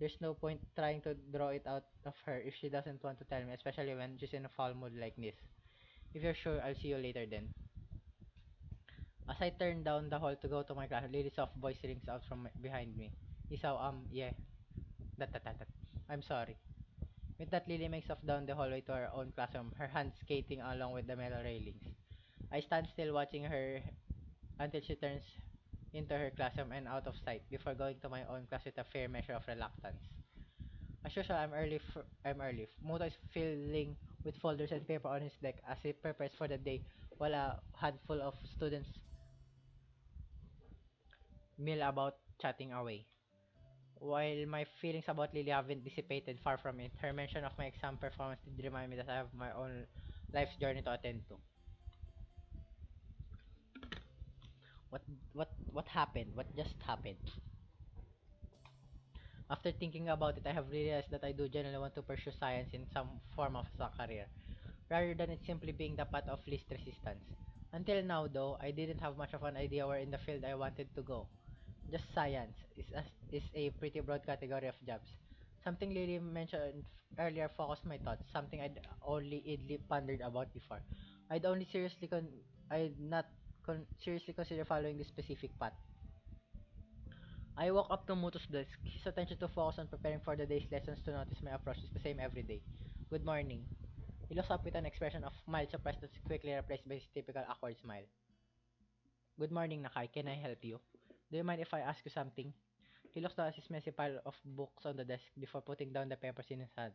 There's no point trying to draw it out of her if she doesn't want to tell me, especially when she's in a foul mood like this. If you're sure, I'll see you later then. As I turn down the hall to go to my class, Lily's soft voice rings out from behind me. Isaw, yeah, that. I'm sorry. With that, Lily makes off down the hallway to her own classroom, her hands skating along with the metal railings. I stand still watching her until she turns into her classroom and out of sight before going to my own class with a fair measure of reluctance. As usual, I'm early. Muto is filling with folders and paper on his deck as he prepares for the day while a handful of students mill about chatting away. While my feelings about Lily haven't dissipated, far from it, her mention of my exam performance did remind me that I have my own life's journey to attend to. What what happened? What just happened? After thinking about it, I have realized that I do generally want to pursue science in some form of a career, rather than it simply being the path of least resistance. Until now, though, I didn't have much of an idea where in the field I wanted to go. Just science is a pretty broad category of jobs. Something Lily mentioned earlier focused my thoughts, something only idly pondered about before. I'd only seriously con I'd not seriously consider following this specific path. I walk up to Muto's desk, his attention to focus on preparing for the day's lessons to notice my approach is the same every day. Good morning. He looks up with an expression of mild surprise that's quickly replaced by his typical awkward smile. Good morning, Nakai. Can I help you? Do you mind if I ask you something? He looks down at his messy pile of books on the desk before putting down the papers in his hand,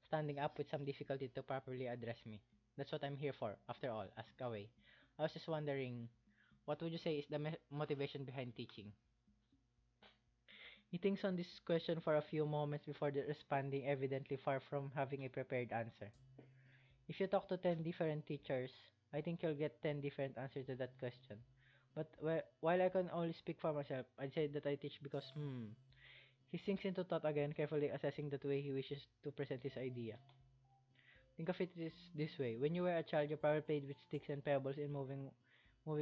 standing up with some difficulty to properly address me. That's what I'm here for, after all, ask away. I was just wondering, what would you say is the motivation behind teaching? He thinks on this question for a few moments before responding, evidently far from having a prepared answer. If you talk to 10 different teachers, I think you'll get 10 different answers to that question. But while I can only speak for myself, I'd say that I teach because, He sinks into thought again, carefully assessing the way he wishes to present his idea. Think of it this way. When you were a child, you probably played with sticks and pebbles in moving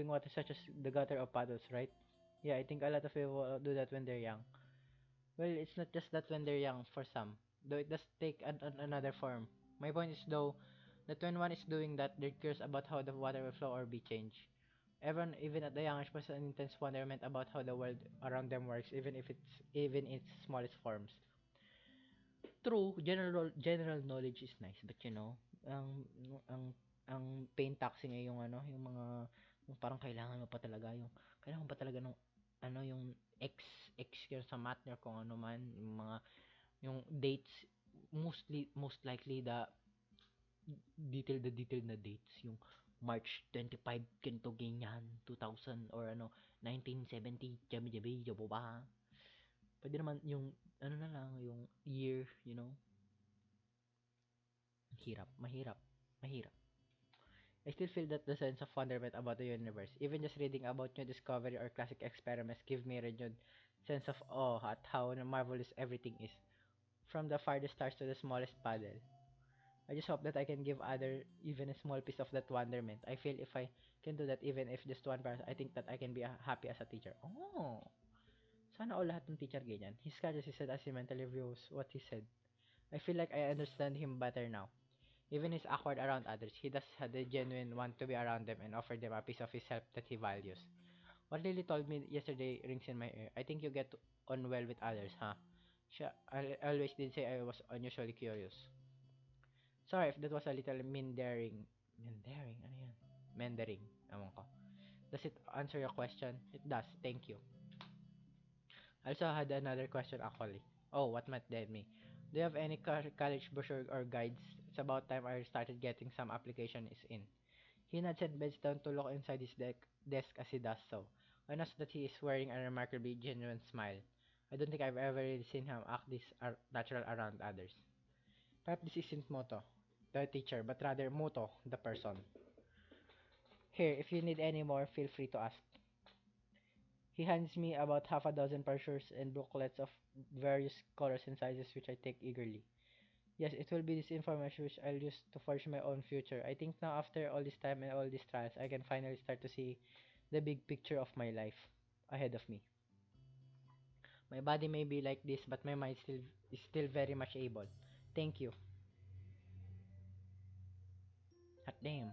water such as the gutter or puddles, right? Yeah, I think a lot of people do that when they're young. Well, it's not just that when they're young for some, though it does take another form. My point is though that when one is doing that, they're curious about how the water will flow or be changed. Everyone, even at the young age, possesses an intense wonderment about how the world around them works, even in its smallest forms. True, general knowledge is nice, but ang ang ang pain taxing ay yung yung mga yung parang kailangan mo pa talaga kailangan mo pa talaga ng yung X X yun sa math niya kung ano man, yung dates, most likely the detailed na dates, yung March 25 ganito ganyan 2000 or 1970 jabi jabo ba. Pwede naman yung na lang yung year, mahirap. I still feel that the sense of wonderment about the universe, even just reading about new discovery or classic experiments, give me a renewed sense of awe at how marvelous everything is, from the farthest stars to the smallest paddle. I just hope that I can give other even a small piece of that wonderment. I feel if I can do that even if just one person, I think that I can be happy as a teacher. Oh, sana all lahat ng teacher ganyan. He scratches his head as he mentally reviews what he said. I feel like I understand him better now. Even he's awkward around others, he does have the genuine want to be around them and offer them a piece of his help that he values. What Lily told me yesterday rings in my ear. I think you get on well with others, huh? I always did say I was unusually curious. Sorry if that was a little mindering. Mindering? Ano yan? Mendering. Ewan ko. Does it answer your question? It does. Thank you. I also had another question actually. Oh, what might that me? Do you have any college brochure or guides? It's about time I started getting some application is in. He nods and bends down to look inside his desk as he does so. I notice that he is wearing a remarkably genuine smile. I don't think I've ever really seen him act this natural around others. Perhaps this isn't Moto, the teacher, but rather Moto, the person. Here, if you need any more, feel free to ask. He hands me about half a dozen brochures and booklets of various colors and sizes, which I take eagerly. Yes, it will be this information which I'll use to forge my own future. I think now, after all this time and all these trials, I can finally start to see the big picture of my life ahead of me. My body may be like this, but my mind is still very much able. Thank you. Hot damn.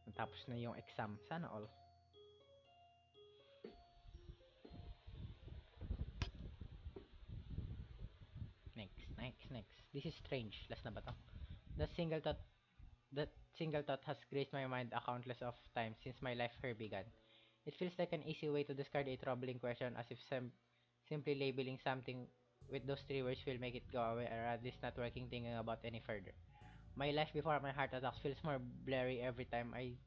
Natapos na yung exam. Sana all. Next. This is strange. Last na ba to? The single thought that single thought has graced my mind a countless of times since my life here began. It feels like an easy way to discard a troubling question as if simply labeling something with those three words will make it go away or at least not working thinking about any further. My life before my heart attacks feels more blurry every time I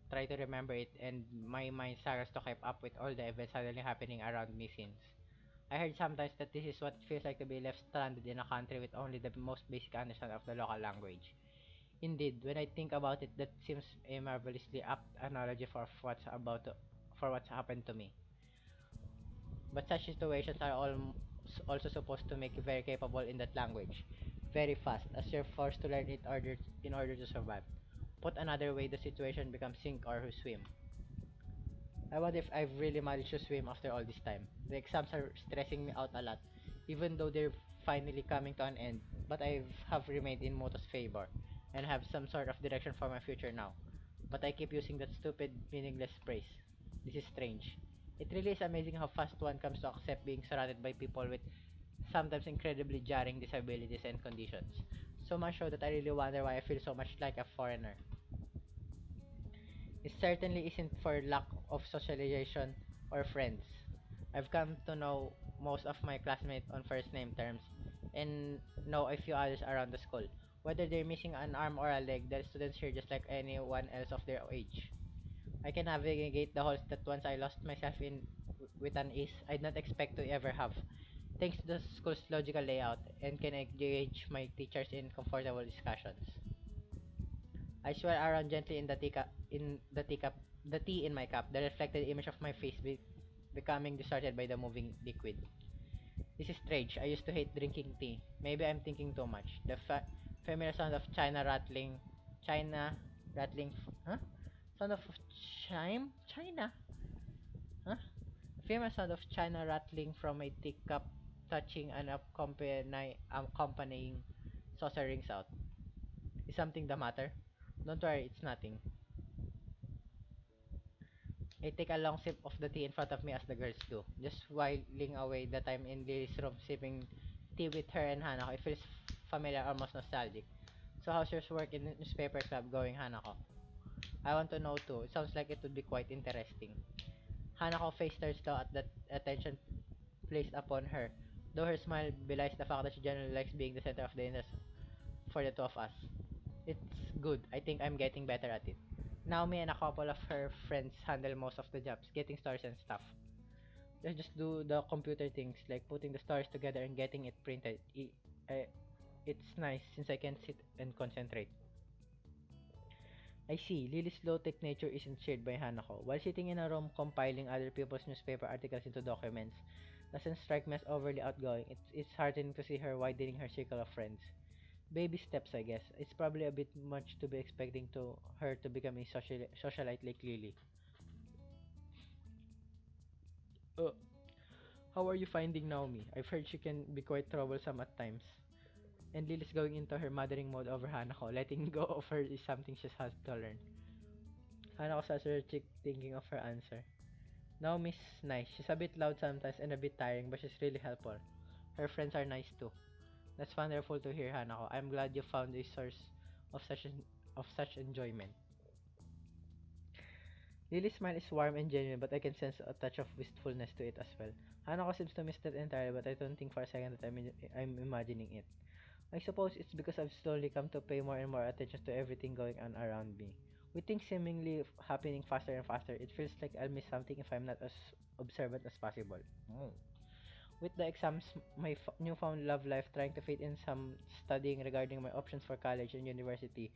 try to remember it and my mind struggles to keep up with all the events suddenly happening around me since. I heard sometimes that this is what it feels like to be left stranded in a country with only the most basic understanding of the local language. Indeed, when I think about it, that seems a marvelously apt analogy for what's happened to me. But such situations are also supposed to make you very capable in that language, very fast, as you're forced to learn it in order to survive. Put another way, the situation becomes sink or swim. I wonder if I've really managed to swim after all this time. The exams are stressing me out a lot, even though they're finally coming to an end. But I have remained in Moto's favor, and have some sort of direction for my future now. But I keep using that stupid, meaningless phrase. This is strange. It really is amazing how fast one comes to accept being surrounded by people with sometimes incredibly jarring disabilities and conditions. So much so that I really wonder why I feel so much like a foreigner. It certainly isn't for lack of socialization or friends. I've come to know most of my classmates on first name terms and know a few others around the school. Whether they're missing an arm or a leg, they're students here just like anyone else of their age. I can navigate the halls that once I lost myself in with an ease I'd not expect to ever have, thanks to the school's logical layout, and can engage my teachers in comfortable discussions. I swirl around gently the tea in my cup, the reflected image of my face becoming distorted by the moving liquid. This is strange. I used to hate drinking tea. Maybe I'm thinking too much. The familiar sound of China rattling, huh? Sound of China, huh? The familiar sound of China rattling from a teacup touching an accompanying saucer rings out. Is something the matter? Don't worry, it's nothing. I take a long sip of the tea in front of me as the girls do, just whiling away the time in Lily's room sipping tea with her and Hanako. It feels familiar, almost nostalgic. So how's your work in the newspaper club going, Hanako? I want to know too. It sounds like it would be quite interesting. Hanako face turns down at the attention placed upon her, though her smile belies the fact that she generally likes being the center of the interest for the two of us. It's good. I think I'm getting better at it. Naomi and a couple of her friends handle most of the jobs, getting stories and stuff. They just do the computer things like putting the stories together and getting it printed. It's nice since I can sit and concentrate. I see. Lily's low-tech nature isn't shared by Hanako. While sitting in a room compiling other people's newspaper articles into documents, doesn't strike me as overly outgoing. It's heartening to see her widening her circle of friends. Baby steps, I guess. It's probably a bit much to be expecting to her to become a socialite like Lily. Uh, how are you finding Naomi? I've heard she can be quite troublesome at times. And Lily's going into her mothering mode over Hanako. Letting go of her is something she has to learn. Hanako says her chick thinking of her answer. Naomi's nice. She's a bit loud sometimes and a bit tiring, but she's really helpful. Her friends are nice too. That's wonderful to hear, Hanako. I'm glad you found a source of such enjoyment. Lily's smile is warm and genuine, but I can sense a touch of wistfulness to it as well. Hanako seems to miss that entirely, but I don't think for a second that I'm imagining it. I suppose it's because I've slowly come to pay more and more attention to everything going on around me. With things seemingly happening faster and faster, it feels like I'll miss something if I'm not as observant as possible. Mm. With the exams, my newfound love life, trying to fit in some studying regarding my options for college and university,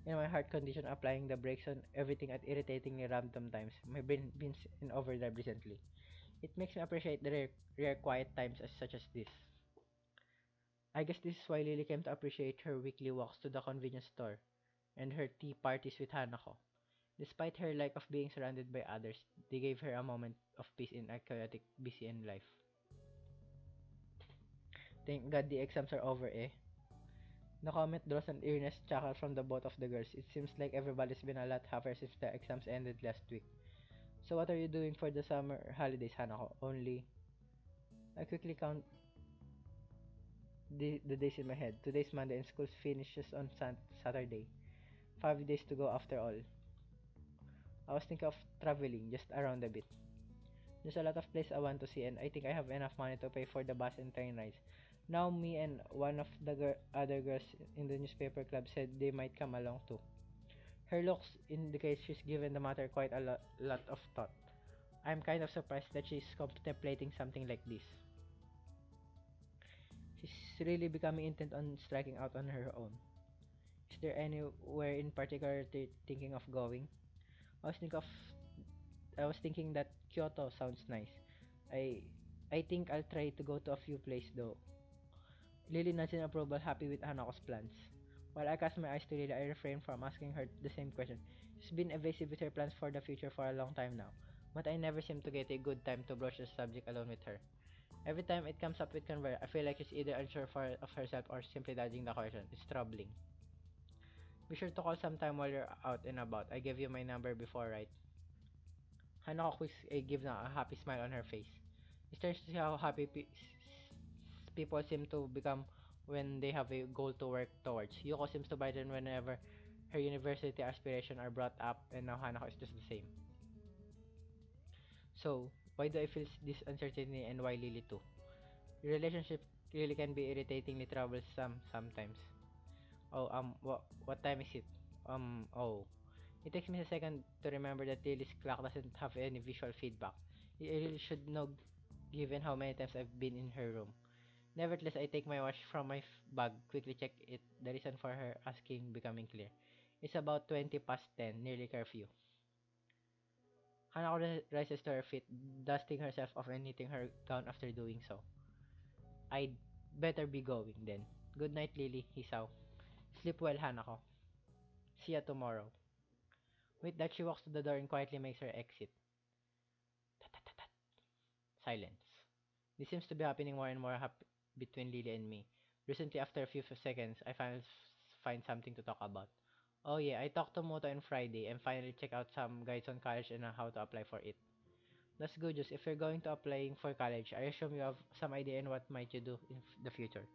and my heart condition applying the brakes on everything at irritatingly random times, my brain been in overdrive recently. It makes me appreciate the rare quiet times such as this. I guess this is why Lily came to appreciate her weekly walks to the convenience store and her tea parties with Hanako. Despite her lack of being surrounded by others, they gave her a moment of peace in a chaotic, busy in life. Thank God the exams are over, eh? The comment draws an earnest chuckle from the both of the girls. It seems like everybody's been a lot happier since the exams ended last week. So what are you doing for the summer holidays, Hanako? Only I quickly count the days in my head. Today's Monday and school finishes on Saturday. 5 days to go after all. I was thinking of traveling just around a bit. There's a lot of places I want to see and I think I have enough money to pay for the bus and train rides. Now me and one of the other girls in the newspaper club said they might come along too. Her looks indicate she's given the matter quite a lot of thought. I'm kind of surprised that she's contemplating something like this. She's really becoming intent on striking out on her own. Is there anywhere in particular thinking of going? I was thinking of I was thinking that Kyoto sounds nice. I I think I'll try to go to a few places though. Lily nods in approval, happy with Hanako's plans. While I cast my eyes to Lily, I refrain from asking her the same question. She's been evasive with her plans for the future for a long time now, but I never seem to get a good time to broach the subject alone with her. Every time it comes up with converse, I feel like she's either unsure of herself or simply dodging the question. It's troubling. Be sure to call sometime while you're out and about. I gave you my number before, right? Hanako gives a happy smile on her face. It's strange to see how happy people seem to become when they have a goal to work towards. Yuko seems to brighten whenever her university aspirations are brought up, and now Hanako is just the same. So, why do I feel this uncertainty and why Lily too? The relationship really can be irritatingly troublesome sometimes. Oh, what time is it? Oh. It takes me a second to remember that Lily's clock doesn't have any visual feedback. I really should know given how many times I've been in her room. Nevertheless, I take my watch from my bag, quickly check it. The reason for her asking becoming clear. It's about 20 past 10, nearly curfew. Hanako rises to her feet, dusting herself off and knitting her gown after doing so. I'd better be going then. Good night, Lily, he saw. Sleep well, Hanako. See ya tomorrow. With that, she walks to the door and quietly makes her exit. Tat-tat-tat-tat. Silence. This seems to be happening more and more between Lily and me. Recently, after a few seconds, I finally find something to talk about. Oh yeah, I talked to Moto on Friday and finally check out some guides on college and how to apply for it. That's good news. If you're going to applying for college, I assume you have some idea on what might you do in the future.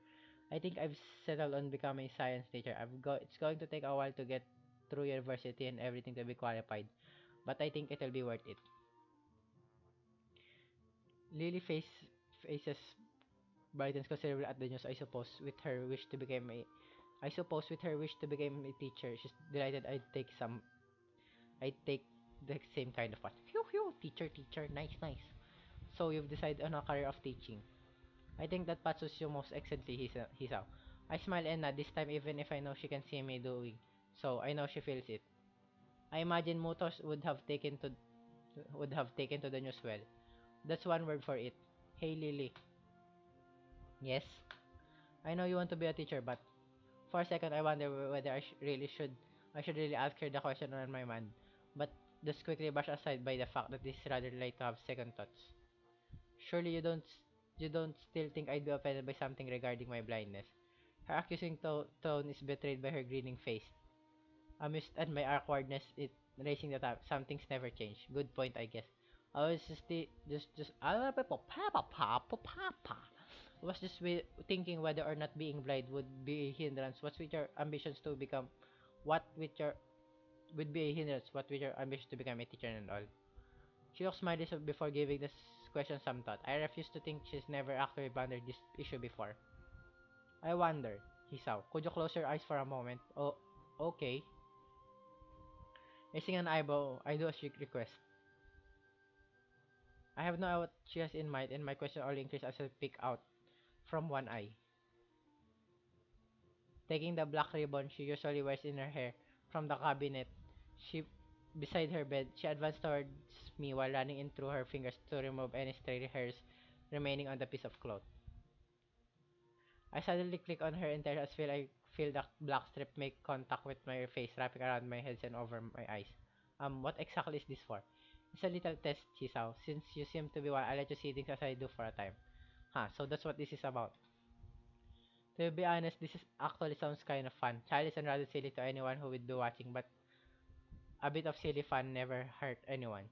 I think I've settled on becoming a science teacher. It's going to take a while to get through university and everything to be qualified, but I think it'll be worth it. Lily faces brightens considerably at the news. I suppose with her wish to become a teacher, she's delighted I'd take the same kind of path. Phew phew, teacher, nice nice. So you've decided on a career of teaching. I think that path suits you most excellently, he saw. I smile and nod, this time even if I know she can see me doing. So I know she feels it. I imagine Mutos would have taken to the news well. That's one word for it. Hey Lily. Yes. I know you want to be a teacher, but For a second, I wonder whether I should really ask her the question on my mind, but just quickly brushed aside by the fact that this is rather late to have second thoughts. Surely you don't still think I'd be offended by something regarding my blindness. Her accusing tone is betrayed by her grinning face. Amused at my awkwardness, it raising the top. Some things never change. Good point, I guess. I was just was just thinking whether or not being blind would be a hindrance. What's with your ambitions to become? What with your would be a hindrance? What with your ambitions to become a teacher and all? She looks smiley before giving this question some thought. I refuse to think she's never actually pondered this issue before. I wonder, he saw. Could you close your eyes for a moment? Oh, okay. Raising an eyebrow, I do as you request. I have no idea what she has in mind, and my question only increased as I peek out from one eye. Taking the black ribbon she usually wears in her hair from the cabinet she beside her bed, she advanced towards me while running in through her fingers to remove any stray hairs remaining on the piece of cloth. I suddenly click on her entire as I feel the black strip make contact with my face, wrapping around my head and over my eyes. What exactly is this for? It's a little test, Chisao. Since you seem to be one, I'll let you see things as I do for a time. Huh, so that's what this is about. To be honest, this is actually sounds kind of fun. Childish and rather silly to anyone who would be watching, but a bit of silly fun never hurt anyone.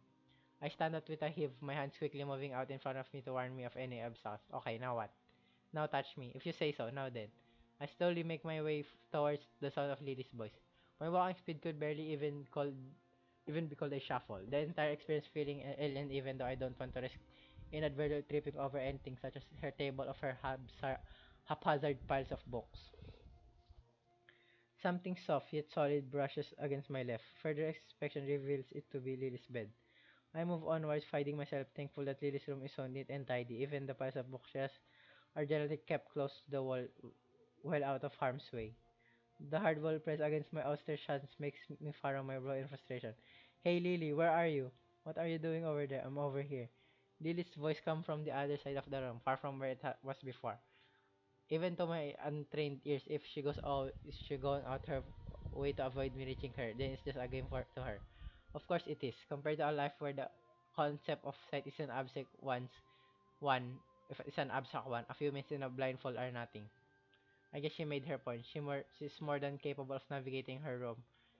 I stand up with a heave, my hands quickly moving out in front of me to warn me of any obstacles. Okay, now what? Now touch me. If you say so, now then. I slowly make my way towards the sound of Lily's voice. My walking speed could barely even be called a shuffle. The entire experience feeling alien even though I don't want to risk inadvertently tripping over anything such as her table of her haphazard piles of books. Something soft yet solid brushes against my left. Further inspection reveals it to be Lily's bed. I move onwards, finding myself thankful that Lily's room is so neat and tidy. Even the piles of bookshelves are generally kept close to the wall, well out of harm's way. The hard wall pressed against my austere shins makes me furrow my brow in frustration. Hey Lily, where are you? What are you doing over there? I'm over here. Lily's voice comes from the other side of the room, far from where it was before. Even to my untrained ears, if she going out her way to avoid me reaching her, then it's just a game for to her. Of course it is. Compared to a life where the concept of sight is an abstract one, if it's an abstract one, a few minutes in a blindfold are nothing. I guess she made her point. She's more than capable of navigating her room.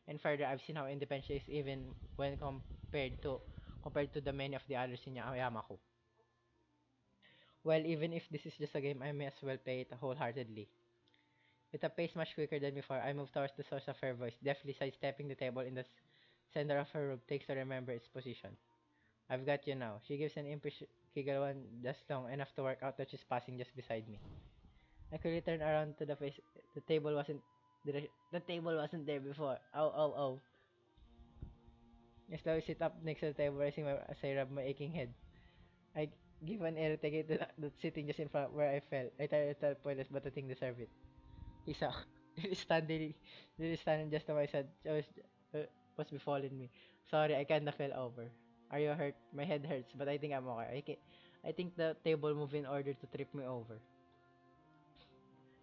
And further, I've seen how independent she is even when compared to the many of the others in Yamaku. Well, even if this is just a game, I may as well play it wholeheartedly. With a pace much quicker than before, I move towards the source of her voice, deftly sidestepping the table in the center of her room, takes to remember its position. I've got you now. She gives an impish giggle one just long enough to work out that she's passing just beside me. I quickly turn around to the face. The table wasn't the table wasn't there before. Oh, oh, oh. I slowly sit up next to the table, raising my as I rub my aching head. I give an irritated that's sitting just in front where I fell. I try to tell pointless, but the thing deserve it. Isa, standing, standing just to my side, was befalling me. Sorry, I kinda fell over. Are you hurt? My head hurts, but I think I'm okay. I think the table moved in order to trip me over.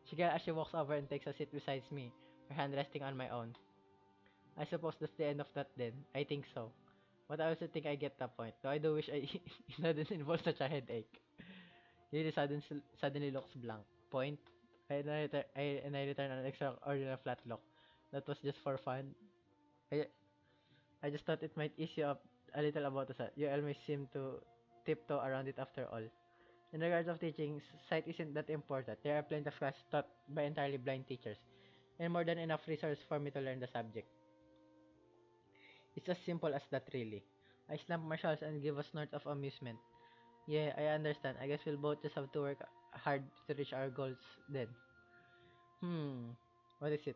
She gets as she walks over and takes a seat beside me, her hand resting on my own. I suppose that's the end of that then. I think so. But I also think I get the point, though I do wish I it didn't involve such a headache. Lily suddenly looks blank. Point? And I return an extraordinary flat look. That was just for fun. I, I just thought it might ease you up a little about the You always seem to tiptoe around it after all. In regards of teaching, sight isn't that important. There are plenty of classes taught by entirely blind teachers, and more than enough resources for me to learn the subject. It's as simple as that, really. I slump my shoulders and give a snort of amusement. Yeah, I understand. I guess we'll both just have to work hard to reach our goals then. What is it?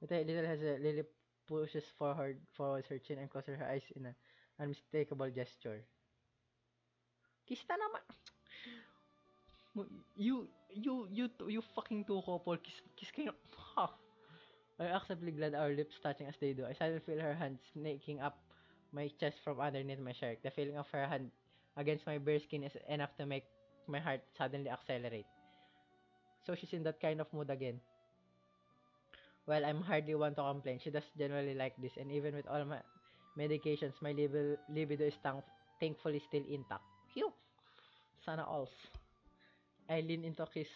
With a little has a Lily pushes forwards her chin and closes her eyes in an unmistakable gesture. Kista naman! You fucking two couple, kiss kayo. Ha! I'm acceptably glad our lips touching as they do. I suddenly feel her hand snaking up my chest from underneath my shirt. The feeling of her hand against my bare skin is enough to make my heart suddenly accelerate. So she's in that kind of mood again. Well, I'm hardly one to complain. She does generally like this, and even with all my medications, my libido is thankfully still intact. Phew! Sana alls. I lean into kiss.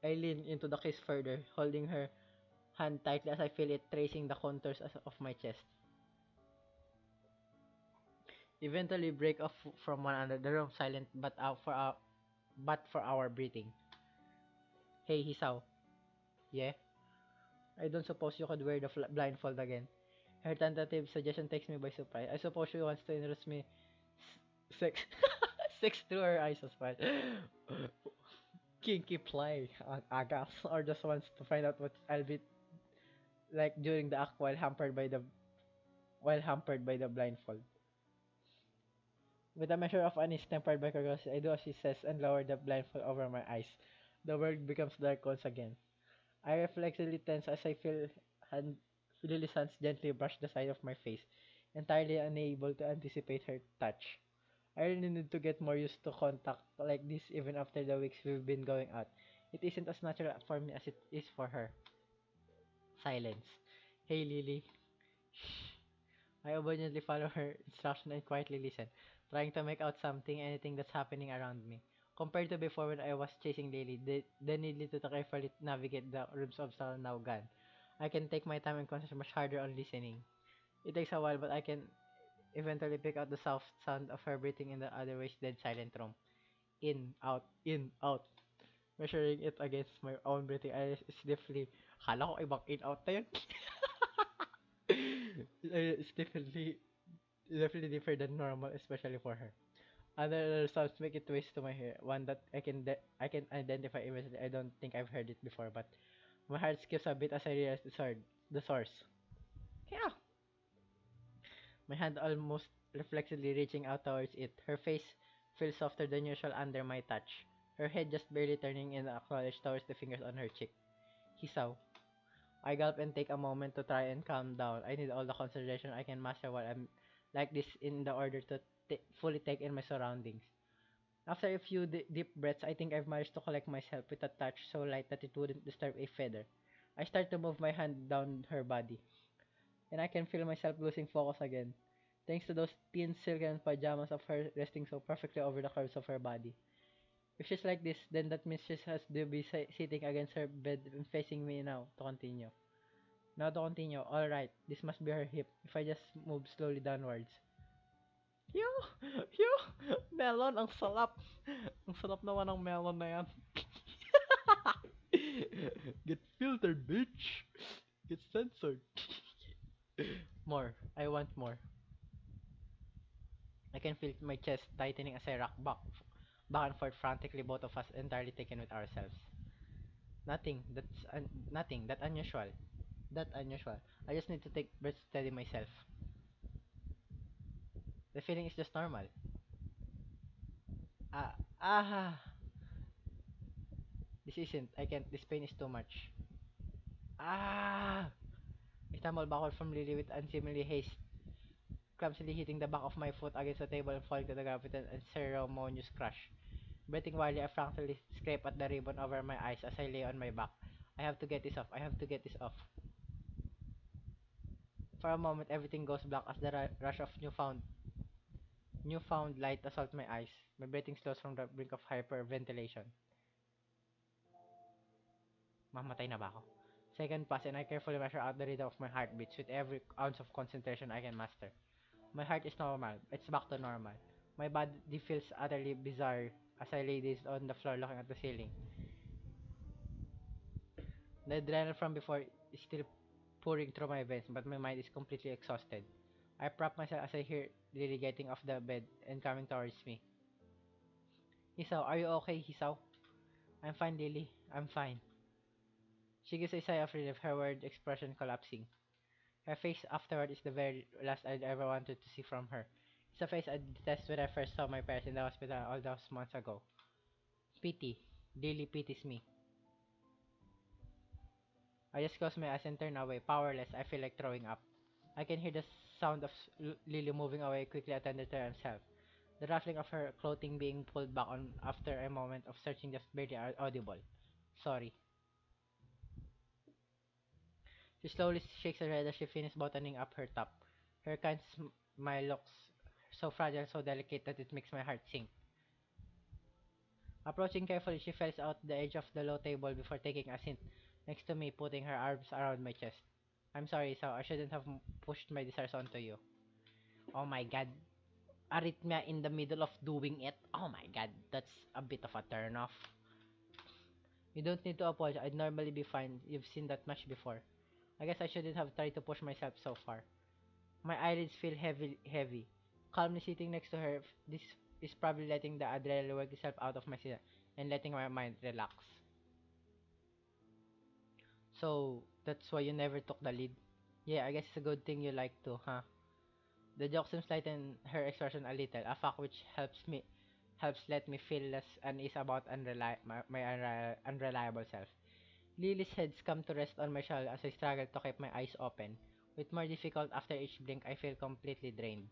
I lean into the kiss further, holding her hand tightly as I feel it tracing the contours of my chest. Eventually, break off from one another. The room silent, but for our breathing. Hey, Hisaw. Yeah. I don't suppose you could wear the blindfold again. Her tentative suggestion takes me by surprise. I suppose she wants to introduce me sex sex through her eyes as well. Kinky play, I guess, or just wants to find out what I'll be like during the act while hampered by the blindfold. With a measure of unease tempered by curiosity, I do as she says and lower the blindfold over my eyes. The world becomes dark once again. I reflexively tense as I feel hand, Lily's hands gently brush the side of my face, entirely unable to anticipate her touch. I really need to get more used to contact like this even after the weeks we've been going out. It isn't as natural for me as it is for her. Silence. Hey Lily. Shh. I obediently follow her instruction and quietly listen, trying to make out anything that's happening around me. Compared to before when I was chasing Lily, the need to carefully navigate the rooms of Sal now gone. I can take my time and concentrate much harder on listening. It takes a while, but I can eventually pick out the soft sound of her breathing in the otherwise dead silent room. In, out. Measuring it against my own breathing, I stiffly, kala ko ibang in, out na yun. It's definitely different than normal, especially for her. Other sounds make it twist to my hair. One that I can identify immediately. I don't think I've heard it before, but my heart skips a bit as I realize the source. Yeah. My hand almost reflexively reaching out towards it. Her face feels softer than usual under my touch. Her head just barely turning in acknowledge towards the fingers on her cheek. Hisaw. I gulp and take a moment to try and calm down. I need all the concentration I can muster while I'm like this in the order to fully take in my surroundings. After a few deep breaths, I think I've managed to collect myself with a touch so light that it wouldn't disturb a feather. I start to move my hand down her body, and I can feel myself losing focus again, thanks to those thin silken pajamas of her resting so perfectly over the curves of her body. If she's like this, then that means she has to be sitting against her bed and facing me now to continue. Now to continue, alright, this must be her hip if I just move slowly downwards. Yo! Yo! Melon, ang salap! Ang salap naman ng melon na yan. Get filtered, bitch! Get censored. More. I want more. I can feel my chest tightening as I rock back and forth frantically, both of us entirely taken with ourselves. Nothing that unusual. That unusual. I just need to take breaths to steady myself. The feeling is just normal. Ah, ah. This isn't. I can't. This pain is too much. Ah! I stumbled backward from Lily with unseemly haste, clumsily hitting the back of my foot against the table and falling to the ground with an unceremonious crash. Breathing wildly, I frantically scrape at the ribbon over my eyes as I lay on my back. I have to get this off. I have to get this off. For a moment, everything goes black as the rush of newfound light assault my eyes. My breathing slows from the brink of hyperventilation. Mamatay na ba ako? Second pass and I carefully measure out the rhythm of my heartbeats with every ounce of concentration I can master. My heart is normal. It's back to normal. My body feels utterly bizarre as I lay this on the floor looking at the ceiling. The adrenaline from before is still pouring through my veins, but my mind is completely exhausted. I prop myself as I hear Lily getting off the bed and coming towards me. Hisaw, are you okay, Hisaw? I'm fine, Lily. I'm fine. She gives a sigh of relief, her word expression collapsing. Her face afterward is the very last I'd ever wanted to see from her. It's a face I detested when I first saw my parents in the hospital all those months ago. Pity. Lily pities me. I just close my eyes and turn away, powerless. I feel like throwing up. I can hear the sound of Lily moving away, quickly attended to herself. The ruffling of her clothing being pulled back on after a moment of searching just barely audible. Sorry. She slowly shakes her head as she finishes buttoning up her top. Her kind smile looks so fragile, so delicate that it makes my heart sink. Approaching carefully, she fells out the edge of the low table before taking a seat next to me, putting her arms around my chest. I'm sorry, so I shouldn't have pushed my desires onto you. Oh my god. Arrhythmia in the middle of doing it. Oh my god, that's a bit of a turn off. You don't need to apologize. I'd normally be fine. You've seen that much before. I guess I shouldn't have tried to push myself so far. My eyelids feel heavy. Calmly sitting next to her, this is probably letting the adrenaline work itself out of my system and letting my mind relax. So, that's why you never took the lead? Yeah, I guess it's a good thing you like to, huh? The joke seems lighten her expression a little, a fact which helps let me feel less uneasy about my unreliable self. Lily's heads come to rest on my shoulder as I struggle to keep my eyes open. With more difficult after each blink, I feel completely drained.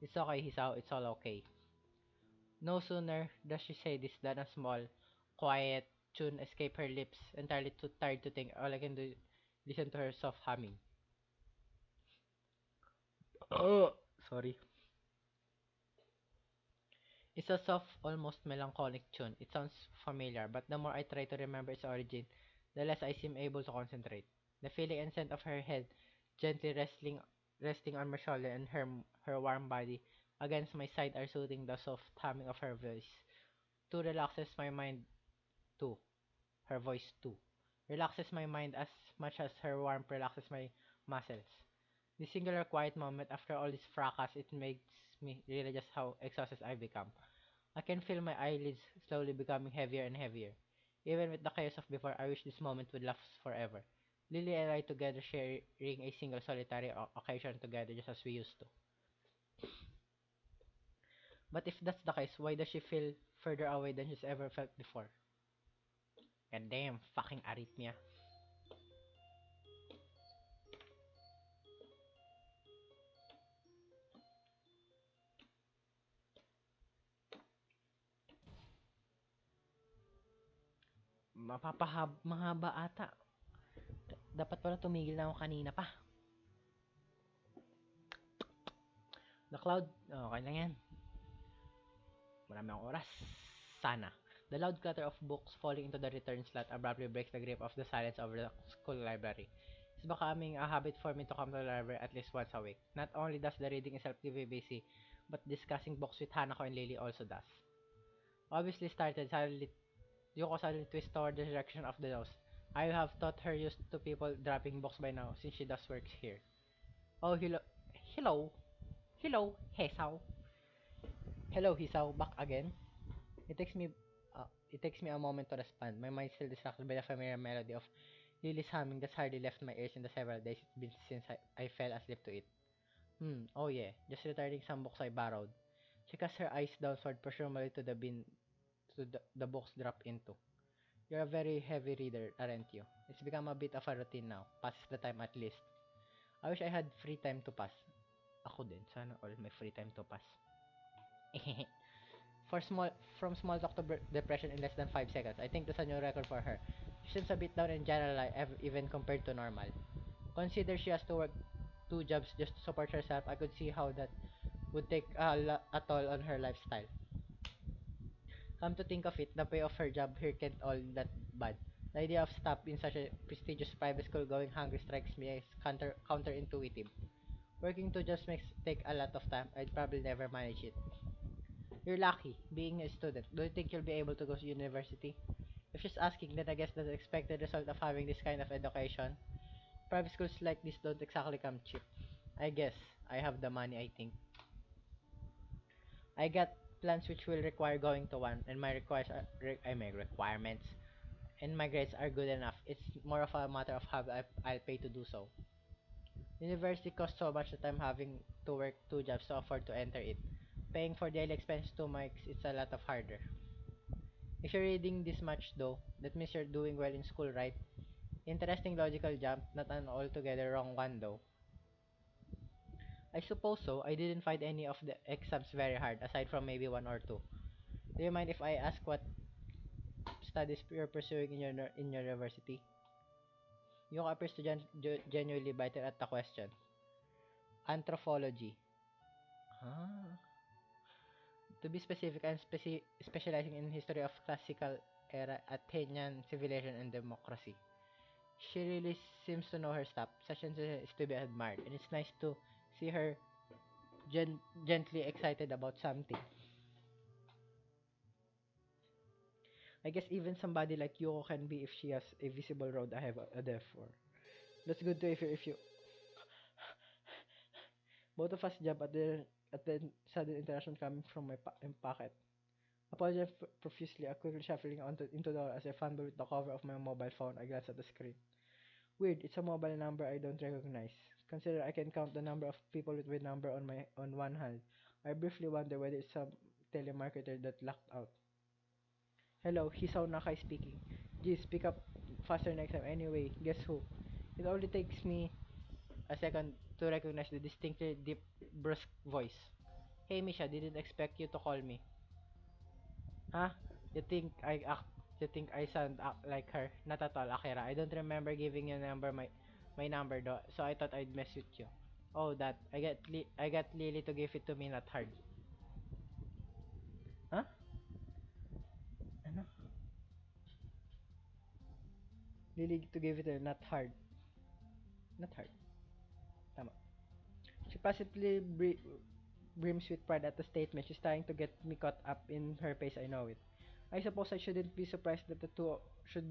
It's okay, Hisao, it's all okay. No sooner does she say this than a small, quiet tune escape her lips, entirely too tired to think. All I can do is listen to her soft humming. Oh, sorry. It's a soft, almost melancholic tune. It sounds familiar, but the more I try to remember its origin, the less I seem able to concentrate. The feeling and scent of her head gently resting on my shoulder and her warm body against my side are soothing the soft humming of her voice. Too relaxes my mind too. Her voice too. Relaxes my mind as much as her warmth relaxes my muscles. This singular quiet moment after all this fracas, it makes me realize just how exhausted I've become. I can feel my eyelids slowly becoming heavier and heavier. Even with the chaos of before, I wish this moment would last forever. Lily and I together sharing a single solitary occasion together just as we used to. But if that's the case, why does she feel further away than she's ever felt before? God damn, fucking arrhythmia. Mahaba ata. Dapat pala tumigil na ako kanina pa. The cloud, okay lang yan. Marami akong oras. Sana. The loud clatter of books falling into the return slot abruptly breaks the grip of the silence over the school library. It's becoming a habit for me to come to the library at least once a week. Not only does the reading itself keep me busy, but discussing books with Hanako and Lily also does. Obviously started suddenly, Yuko suddenly twist toward the direction of the nose. I have thought her used to people dropping books by now since she does work here. Oh, hello, hello, Hesao. Hello, Hisao, back again. It takes me it takes me a moment to respond. My mind still distracted by the familiar melody of Lily's humming that's hardly left my ears in the several days it's been since I fell asleep to it. Oh yeah, just returning some books I borrowed. She casts her eyes downward, presumably to the bin to the books dropped into. You're a very heavy reader, aren't you? It's become a bit of a routine now. Passes the time at least. I wish I had free time to pass. Ako din, sana all may free time to pass. For small from small talk to depression in less than 5 seconds. I think that's a new record for her. She seems a bit down in general life, even compared to normal. Consider she has to work 2 jobs just to support herself. I could see how that would take a toll on her lifestyle. Come to think of it, the pay of her job here can't all that bad. The idea of stop in such a prestigious private school going hungry strikes me as counterintuitive. Working 2 jobs makes take a lot of time. I'd probably never manage it. You're lucky, being a student. Do you think you'll be able to go to university? If she's asking, then I guess that's the expected result of having this kind of education. Private schools like this don't exactly come cheap. I guess I have the money, I think. I got plans which will require going to one, and my requirements and my grades are good enough. It's more of a matter of how I'll pay to do so. University costs so much that I'm having to work 2 jobs to afford to enter it. Paying for daily expenses to Mike's, it's a lot of harder. If you're reading this much though, that means you're doing well in school, right? Interesting logical jump, not an altogether wrong one though. I suppose so. I didn't find any of the exams very hard, aside from maybe one or two. Do you mind if I ask what studies you're pursuing in your university? Yuko appears to genuinely biting at the question. Anthropology. Ah. To be specific, I'm specializing in history of classical era Athenian civilization and democracy. She really seems to know her stuff. Such is to be admired, and it's nice to see her gently excited about something. I guess even somebody like Yoko can be if she has a visible road ahead for. That's good to if you both of us jump at the sudden interaction coming from my pocket. Apologize profusely, I quickly shuffling into the as I fumble with the cover of my mobile phone. I glance at the screen. Weird, it's a mobile number I don't recognize. Consider I can count the number of people with number on one hand. I briefly wonder whether it's some telemarketer that locked out. Hello, Hisao Nakai speaking. Geez, pick up faster next time. Anyway, guess who? It only takes me a second to recognize the distinctly deep, brusque voice. Hey Misha, didn't expect you to call me. Huh? You think I act you think I sound like her? Not at all, Akira. I don't remember giving you my number though, so I thought I'd mess with you. Oh, that I got Lily to give it to me, not hard. Huh? Ano? Lily to give it to her, not hard. Not hard. Tama. She possibly brims with pride at the statement. She's trying to get me caught up in her pace. I know it. I suppose I shouldn't be surprised that the two should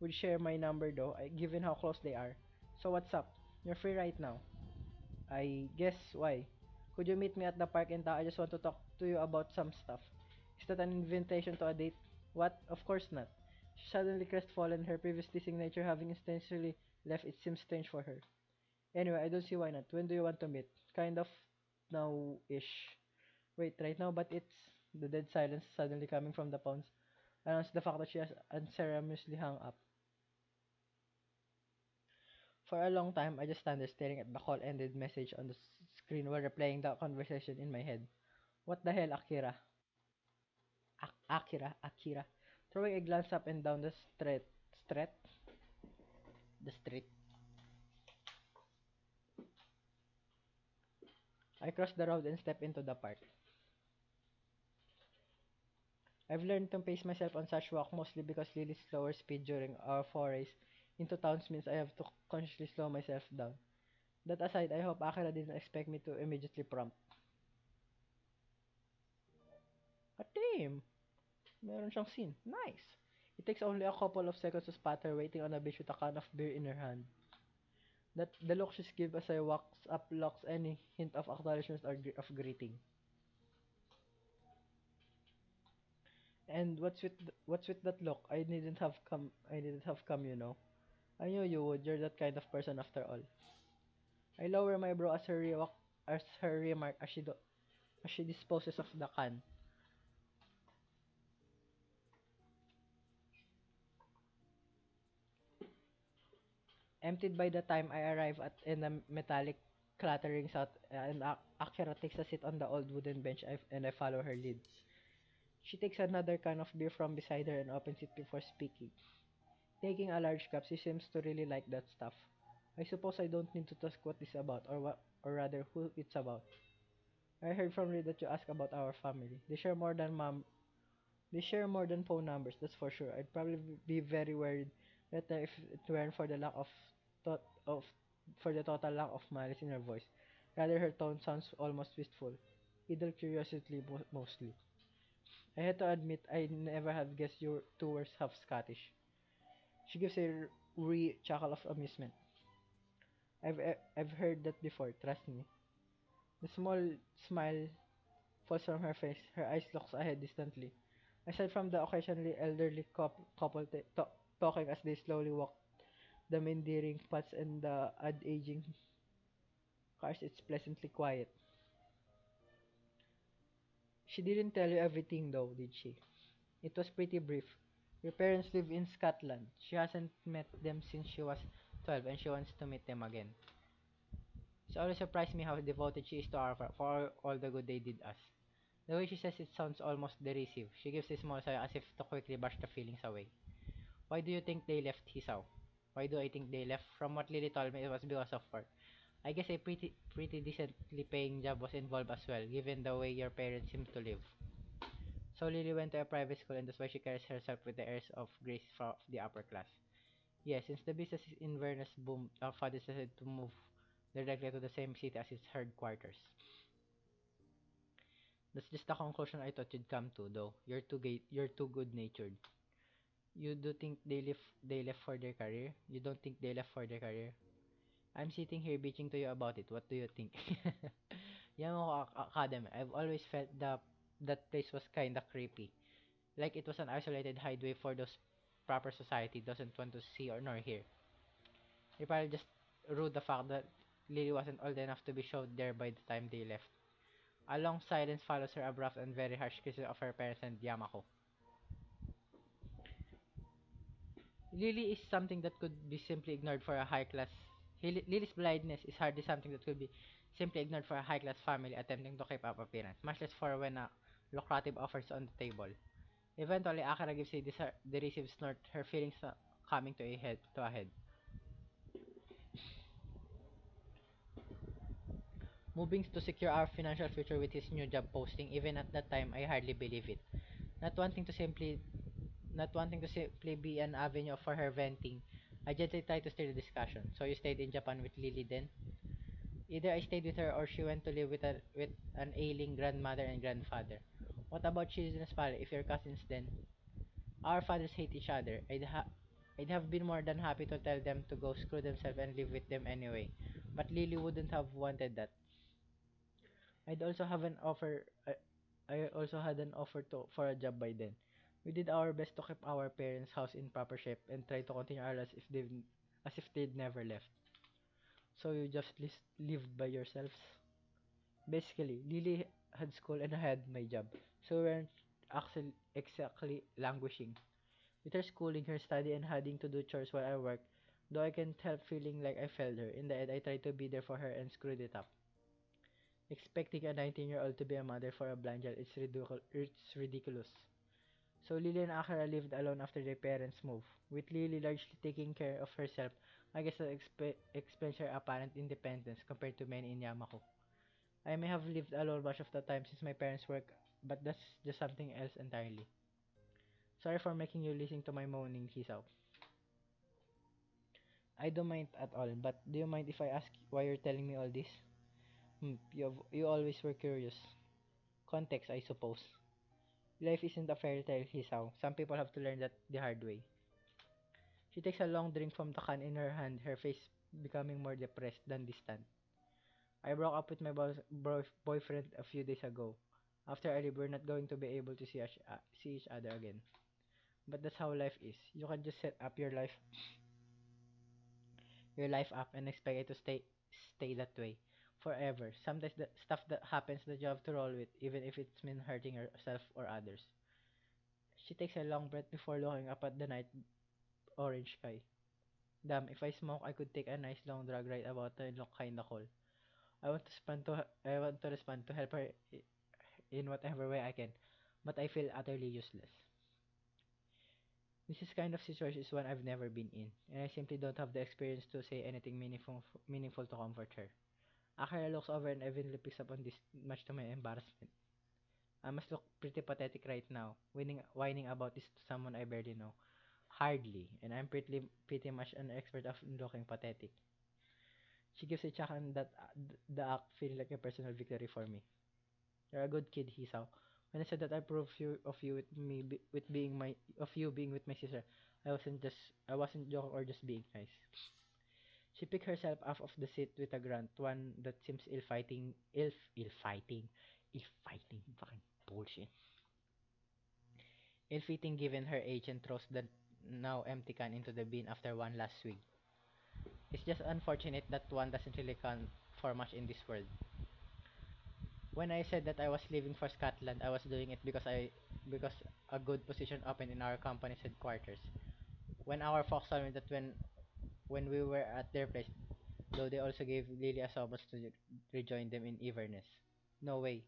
would share my number though, given how close they are. So what's up? You're free right now. I guess why? Could you meet me at the park and I just want to talk to you about some stuff. Is that an invitation to a date? What? Of course not. She suddenly crestfallen, her previous signature having intentionally left. It seems strange for her. Anyway, I don't see why not. When do you want to meet? Kind of now-ish. Wait, right now, but it's the dead silence suddenly coming from the pawns announced the fact that she has unceremoniously hung up. For a long time, I just stand there staring at the call-ended message on the screen while replaying the conversation in my head. What the hell, Akira? Akira. Throwing a glance up and down the street, the street. I cross the road and step into the park. I've learned to pace myself on such walk mostly because Lily's slower speed during our forays into towns means I have to consciously slow myself down. That aside, I hope Akira didn't expect me to immediately prompt. A damn! Meron siyang scene. Nice! It takes only a couple of seconds to spot her waiting on a beach with a can of beer in her hand. That the look she gives as I walks up locks any hint of acknowledgement or of greeting. And what's with that look? I didn't have come, you know. I knew you would. You're that kind of person after all. I lower my brow as her remark as she disposes of the can. Emptied by the time I arrive at in a metallic clattering sound, and Akira takes a seat on the old wooden bench and I follow her lead. She takes another can of beer from beside her and opens it before speaking. Taking a large cup, she seems to really like that stuff. I suppose I don't need to ask what it's about or rather who it's about. I heard from you that you asked about our family. They share more than phone numbers, that's for sure. I'd probably be very worried that if it weren't for the lack of thought of for the total lack of malice in her voice. Rather, her tone sounds almost wistful. Idle curiosity mostly. I had to admit I never had guessed your two were half Scottish. She gives a wee chuckle of amusement. I've heard that before, trust me. The small smile falls from her face. Her eyes looks ahead distantly. Aside from the occasionally elderly couple talking as they slowly walk the endearing paths and the odd aging cars, it's pleasantly quiet. She didn't tell you everything though, did she? It was pretty brief. Your parents live in Scotland. She hasn't met them since she was 12 and she wants to meet them again. It always surprised me how devoted she is to our for all the good they did us. The way she says it sounds almost derisive. She gives a small sigh as if to quickly brush the feelings away. Why do you think they left Hisao? Why do I think they left? From what Lily told me, it was because of work. I guess a pretty decently paying job was involved as well, given the way your parents seem to live. So Lily went to a private school, and that's why she carries herself with the airs of grace of the upper class. Yes, since the business in Venice boomed, our father decided to move directly to the same city as its headquarters. That's just the conclusion I thought you'd come to, though. You're too good-natured. You do think they left for their career? You don't think they left for their career? I'm sitting here bitching to you about it. What do you think? Yamako Academy. I've always felt that place was kinda creepy. Like it was an isolated hideaway for those proper society doesn't want to see or nor hear. They probably just ruled the fact that Lily wasn't old enough to be showed there by the time they left. A long silence follows her abrupt and very harsh criticism of her parents and Yamako. Lily is something that could be simply ignored for a high class. Lily's blindness is hardly something that could be simply ignored for a high class family attempting to keep up appearance, much less for when a lucrative offer is on the table. Eventually, Akira gives a derisive snort, her feelings coming to a head. Moving to secure our financial future with his new job posting, even at that time, I hardly believe it. Not wanting to simply Not wanting to simply be an avenue for her venting, I gently tried to steer the discussion. So you stayed in Japan with Lily then? Either I stayed with her or she went to live with an ailing grandmother and grandfather. What about Shizuna's father, if you're cousins then? Our fathers hate each other. I'd have been more than happy to tell them to go screw themselves and live with them anyway. But Lily wouldn't have wanted that. I'd also have an offer. I also had an offer for a job by then. We did our best to keep our parents' house in proper shape and try to continue our lives as if they'd never left. So you just lived by yourselves. Basically, Lily had school and I had my job, so we weren't actually exactly languishing. With her schooling, her study, and having to do chores while I worked, though I can't help feeling like I failed her. In the end, I tried to be there for her and screwed it up. Expecting a 19-year-old to be a mother for a blind child is ridiculous. So Lily and Akira lived alone after their parents moved, with Lily largely taking care of herself. I guess that explains her apparent independence compared to many in Yamako. I may have lived alone much of the time since my parents work, but that's just something else entirely. Sorry for making you listen to my moaning, Hisaw. I don't mind at all, but do you mind if I ask why you're telling me all this? You always were curious. Context, I suppose. Life isn't a fairy tale, Hisaw. Some people have to learn that the hard way. She takes a long drink from the can in her hand, her face becoming more depressed than distant. I broke up with my boyfriend a few days ago. After I leave, we're not going to be able to see each other again. But that's how life is. You can just set up your life up and expect it to stay that way forever. Sometimes the stuff that happens that you have to roll with, even if it's mean hurting yourself or others. She takes a long breath before looking up at the night orange sky. Damn, if I smoke, I could take a nice long drag right about and look kinda cool. I want to respond to help her in whatever way I can, but I feel utterly useless. This is kind of situation is one I've never been in, and I simply don't have the experience to say anything meaningful to comfort her. Akira looks over and eventually picks up on this, much to my embarrassment. I must look pretty pathetic right now, whining about this to someone I barely know. Hardly, and I'm pretty much an expert of looking pathetic. She gives a chuckle and the act feeling like a personal victory for me. You're a good kid, Hisaw. When I said that I approve of you with being my of you being with my sister, I wasn't joking or just being nice. She picked herself up off the seat with a grunt, one that seems ill fighting, fucking bullshit. Ill fitting given her age and throws the now empty can into the bin after one last swig. It's just unfortunate that one doesn't really count for much in this world. When I said that I was leaving for Scotland, I was doing it because a good position opened in our company's headquarters. When our folks told me that when we were at their place, though they also gave Lily a summons to rejoin them in Inverness. No way.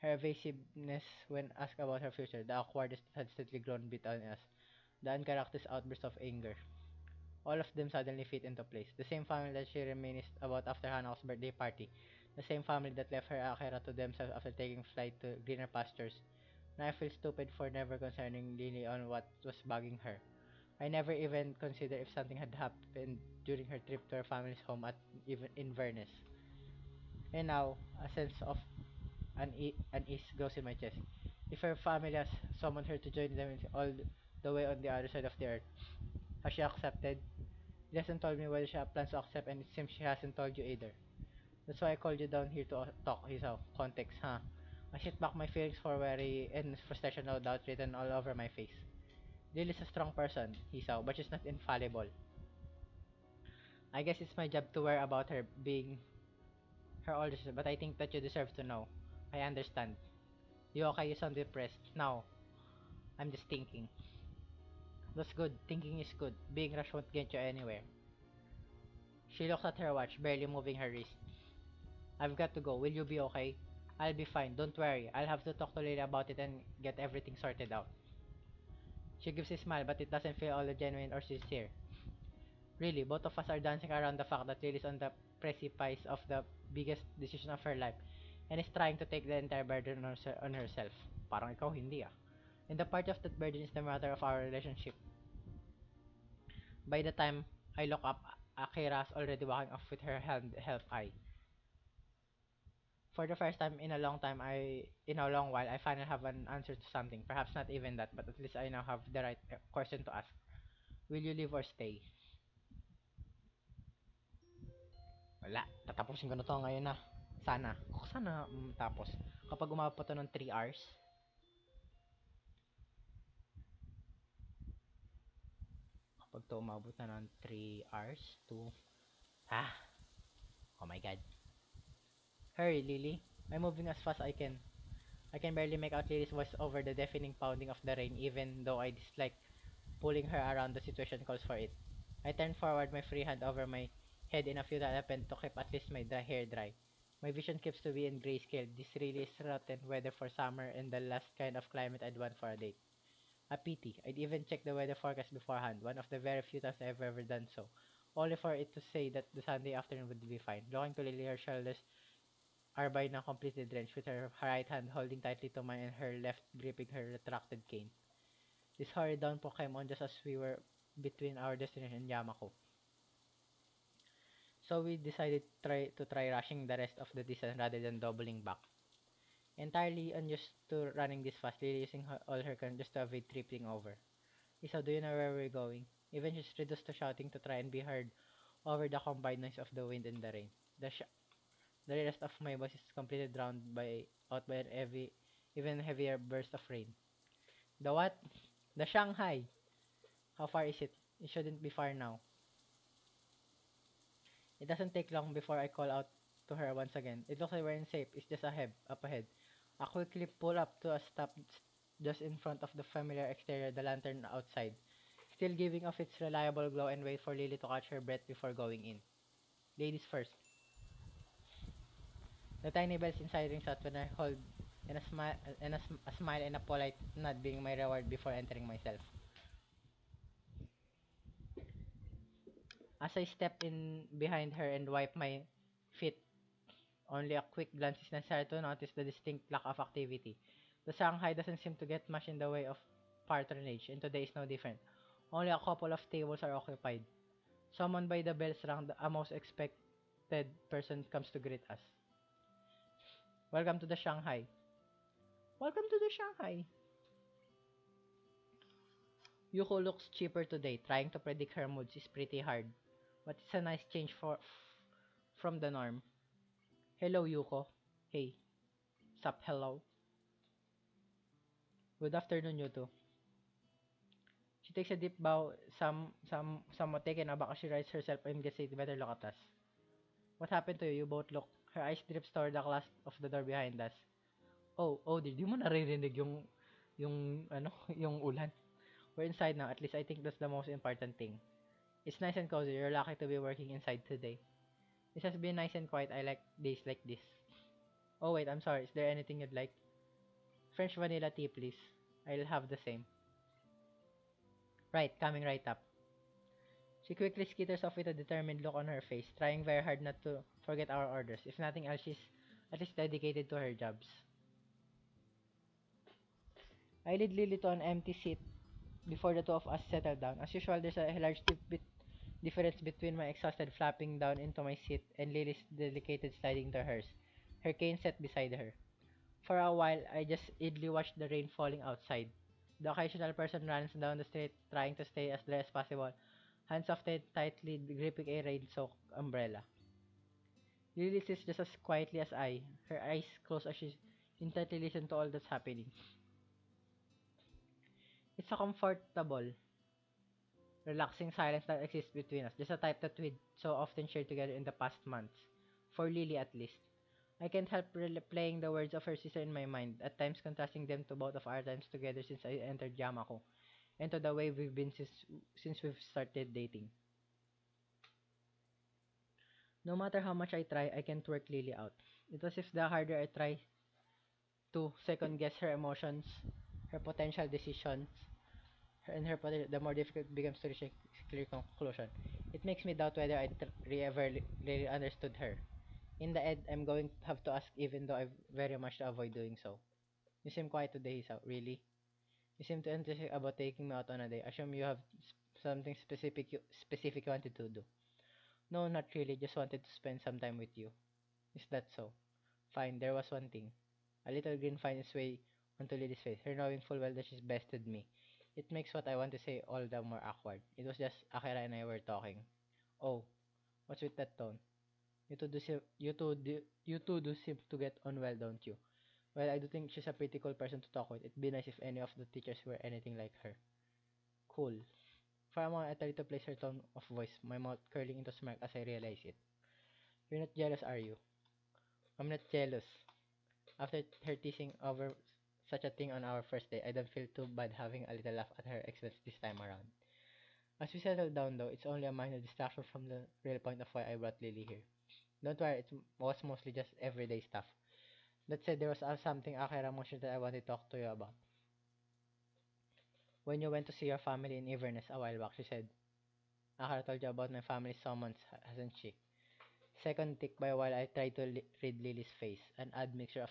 Her evasiveness when asked about her future, the awkwardness that had steadily grown between us, the uncharacteristic outburst of anger. All of them suddenly fit into place. The same family that she reminisced about after Hana's birthday party. The same family that left her Akira to themselves after taking flight to greener pastures. Now I feel stupid for never concerning Lily on what was bugging her. I never even considered if something had happened during her trip to her family's home at even Inverness. And now, a sense of unease grows in my chest. If her family has summoned her to join them all the way on the other side of the earth, has she accepted? She hasn't told me whether she plans to accept, and it seems she hasn't told you either. That's why I called you down here to talk, Hisaw. Context, huh? I shit back my feelings for worry and frustration, no doubt, written all over my face. Lily's a strong person, Hisaw, but she's not infallible. I guess it's my job to worry about her being her older sister, but I think that you deserve to know. I understand. You okay? You sound depressed. No, I'm just thinking. That's good. Thinking is good. Being rushed won't get you anywhere. She looked at her watch, barely moving her wrist. I've got to go. Will you be okay? I'll be fine. Don't worry. I'll have to talk to Lily about it and get everything sorted out. She gives a smile, but it doesn't feel all genuine or sincere. Really, both of us are dancing around the fact that Lily's on the precipice of the biggest decision of her life and is trying to take the entire burden on herself. Parang ikaw hindi ah. And the part of that burden is the matter of our relationship. By the time I look up, Akira's already walking off with her hand held high. For the first time in a long while, I finally have an answer to something. Perhaps not even that, but at least I now have the right question to ask. Will you leave or stay? Wala. Tatapusin ko na to ngayon na. Sana. Sana tapos. Kapag umabot pa to ng 3 hours. Kapag to umabot na ng 3 hours, 2. Ha? Oh my god. Hurry, Lily. I'm moving as fast as I can. I can barely make out Lily's voice over the deafening pounding of the rain, even though I dislike pulling her around. The situation calls for it. I turned forward, my free hand over my head in a futile attempt to keep at least my hair dry. My vision keeps to be in grayscale. This really is rotten weather for summer and the last kind of climate I'd want for a date. A pity. I'd even checked the weather forecast beforehand, one of the very few times I've ever done so, only for it to say that the Sunday afternoon would be fine. Looking to Lily, her shoulders are by now completely drenched, with her right hand holding tightly to mine and her left gripping her retracted cane. This horrid downpour came on just as we were between our destination and Yamako. So we decided to try rushing the rest of the distance rather than doubling back. Entirely unused to running this fast, Lily using all her current just to avoid tripping over. Isa, do you know where we're going? Even she's reduced to shouting to try and be heard over the combined noise of the wind and the rain. The rest of my voice is completely drowned out by an even heavier burst of rain. The what? The Shanghai. How far is it? It shouldn't be far now. It doesn't take long before I call out to her once again. It looks like we're in safe. It's just up ahead. I quickly pull up to a stop just in front of the familiar exterior, the lantern outside, still giving off its reliable glow, and wait for Lily to catch her breath before going in. Ladies first. The tiny bells inside rings out when I hold and a smile and a polite nod being my reward before entering myself. As I step in behind her and wipe my feet, only a quick glance is necessary to notice the distinct lack of activity. The Shanghai doesn't seem to get much in the way of patronage, and today is no different. Only a couple of tables are occupied. Summoned by the bells rang, a most expected person comes to greet us. Welcome to the Shanghai. Welcome to the Shanghai. Yuko looks cheaper today. Trying to predict her moods is pretty hard, but it's a nice change from the norm. Hello, Yuko. Hey. Sup, hello. Good afternoon, you two. She takes a deep bow, somewhat taken aback as she rights herself and gets a better look at us. What happened to you? You both look. Her eyes drips toward the clasp of the door behind us. Oh, di mo naririnig yung ulan. We're inside now. At least I think that's the most important thing. It's nice and cozy. You're lucky to be working inside today. This has been nice and quiet. I like days like this. Oh wait, I'm sorry. Is there anything you'd like? French vanilla tea, please. I'll have the same. Right, coming right up. She quickly skitters off with a determined look on her face, trying very hard not to forget our orders. If nothing else, she's at least dedicated to her jobs. I lead Lily to an empty seat before the two of us settle down. As usual, there's a large difference between my exhausted flapping down into my seat and Lily's delicate sliding to hers, her cane set beside her. For a while, I just idly watched the rain falling outside. The occasional person runs down the street trying to stay as dry as possible, hands often tightly gripping a rain-soaked umbrella. Lily sits just as quietly as I, her eyes closed as she intently listens to all that's happening. It's a comfortable, relaxing silence that exists between us, just a type that we'd so often shared together in the past months. For Lily, at least. I can't help replaying the words of her sister in my mind, at times contrasting them to both of our times together since I entered Yamako, and to the way we've been since we've started dating. No matter how much I try, I can't work Lily out. It was if the harder I try to second guess her emotions, her potential decisions, the more difficult it becomes to reach a clear conclusion. It makes me doubt whether I ever really understood her. In the end, I'm going to have to ask even though I very much to avoid doing so. You seem quiet today, Isao. Really? You seem too enthusiastic about taking me out on a day. Assume you have something specific you wanted to do. No, not really. Just wanted to spend some time with you. Is that so? Fine, there was one thing. A little grin finds its way onto Lily's face, her knowing full well that she's bested me. It makes what I want to say all the more awkward. It was just Akira and I were talking. Oh, what's with that tone? You two do seem to get on well, don't you? Well, I do think she's a pretty cool person to talk with. It'd be nice if any of the teachers were anything like her. Cool. For a moment, I tried to place her tone of voice, my mouth curling into a smirk as I realized it. You're not jealous, are you? I'm not jealous. After her teasing over such a thing on our first day, I don't feel too bad having a little laugh at her expense this time around. As we settle down though, it's only a minor distraction from the real point of why I brought Lily here. Don't worry, it was mostly just everyday stuff. That said, there was something Akira mentioned that I wanted to talk to you about. When you went to see your family in Inverness a while back, she said, Akira told you about my family's summons, hasn't she? Second tick by while I tried to read Lily's face, an odd mixture of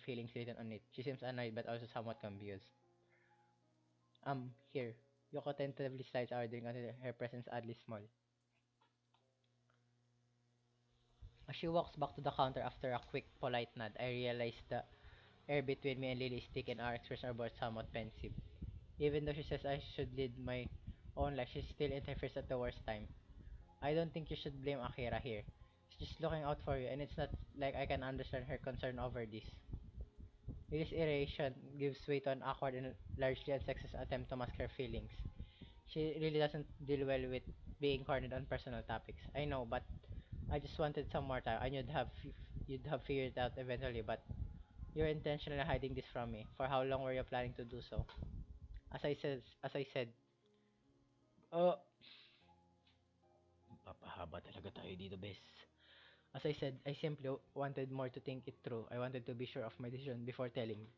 feelings written on it. She seems annoyed but also somewhat confused. Here. Yoko tentatively slides our drink until her presence oddly small. As she walks back to the counter after a quick, polite nod, I realize the air between me and Lily is thick and our expressions are both somewhat pensive. Even though she says I should lead my own life, she still interferes at the worst time. I don't think you should blame Akira here. She's just looking out for you, and it's not like I can understand her concern over this. Lily's irritation gives way to an awkward and largely unsexist attempt to mask her feelings. She really doesn't deal well with being cornered on personal topics. I know, but I just wanted some more time. I knew you'd have figured it out eventually, but you're intentionally hiding this from me. For how long were you planning to do so? As I said, oh, Papahaba talaga tayo dito, bes. as I said, I simply wanted more to think it through. I wanted to be sure of my decision before telling you.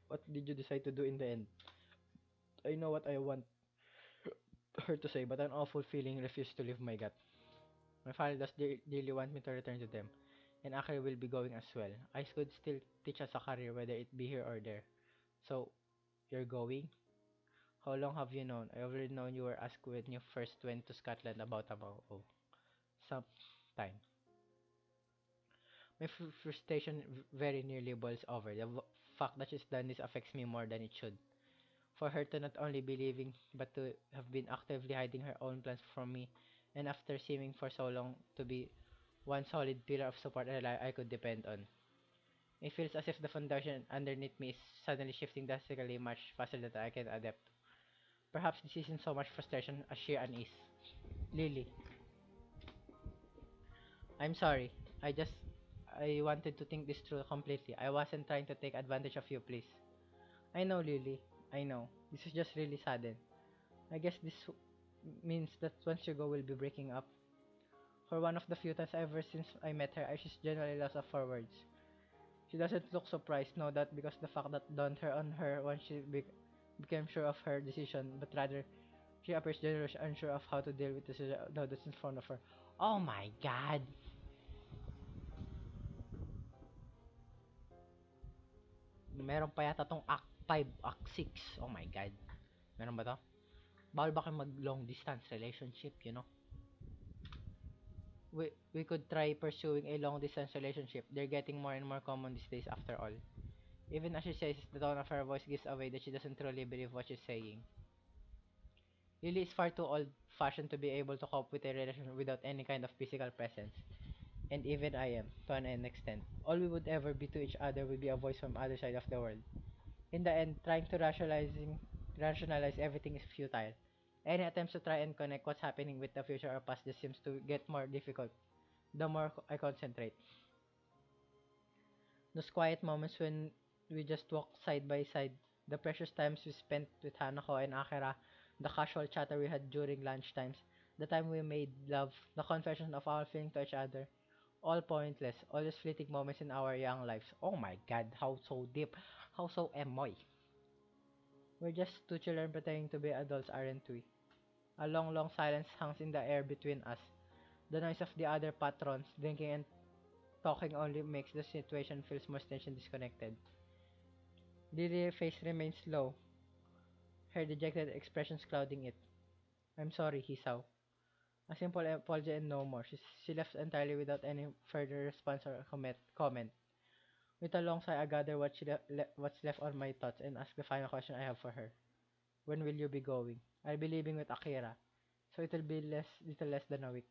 What did you decide to do in the end? I know what I want her to say, but an awful feeling refused to leave my gut. My father does dearly want me to return to them, and Akira will be going as well. I could still teach us a career, whether it be here or there. So, you're going? How long have you known? I already known you were asked when you first went to Scotland about a month. Oh, some time. My frustration very nearly boils over. The fact that she's done this affects me more than it should. For her to not only be leaving, but to have been actively hiding her own plans from me, and after seeming for so long to be one solid pillar of support and I could depend on. It feels as if the foundation underneath me is suddenly shifting drastically much faster than I can adapt. Perhaps this isn't so much frustration as sheer unease. Lily, I'm sorry. I wanted to think this through completely. I wasn't trying to take advantage of you, please. I know, Lily. I know. This is just really sudden. I guess this means that once you go, we'll be breaking up. For one of the few times ever since I met her, I just generally lost for words. She doesn't look surprised, no doubt, because the fact that dawned her on her once she became sure of her decision, but rather She appears generous, unsure of how to deal with the that's in front of her. Oh my god! Meron pa yata tong Act 5, Act 6. Oh my god. Meron ba to? Bawal ba kayo mag long distance relationship, you know? We could try pursuing a long distance relationship. They're getting more and more common these days after all. Even as she says, the tone of her voice gives away that she doesn't truly believe what she's saying. Lily is far too old-fashioned to be able to cope with a relationship without any kind of physical presence. And even I am, to an extent. All we would ever be to each other would be a voice from other side of the world. In the end, trying to rationalize everything is futile. Any attempts to try and connect what's happening with the future or past just seems to get more difficult the more I concentrate. Those quiet moments when we just walk side by side, the precious times we spent with Hanako and Akira, the casual chatter we had during lunch times, the time we made love, the confession of our feeling to each other, all pointless, all just fleeting moments in our young lives. Oh my god, how so deep, how so emoy. We're just two children pretending to be adults, aren't we? A long, long silence hangs in the air between us. The noise of the other patrons drinking and talking only makes the situation feels more tense and disconnected. Lily's face remains low, her dejected expressions clouding it. I'm sorry, Hisaw. A simple apology and no more. She left entirely without any further response or comment. With a long sigh, I gather what's left on my thoughts and ask the final question I have for her. When will you be going? I'll be leaving with Akira, so it'll be little less than a week.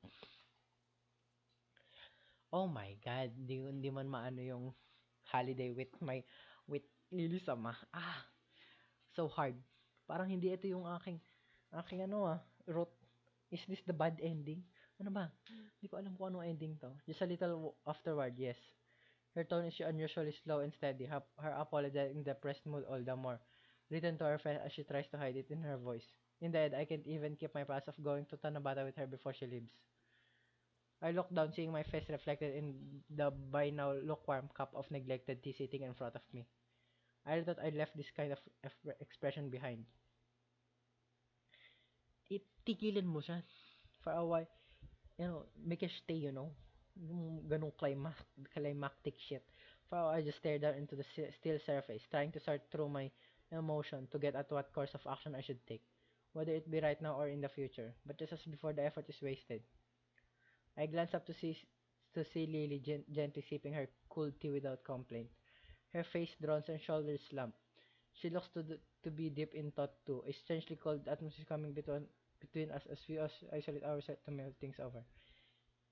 Oh my God, hindi man maano yung holiday with Lily Sama. So hard. Parang hindi ito yung aking route. Is this the bad ending? Ano ba? Hindi ko alam kung anong ending to. Just a little afterward, yes. Her tone is unusually slow and steady, her apology in depressed mood all the more. Written to her friend as she tries to hide it in her voice. In the end, I can't even keep my promise of going to Tanabata with her before she leaves. I look down, seeing my face reflected in the by now lukewarm cup of neglected tea sitting in front of me. I thought I left this kind of expression behind. Tigilan mo siya for a while. Make a stay, yung ganong climactic shit. For a while, I just stared down into the still surface, trying to sort through my emotion to get at what course of action I should take, whether it be right now or in the future. But just as before, the effort is wasted. I glanced up to see Lily gently sipping her cool tea without complaint. Her face drawn and shoulders slumped. She looks to be deep in thought too, a strangely cold atmosphere coming between us as we isolate ourselves to mull things over.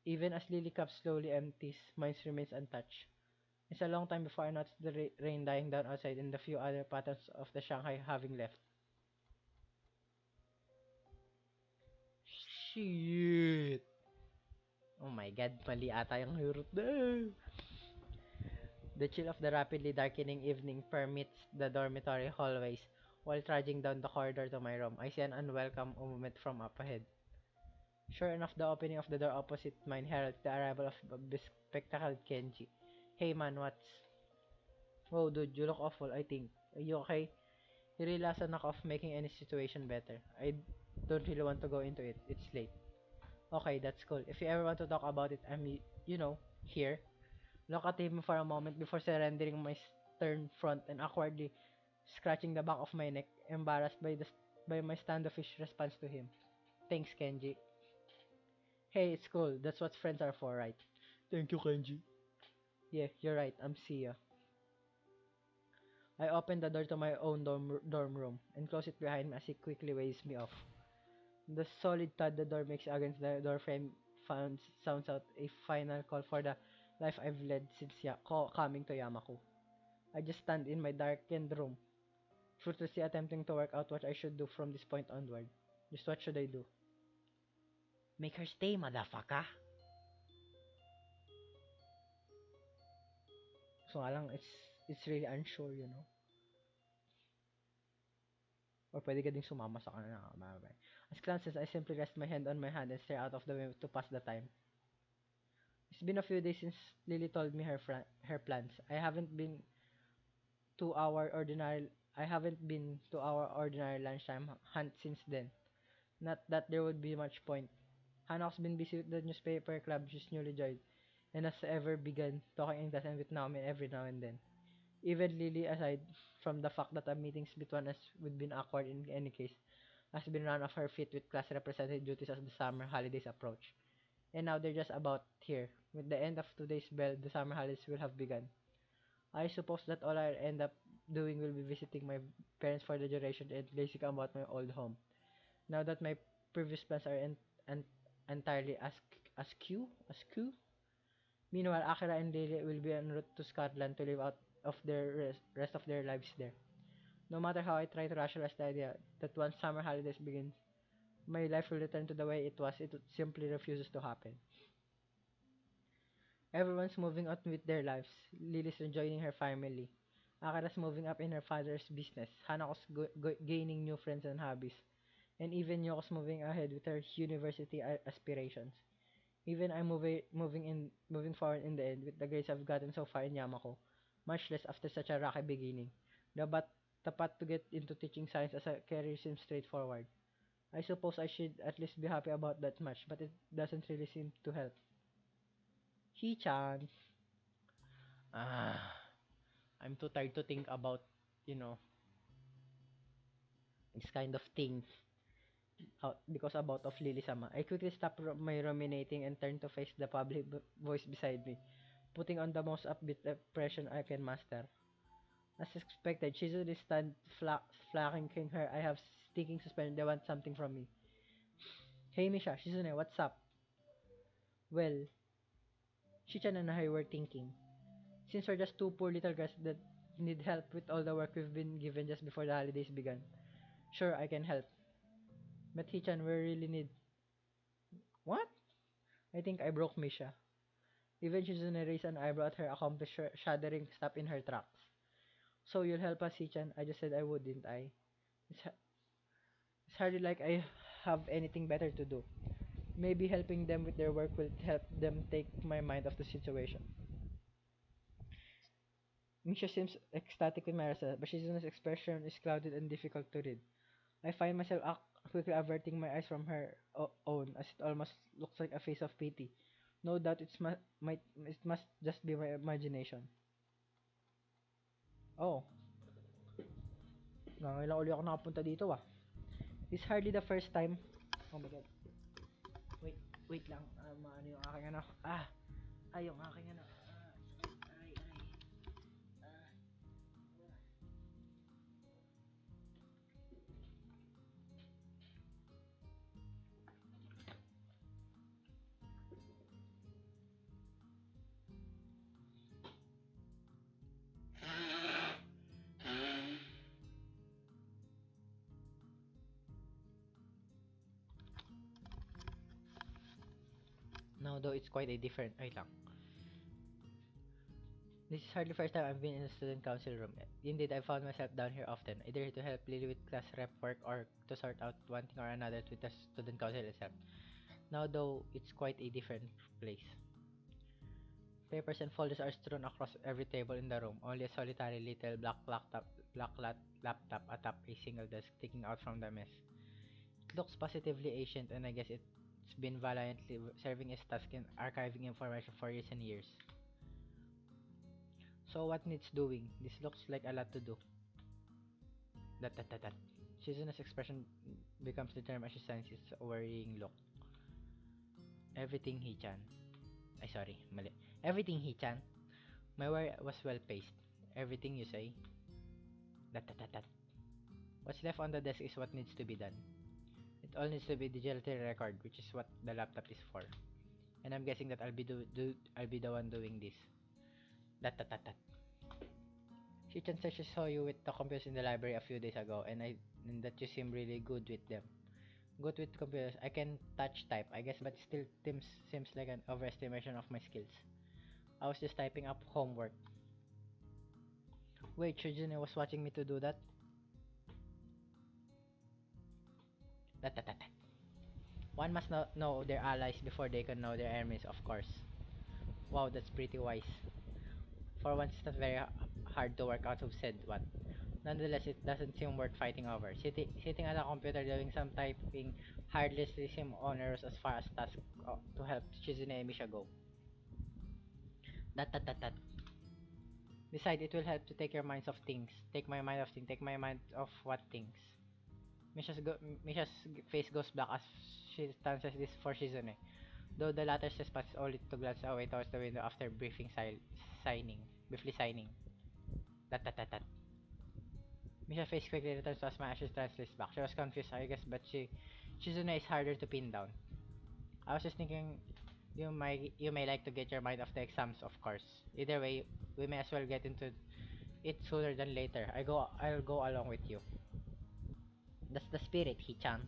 Even as Lily cup slowly empties, mine remains untouched. It's a long time before I notice the rain dying down outside and the few other patterns of the Shanghai having left. Shit! Oh my god, mali ata yung route na. The chill of the rapidly darkening evening permeates the dormitory hallways. While trudging down the corridor to my room, I see an unwelcome movement from up ahead. Sure enough, the opening of the door opposite mine heralds the arrival of a bespectacled Kenji. Hey man, what's... Whoa dude, you look awful, I think. Are you okay? He really has a knack of making any situation better. I don't really want to go into it. It's late. Okay, that's cool. If you ever want to talk about it, here. Look at him for a moment before surrendering my stern front and awkwardly scratching the back of my neck, embarrassed by my standoffish response to him. Thanks, Kenji. Hey, it's cool. That's what friends are for, right? Thank you, Kenji. Yeah, you're right. I'm Sia. I opened the door to my own dorm room and closed it behind me as he quickly waves me off. The solid thud the door makes against the doorframe sounds out a final call for the life I've led since coming to Yamaku. I just stand in my darkened room, fruitlessly attempting to work out what I should do from this point onward. Just what should I do? Make her stay, motherfucker! So alang, it's really unsure, Or pwede ka ding sumama sa kanila. As glances, I simply rest my hand on my hand and stare out of the window to pass the time. It's been a few days since Lily told me her plans. To our ordinary I haven't been to our ordinary lunchtime hunt since then. Not that there would be much point. Hanok's been busy with the newspaper club she's newly joined, and has ever begun talking English and with Naomi every now and then. Even Lily, aside from the fact that the meetings between us would be awkward in any case, has been run off her feet with class representative duties as the summer holidays approach. And now they're just about here. With the end of today's bell, the summer holidays will have begun. I suppose that all I'll end up doing will be visiting my parents for the duration and lazing about my old home. Now that my previous plans are en- entirely askew. Meanwhile, Akira and Lily will be en route to Scotland to live out of their rest of their lives there. No matter how I try to rationalize the idea that once summer holidays begin, my life will return to the way it was, it simply refuses to happen. Everyone's moving on with their lives. Lily's rejoining her family. Akira's moving up in her father's business. Hanako's gaining new friends and hobbies. And even Yoko's moving ahead with her university aspirations. Even I'm moving forward in the end with the grades I've gotten so far in Yamako, much less after such a rocky beginning. The path to get into teaching science as a career seems straightforward. I suppose I should at least be happy about that much, but it doesn't really seem to help. He-chan, ah, I'm too tired to think about, you know, this kind of thing because about of Lily-sama. I quickly stopped my ruminating and turned to face the public voice beside me, putting on the most upbeat impression I can master. As expected, Shizune stand flanking her. I have stinking suspended. They want something from me. Hey Misha, Shizune, what's up? Well, Shichan and I were thinking. Since we're just two poor little girls that need help with all the work we've been given just before the holidays began. Sure, I can help. But Hichan, we really need... What? I think I broke Misha. Even Shizune raised an eyebrow at her accomplished shuddering stop in her tracks. So you'll help us, Hichan? I just said I would, didn't I? It's, it's hardly like I have anything better to do. Maybe helping them with their work will help them take my mind off the situation. Misha seems ecstatic with my result, but Shizune's expression is clouded and difficult to read. I find myself quickly averting my eyes from her own, as it almost looks like a face of pity. No doubt it must just be my imagination. Oh, ngayon lang uli ako nakapunta dito ah. It's hardly the first time. Oh my god. Wait, wait lang. Ano yung aking ano? Yung aking ano. Aray, aray. Ah. Now though it's quite a different. Wait lang. This is hardly the first time I've been in the student council room. Indeed, I found myself down here often, either to help Lily with class rep work or to sort out one thing or another with the student council itself. Now though, it's quite a different place. Papers and folders are strewn across every table in the room, only a solitary little laptop atop a single desk sticking out from the mess. It looks positively ancient, and I guess it's been valiantly serving its task in archiving information for years and years. So what needs doing? This looks like a lot to do. That. Shizuna's expression becomes determined as she signs its worrying look. Everything he-chan. Sorry, mali. Everything he-chan. My worry was well paced. Everything you say. That. What's left on the desk is what needs to be done. It all needs to be digitally recorded, which is what the laptop is for. And I'm guessing that I'll be the one doing this. That. Shichan said she saw you with the computers in the library a few days ago, and that you seem really good with them. Good with computers. I can touch type, I guess, but still seems like an overestimation of my skills. I was just typing up homework. Wait, Shizune was watching me to do that? That. One must know their allies before they can know their enemies, of course. Wow, that's pretty wise. For once, it's not very hard to work out who said what. Nonetheless, it doesn't seem worth fighting over. Sitting at a computer doing some typing hardly seems onerous as far as tasks to help Shizune and Misha go. That. Besides, it will help to take your minds off things. Take my mind off things. Take my mind off what things. Misha's face goes black as she stances this for Shizune, though the latter's response is only to glance away towards the window after briefly signing. That. Misha's face quickly returns to a smile as she translates back. She was confused, I guess, but Shizune is harder to pin down. I was just thinking you may like to get your mind off the exams, of course. Either way, we may as well get into it sooner than later. I'll go along with you. That's the spirit, Hichan.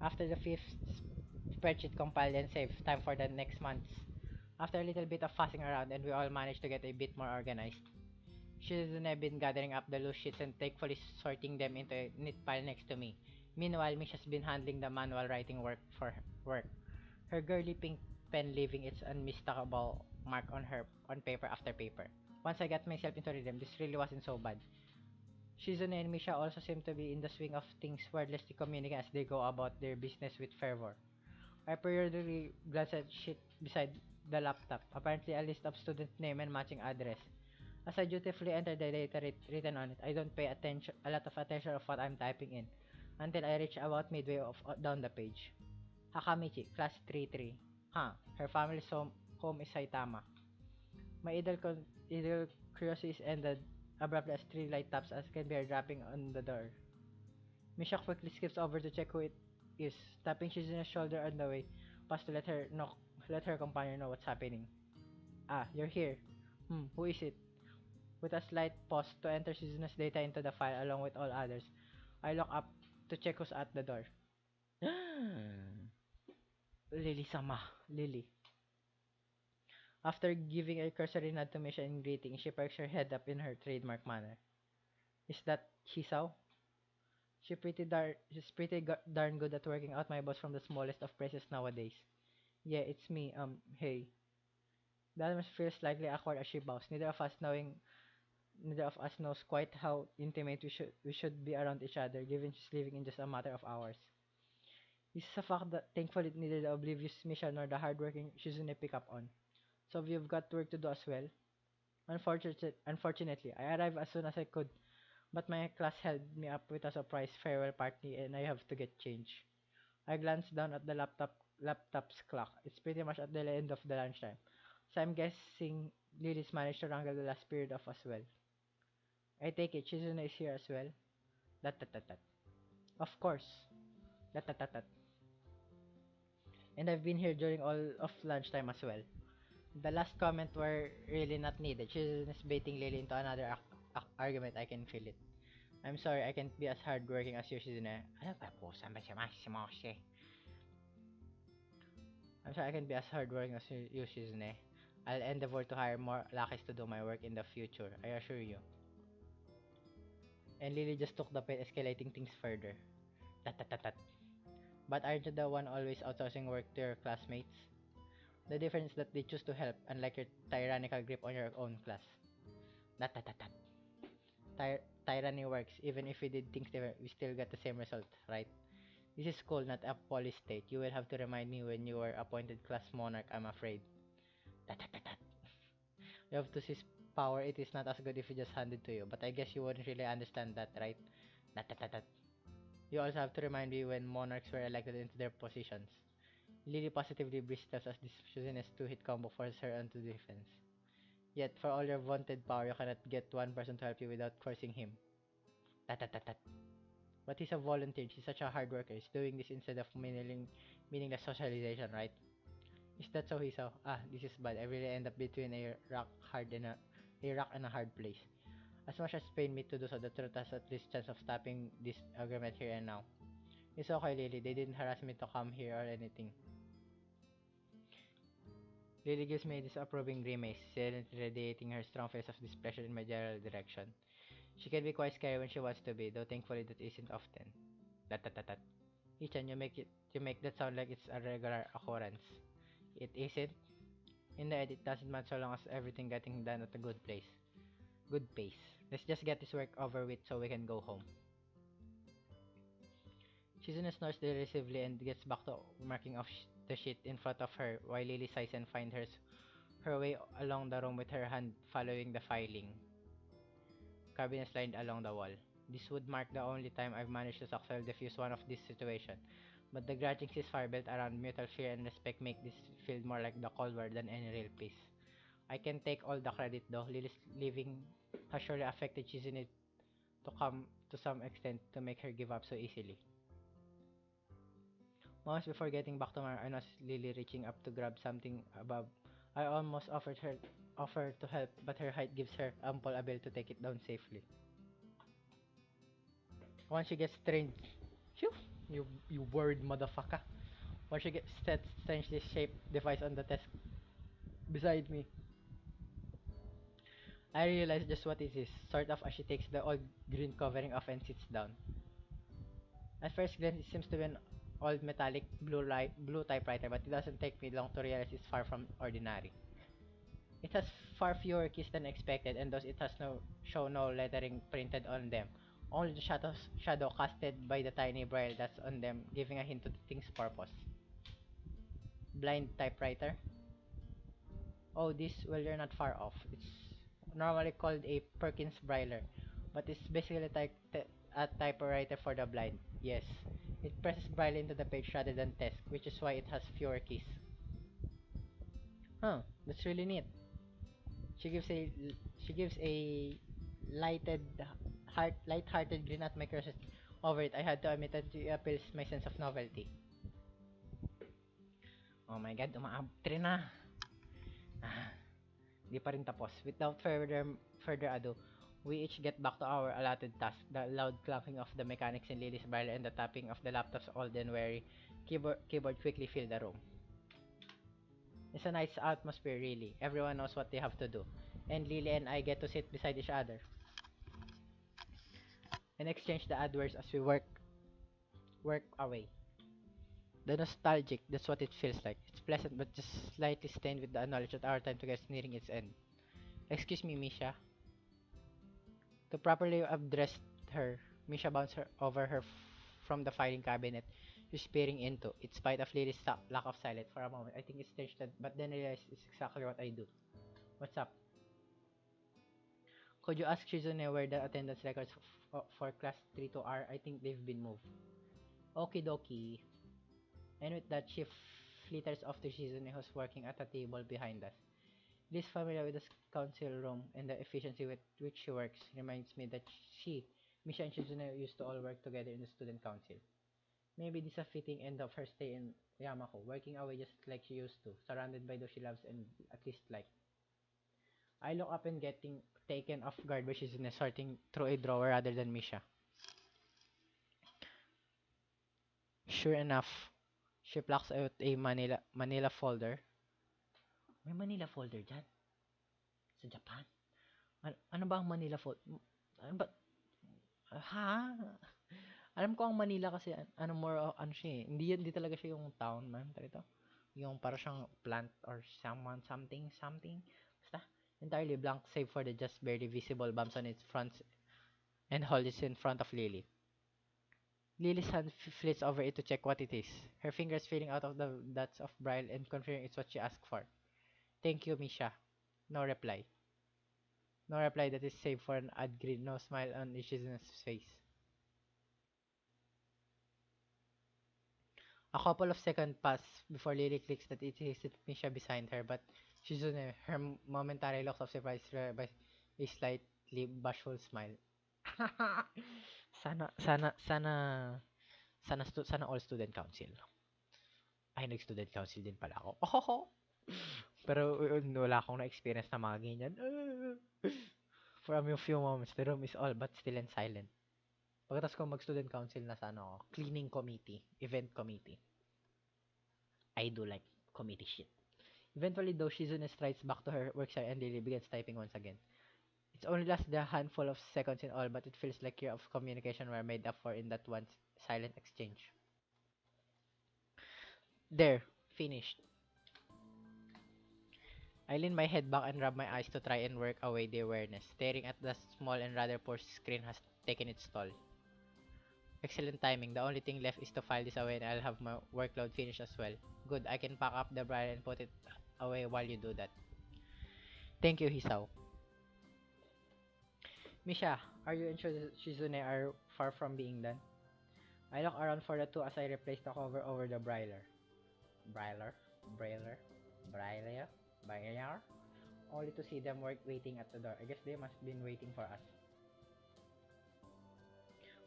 After the fifth spreadsheet compiled and saved, time for the next month's. After a little bit of fussing around and we all managed to get a bit more organized, Shizune been gathering up the loose sheets and thankfully sorting them into a neat pile next to me. Meanwhile, Misha's been handling the manual writing work. Her girly pink pen leaving its unmistakable mark on paper after paper. Once I got myself into rhythm, this really wasn't so bad. Shizune and Misha also seem to be in the swing of things wordlessly communicating as they go about their business with fervor. I periodically glance at sheet beside the laptop, apparently a list of student name and matching address. As I dutifully enter the data written on it, I don't pay a lot of attention of what I'm typing in until I reach about midway down the page. Hakamichi, class 33. Huh, her family's home is Saitama. My idle curiosity is ended abruptly as three light taps as can be heard rapping on the door. Misha quickly skips over to check who it is, tapping Shizune's shoulder on the way, past to let her companion know what's happening. Ah, you're here. Who is it? With a slight pause to enter Shizune's data into the file along with all others, I look up to check who's at the door. Lily-sama. Lily. After giving a cursory nod to Misha in greeting, she perks her head up in her trademark manner. Is that Hisao? She's pretty darn good at working out my boss from the smallest of praises nowadays. Yeah, it's me. Hey. The atmosphere feels slightly awkward as she bows. Neither of us knows quite how intimate we should be around each other, given she's leaving in just a matter of hours. This is a fact that thankfully neither the oblivious Misha nor the hardworking Shizune pick up on. So we've got work to do as well. Unfortunately, I arrived as soon as I could, but my class held me up with a surprise farewell party and I have to get changed. I glanced down at the laptop's clock. It's pretty much at the end of the lunchtime. So I'm guessing Lily's managed to wrangle the last period of as well. I take it Shizune is here as well. That. Of course. That. And I've been here during all of lunchtime as well. The last comment were really not needed. Shizune's baiting Lily into another argument. I can feel it. I'm sorry, I can't be as hardworking as you, Shizune. Ano ba po? Saan ba si Moshi? I'm sorry I can be as hardworking as you, Shizune. I'll endeavor to hire more lackeys to do my work in the future, I assure you. And Lily just took the pen, escalating things further. Tat. But aren't you the one always outsourcing work to your classmates? The difference is that they choose to help, unlike your tyrannical grip on your own class. Tat. Tyranny works, even if we did things different, we still get the same result, right? This is school, not a police state. You will have to remind me when you were appointed class monarch, I'm afraid. Tat. You have to seize power. It is not as good if you just hand it to you. But I guess you wouldn't really understand that, right? Tat. You also have to remind me when monarchs were elected into their positions. Lily positively bristles as this Suzune's two-hit combo forces her onto defense. Yet, for all your vaunted power, you cannot get one person to help you without forcing him. Tat. But he's a volunteer. He's such a hard worker. He's doing this instead of meaningless socialization, right? Is that so, Hisaw? Ah, this is bad. I really end up between a rock and a hard place. As much as pain me to do so, the truth has at least chance of stopping this argument here and now. It's okay, Lily. They didn't harass me to come here or anything. Lily gives me this approving grimace, silently radiating her strong face of displeasure in my general direction. She can be quite scary when she wants to be, though thankfully that isn't often. Tat. Ichan, you make that sound like it's a regular occurrence. It isn't? In the end, it doesn't matter so long as everything getting done at a good place. Good pace. Let's just get this work over with so we can go home. Shizune snores derisively and gets back to marking off the sheet in front of her while Lily sighs and finds her way along the room with her hand following the filing cabinets lined along the wall. This would mark the only time I've managed to successfully defuse one of these situations. But the grudging ceasefire built around mutual fear and respect make this feel more like the Cold War than any real peace. I can take all the credit though. Lily's leaving has surely affected Shizune to come to some extent to make her give up so easily. Moments before getting back to my Arnos, Lily reaching up to grab something above. I almost offered to help, but her height gives her ample ability to take it down safely. Once she gets trained, phew, you worried motherfucker. Once she gets that strangely shaped device on the desk beside me, I realize just what it is. Sort of as she takes the old green covering off and sits down. At first glance, it seems to be an old metallic blue typewriter, but it doesn't take me long to realize it's far from ordinary. It has far fewer keys than expected, and thus it has no lettering printed on them. Only the shadow casted by the tiny braille that's on them, giving a hint to the thing's purpose. Blind typewriter. Oh, this, well, you're not far off. It's normally called a Perkins Brailler, but it's basically a typewriter for the blind. Yes, it presses braille into the page rather than text, which is why it has fewer keys. Huh, that's really neat. She gives a she gives a lighted light-hearted grin at my curiosity over it. I had to admit that it appeals my sense of novelty. Oh my god, umaabtre na. Ah, di pa rin tapos. Without further ado, we each get back to our allotted task. The loud clanking of the mechanics in Lily's braille and the tapping of the laptop's old and weary keyboard quickly fill the room. It's a nice atmosphere, really. Everyone knows what they have to do. And Lily and I get to sit beside each other and exchange the AdWords as we work away. The nostalgic, that's what it feels like. It's pleasant but just slightly stained with the knowledge that our time together is nearing its end. Excuse me, Misha. To properly address her, Misha bounced over her from the filing cabinet she's peering into, in spite of Lily's lack of silence. For a moment, I think it's strange that, but then I realized it's exactly what I do. What's up? Could you ask Shizune where the attendance records for class 3 to are? I think they've been moved. Okie dokie. And with that, she flitters off to Shizune who's working at a table behind us. Liz, familiar with the council room and the efficiency with which she works, reminds me that Misha and Shizune used to all work together in the student council. Maybe this is a fitting end of her stay in Yamako, working away just like she used to, surrounded by those she loves and at least like. I look up and getting taken off guard by Shizune sorting through a drawer rather than Misha. Sure enough, she plucks out a Manila folder. May Manila folder dyan? Sa Japan? Ano ba ang Manila folder? Ano ba? Ha? Alam ko ang Manila kasi ano more ano siya eh. Hindi talaga siya yung town, man. Ito. Yung para siyang plant or something. Basta entirely blank save for the just barely visible bumps on its front and holds it in front of Lily. Lily's hand flits over it to check what it is. Her fingers feeling out of the dots of braille and confirming it's what she asked for. Thank you, Misha. No reply. No reply that is save for an odd grin, no smile on Ishizuna's face. A couple of seconds pass before Lily clicks that it is Misha behind her, but Shizune, her momentary looks of surprise by a slightly bashful smile. sana, sana, sana, sana all student council. Ay, nag-student council din pala ako. Oh, pero wala akong na-experience na mga ganyan. For a few moments, the room is all but still and silent. Pagkatapos ko mag-student council na sa ano, cleaning committee, event committee. I do like committee shit. Eventually, though, Shizune strides back to her worksite and Lily begins typing once again. It's only lasted a handful of seconds in all, but it feels like years of communication were made up for in that one silent exchange. There, finished. I lean my head back and rub my eyes to try and work away the awareness. Staring at the small and rather poor screen has taken its toll. Excellent timing. The only thing left is to file this away and I'll have my workload finished as well. Good, I can pack up the briar and put it away while you do that. Thank you, Hisao. Misha, are you and Shizune are far from being done? I look around for the two as I replace the cover over the broiler. Broiler? Broiler? Broiler? Broiler? Only to see them waiting at the door. I guess they must have been waiting for us.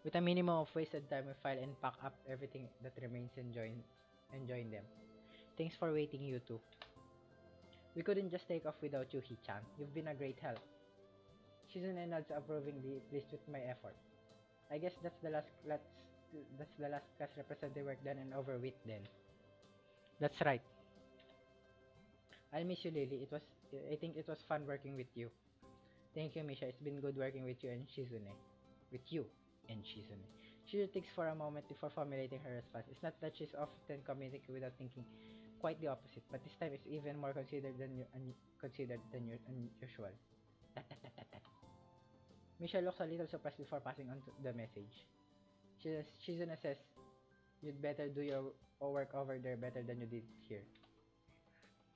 With a minimum of wasted time, we file and pack up everything that remains and join them. Thanks for waiting, you two. We couldn't just take off without you, Hichan. You've been a great help. Shizune nods approvingly, pleased with my effort. I guess that's the last class representative work done and over with then. That's right. I'll miss you, Lily. I think it was fun working with you. Thank you, Misha. It's been good working with you and Shizune. With you and Shizune. She thinks for a moment before formulating her response. It's not that she's often communicating without thinking, quite the opposite. But this time it's even more considered than usual. Misha looks a little surprised before passing on to the message. Shizune says, "You'd better do your work over there better than you did here."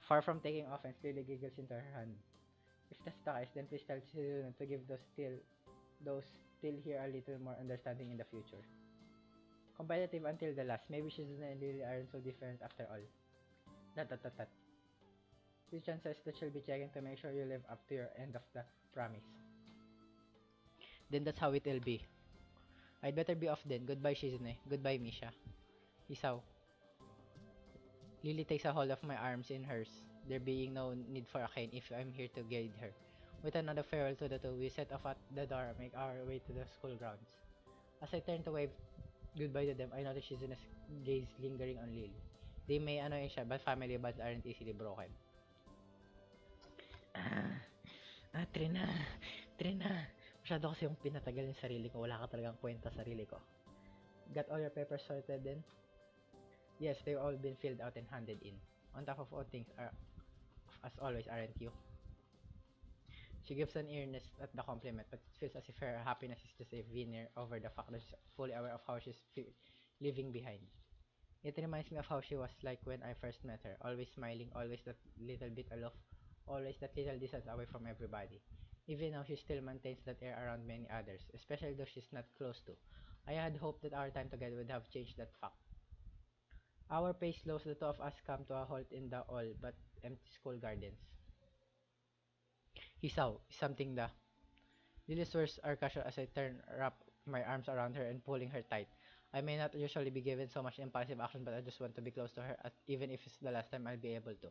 Far from taking offense, Lily giggles into her hand. If that's the case, then please tell Shizune to give those still here a little more understanding in the future. Competitive until the last. Maybe Shizune and Lily aren't so different after all. That. Yuchan says that she'll be checking to make sure you live up to your end of the promise. Then that's how it'll be. I'd better be off then. Goodbye, Shizune. Goodbye, Misha. Isaw. Lily takes a hold of my arms in hers, there being no need for a cane if I'm here to guide her. With another farewell to the two, we set off at the door and make our way to the school grounds. As I turn to wave goodbye to them, I notice Shizune's gaze lingering on Lily. They may annoy siya, but family bonds aren't easily broken. Trina. Masyado kasi yung pinatagal yung sarili ko. Wala ka talagang kwenta sarili ko. Got all your papers sorted then? Yes, they've all been filled out and handed in. On top of all things, as always, aren't you? She gives an earnest at the compliment, but it feels as if her happiness is just a veneer over the fact that she's fully aware of how she's leaving behind. It reminds me of how she was like when I first met her, always smiling, always that little bit aloof, always that little distance away from everybody. Even now, she still maintains that air around many others, especially those she's not close to. I had hoped that our time together would have changed that fact. Our pace slows, the two of us come to a halt in the all but empty school gardens. Hisaw, something da. Lily's words are casual as I wrap my arms around her and pulling her tight. I may not usually be given so much impulsive action, but I just want to be close to her, even if it's the last time I'll be able to.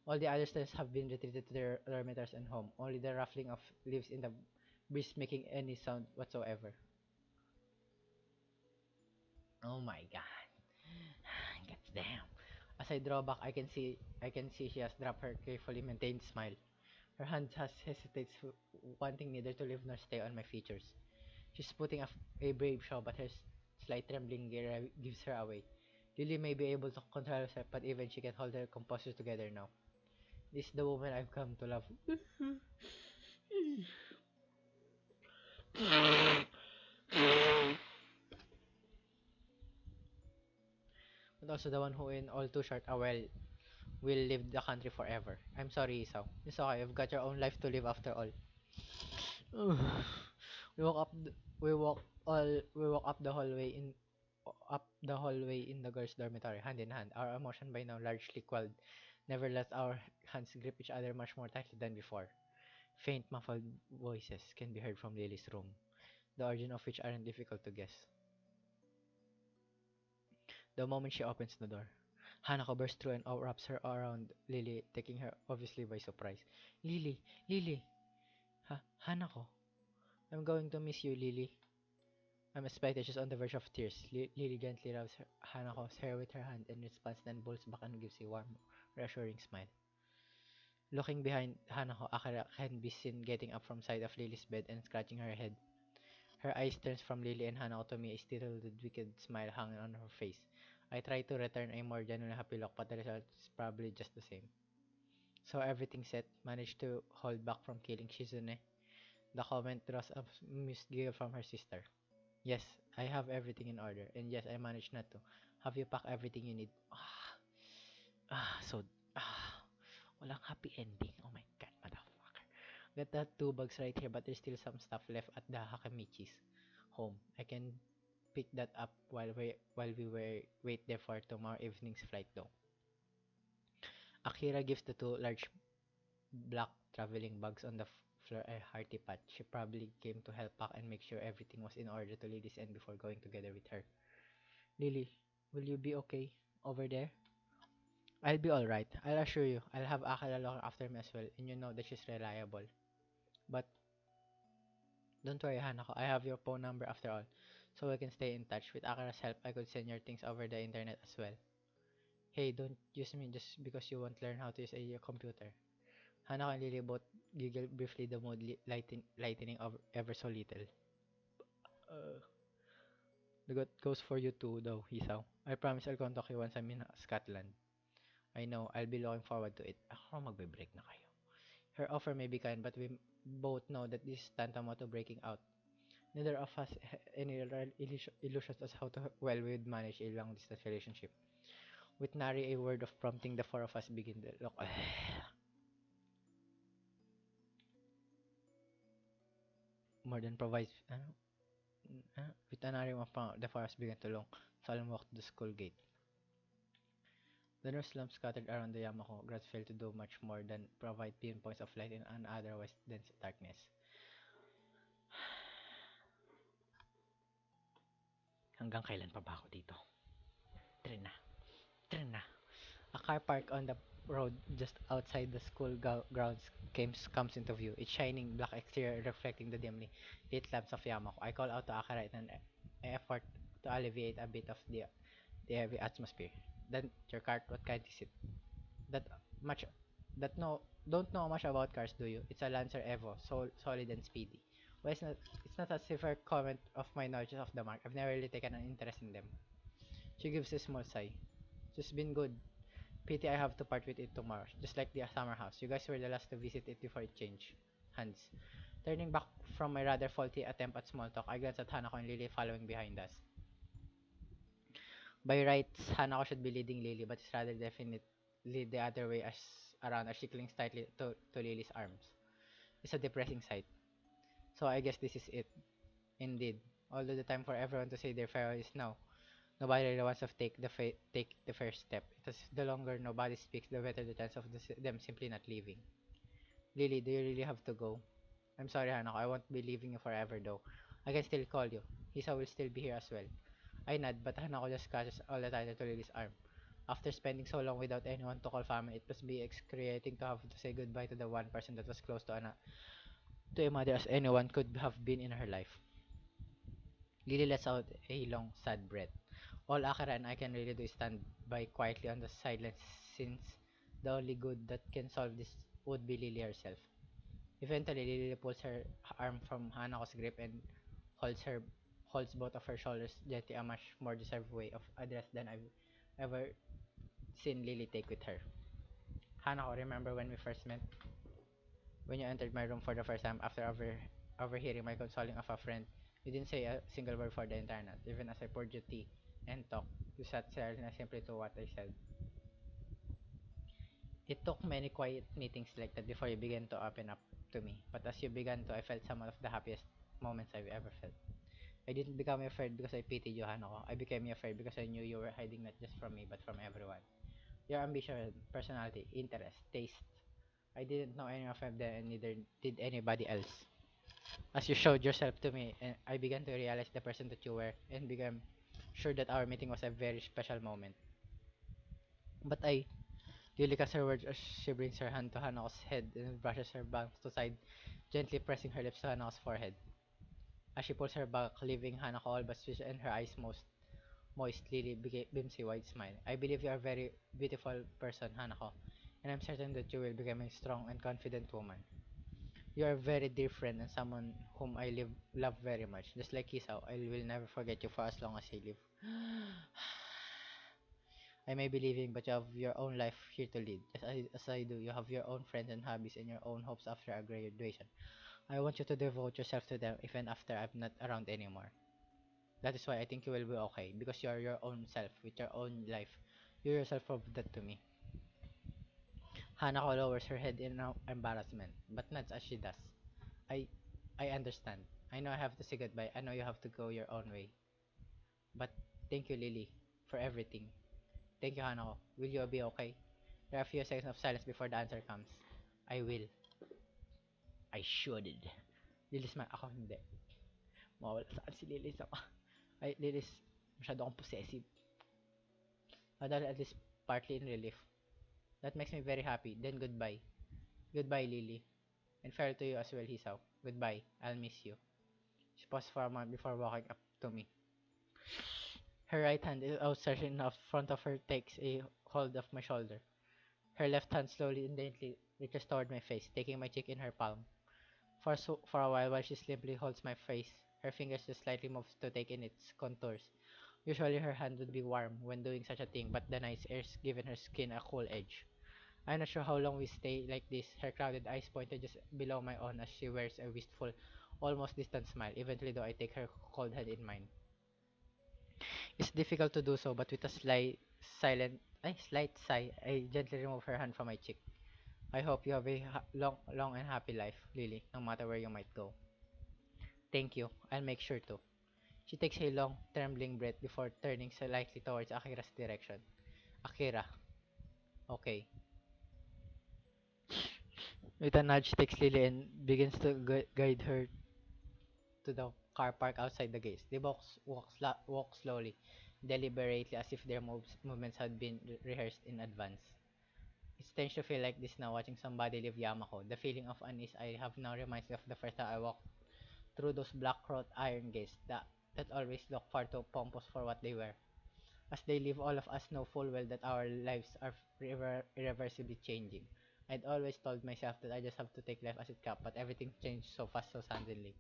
All the other students have been retreated to their dormitories and home, only the ruffling of leaves in the breeze making any sound whatsoever. Oh my god. God damn. As I draw back, I can see she has dropped her carefully maintained smile. Her hand has hesitates, wanting neither to leave nor stay on my features. She's putting a brave show, but her slight trembling gives her away. Lily may be able to control herself, but even she can hold her composure together now. This is the woman I've come to love. But also the one who, in all too short a while, will leave the country forever. I'm sorry, Isaw. It's okay. You've got your own life to live after all. we walk up. We walk up the hallway in the girls' dormitory, hand in hand. Our emotion by now largely quelled. Never let our hands grip each other much more tightly than before. Faint, muffled voices can be heard from Lily's room, the origin of which aren't difficult to guess. The moment she opens the door, Hanako bursts through and wraps her around Lily, taking her obviously by surprise. Lily, Hanako, I'm going to miss you, Lily. I'm expected she's on the verge of tears. Lily gently rubs Hanako's hair with her hand in response, then pulls back and gives a warm, reassuring smile. Looking behind Hanako, Akira can be seen getting up from side of Lily's bed and scratching her head. Her eyes turns from Lily and Hanako to me, a still wicked smile hanging on her face. I try to return a more genuine happy look, but the result is probably just the same. So everything set, managed to hold back from killing Shizune. The comment draws a amused giggle from her sister. Yes, I have everything in order. And yes, I managed not to. Have you packed everything you need? So, ah, walang happy ending. Oh my god, motherfucker. Got that two bugs right here, but there's still some stuff left at the Hakamichi's home. I can pick that up while we wait there for tomorrow evening's flight though. Akira gives the two large black traveling bags on the floor a hearty pat. She probably came to help pack and make sure everything was in order to Lily's end before going together with her. Lily, will you be okay over there? I'll be alright. I'll assure you. I'll have Akira look after me as well, and you know that she's reliable. But don't worry, Hanako. I have your phone number after all, so we can stay in touch. With Akira's help, I could send your things over the internet as well. Hey, don't use me just because you won't learn how to use a computer. Hanako and Lily both giggled briefly, the mood lightening ever so little. Uh, the good goes for you too, though, Hisaw. I promise I'll contact you once I'm in Scotland. I know, I'll be looking forward to it. Ako magbe-break na kayo. Her offer may be kind, but we both know that this is tantamount to breaking out. Neither of us any illusions as how to well we would manage a long distance relationship. With nary a word of prompting, the four of us begin to look. More than provides. With nary of the four of us begin to long. Solemn walk to the school gate. The nurse lamps scattered around the Yamako grass failed to do much more than provide pinpoints of light in an otherwise dense darkness. Hanggang kailan pa ba ako dito? Tara na. Tara na. A car parked on the road just outside the school grounds comes into view, its shining black exterior reflecting the dimly lit lamps of Yamako. I call out to Akira in an effort to alleviate a bit of the heavy atmosphere. Then, your cart, what kind is it? That much, that no, don't know much about cars, do you? It's a Lancer Evo, solid and speedy. Well, it's not a severe comment of my knowledge of the mark. I've never really taken an interest in them. She gives a small sigh. It's been good. Pity I have to part with it tomorrow, just like the summer house. You guys were the last to visit it before it changed hands. Turning back from my rather faulty attempt at small talk, I glance at Hanako and Lily following behind us. By rights, Hanako should be leading Lily, but it's rather definitely the other way as around as she clings tightly to Lily's arms. It's a depressing sight. So I guess this is it. Indeed. Although the time for everyone to say their farewell is now. Nobody really wants to take the first step. It is the longer nobody speaks, the better the chance of them simply not leaving. Lily, do you really have to go? I'm sorry, Hanako. I won't be leaving you forever, though. I can still call you. Hisa will still be here as well. I nod, but Hanako just catches all the time to Lily's arm. After spending so long without anyone to call family, it must be excruciating to have to say goodbye to the one person that was close to a mother as anyone could have been in her life. Lily lets out a long, sad breath. All Akira and I can really do is stand by quietly on the sidelines since the only good that can solve this would be Lily herself. Eventually, Lily pulls her arm from Hanako's grip and holds her holds both of her shoulders gently, a much more deserved way of address than I've ever seen Lily take with her. Hanako, remember when we first met? When you entered my room for the first time after overhearing my consoling of a friend, you didn't say a single word for the entire night. Even as I poured you tea and talked, you sat silent simply to what I said. It took many quiet meetings like that before you began to open up to me. But as you began to, I felt some of the happiest moments I've ever felt. I didn't become afraid because I pitied you, Hanako. I became afraid because I knew you were hiding not just from me, but from everyone. Your ambition, personality, interest, taste. I didn't know any of them, and neither did anybody else. As you showed yourself to me, and I began to realize the person that you were, and became sure that our meeting was a very special moment. But Lily cuts her words as she brings her hand to Hanako's head and brushes her bangs to side, gently pressing her lips to Hanako's forehead. As she pulls her back, leaving Hanako all but swish and her eyes most moist, Lily beams a wide smile. I believe you are a very beautiful person, Hanako, and I'm certain that you will become a strong and confident woman. You are a very dear friend and someone whom I love very much. Just like Kisao, I will never forget you for as long as I live. I may be leaving, but you have your own life here to lead. As I do, you have your own friends and hobbies and your own hopes after our graduation. I want you to devote yourself to them even after I'm not around anymore. That is why I think you will be okay, because you are your own self with your own life. You yourself proved that to me. Hanako lowers her head in embarrassment, but nods as she does. I I understand. I know I have to say goodbye. I know you have to go your own way. But thank you, Lily, for everything. Thank you, Hanako. Will you be okay? There are a few seconds of silence before the answer comes. I will. I should. Lily smile. Ako hindi. Mawala saan si Lily sa... Ay, Lily, masyado akong possessive. Adal at least partly in relief. That makes me very happy. Then goodbye. Goodbye, Lily. And farewell to you as well, Hisaw. Goodbye. I'll miss you. She paused for a moment before walking up to me. Her right hand is outstretched in front of her, takes a hold of my shoulder. Her left hand slowly and daintily reaches toward my face, taking my cheek in her palm. For a while she simply holds my face, her fingers just slightly move to take in its contours. Usually her hand would be warm when doing such a thing, but the nice air's given her skin a cool edge. I'm not sure how long we stay like this. Her clouded eyes pointed just below my own as she wears a wistful, almost distant smile, eventually though I take her cold hand in mine. It's difficult to do so, but with a slight sigh, I gently remove her hand from my cheek. I hope you have a long and happy life, Lily, no matter where you might go. Thank you. I'll make sure to. She takes a long, trembling breath before turning slightly towards Akira's direction. Akira. Okay. With a nudge, she takes Lily and begins to guide her to the car park outside the gates. They walk slowly, deliberately, as if their movements had been rehearsed in advance. It's strange to feel like this now, watching somebody leave Yamako. The feeling of unease I have now reminds me of the first time I walked through those black wrought iron gates that always look far too pompous for what they were. As they leave, all of us know full well that our lives are irreversibly changing. I'd always told myself that I just have to take life as it comes, but everything changed so fast, so suddenly.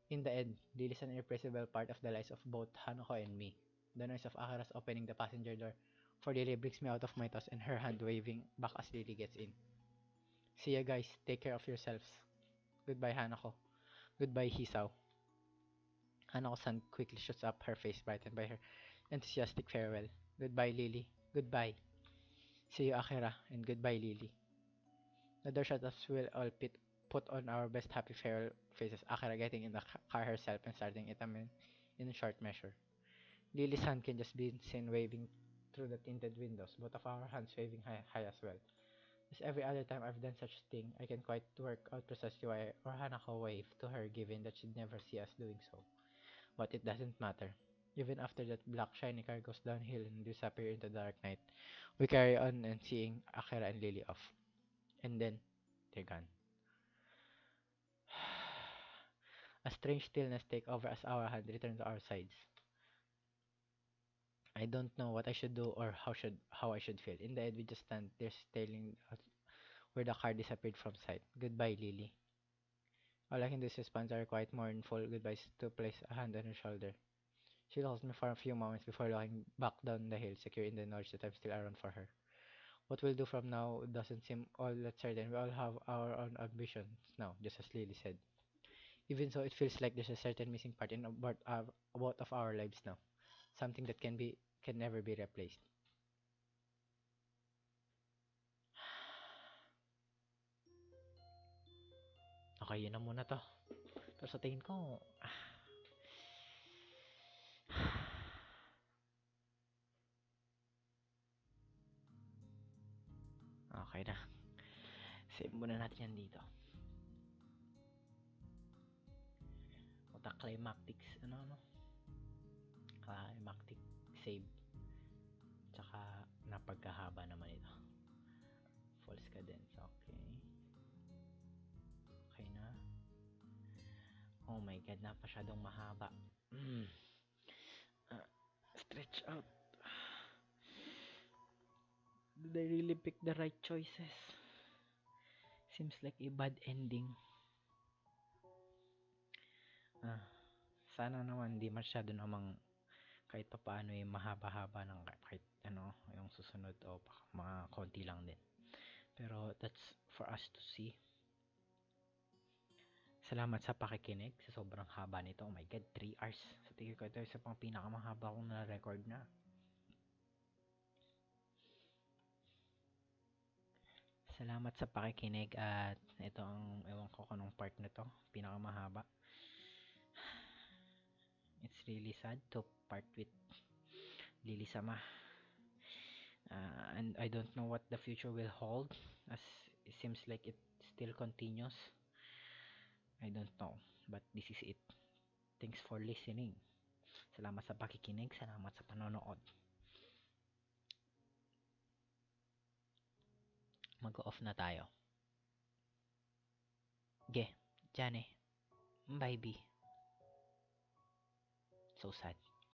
In the end, Lily is an irreplaceable part of the lives of both Hanako and me. The noise of Akira's opening the passenger door for Lily brings me out of my thoughts and her hand waving back as Lily gets in. See ya guys, take care of yourselves. Goodbye Hanako. Goodbye Hisao. Hanako's hand quickly shoots up, her face brightened by her enthusiastic farewell. Goodbye Lily. Goodbye. See you Akira, and goodbye Lily. The door shut as we'll all put on our best happy farewell faces, Akira getting in the car herself and starting it in a short measure. Lily's hand can just be seen waving through the tinted windows, both of our hands waving high as well. As every other time I've done such thing, I can quite work out precisely why Hanako waved to her given that she'd never see us doing so. But it doesn't matter. Even after that black shiny car goes downhill and disappear into the dark night, we carry on and seeing Akira and Lily off. And then, they're gone. A strange stillness takes over as our hand returns to our sides. I don't know what I should do or how I should feel. In the end, we just stand there staring at where the car disappeared from sight. Goodbye, Lily. All I can do is respond to her quite mournful goodbyes to place a hand on her shoulder. She holds me for a few moments before looking back down the hill, secure in the knowledge that I'm still around for her. What we'll do from now doesn't seem all that certain. We all have our own ambitions now, just as Lily said. Even so, it feels like there's a certain missing part in both of our lives now. Something that can never be replaced. Okay, yun na muna to. Pero sa tingin ko, okay na. Save muna natin yan dito. Puta, climactic save. Tsaka, napagkahaba naman ito. False cadence, okay. Okay na. Oh my god, napasyadong mahaba. Stretch out. Did I really pick the right choices? Seems like a bad ending. Sana naman di masyado namang kahit pa paano mahaba-haba ng kahit ano yung susunod o mga konti lang din. Pero that's for us to see. Salamat sa pakikinig sa sobrang haba nito. Oh my god, 3 hours. Sa tingin ko ito isa pang pinakamahaba kong na-record na. Salamat sa pakikinig at ito ang ewan ko kanong part na to, pinakamahaba. It's really sad to part with Lily Sama. And I don't know what the future will hold as it seems like it still continues. I don't know, but this is it. Thanks for listening. Salamat sa pakikinig, salamat sa panonood. Mag-off na tayo. Ge, Jane, bye B. So sad.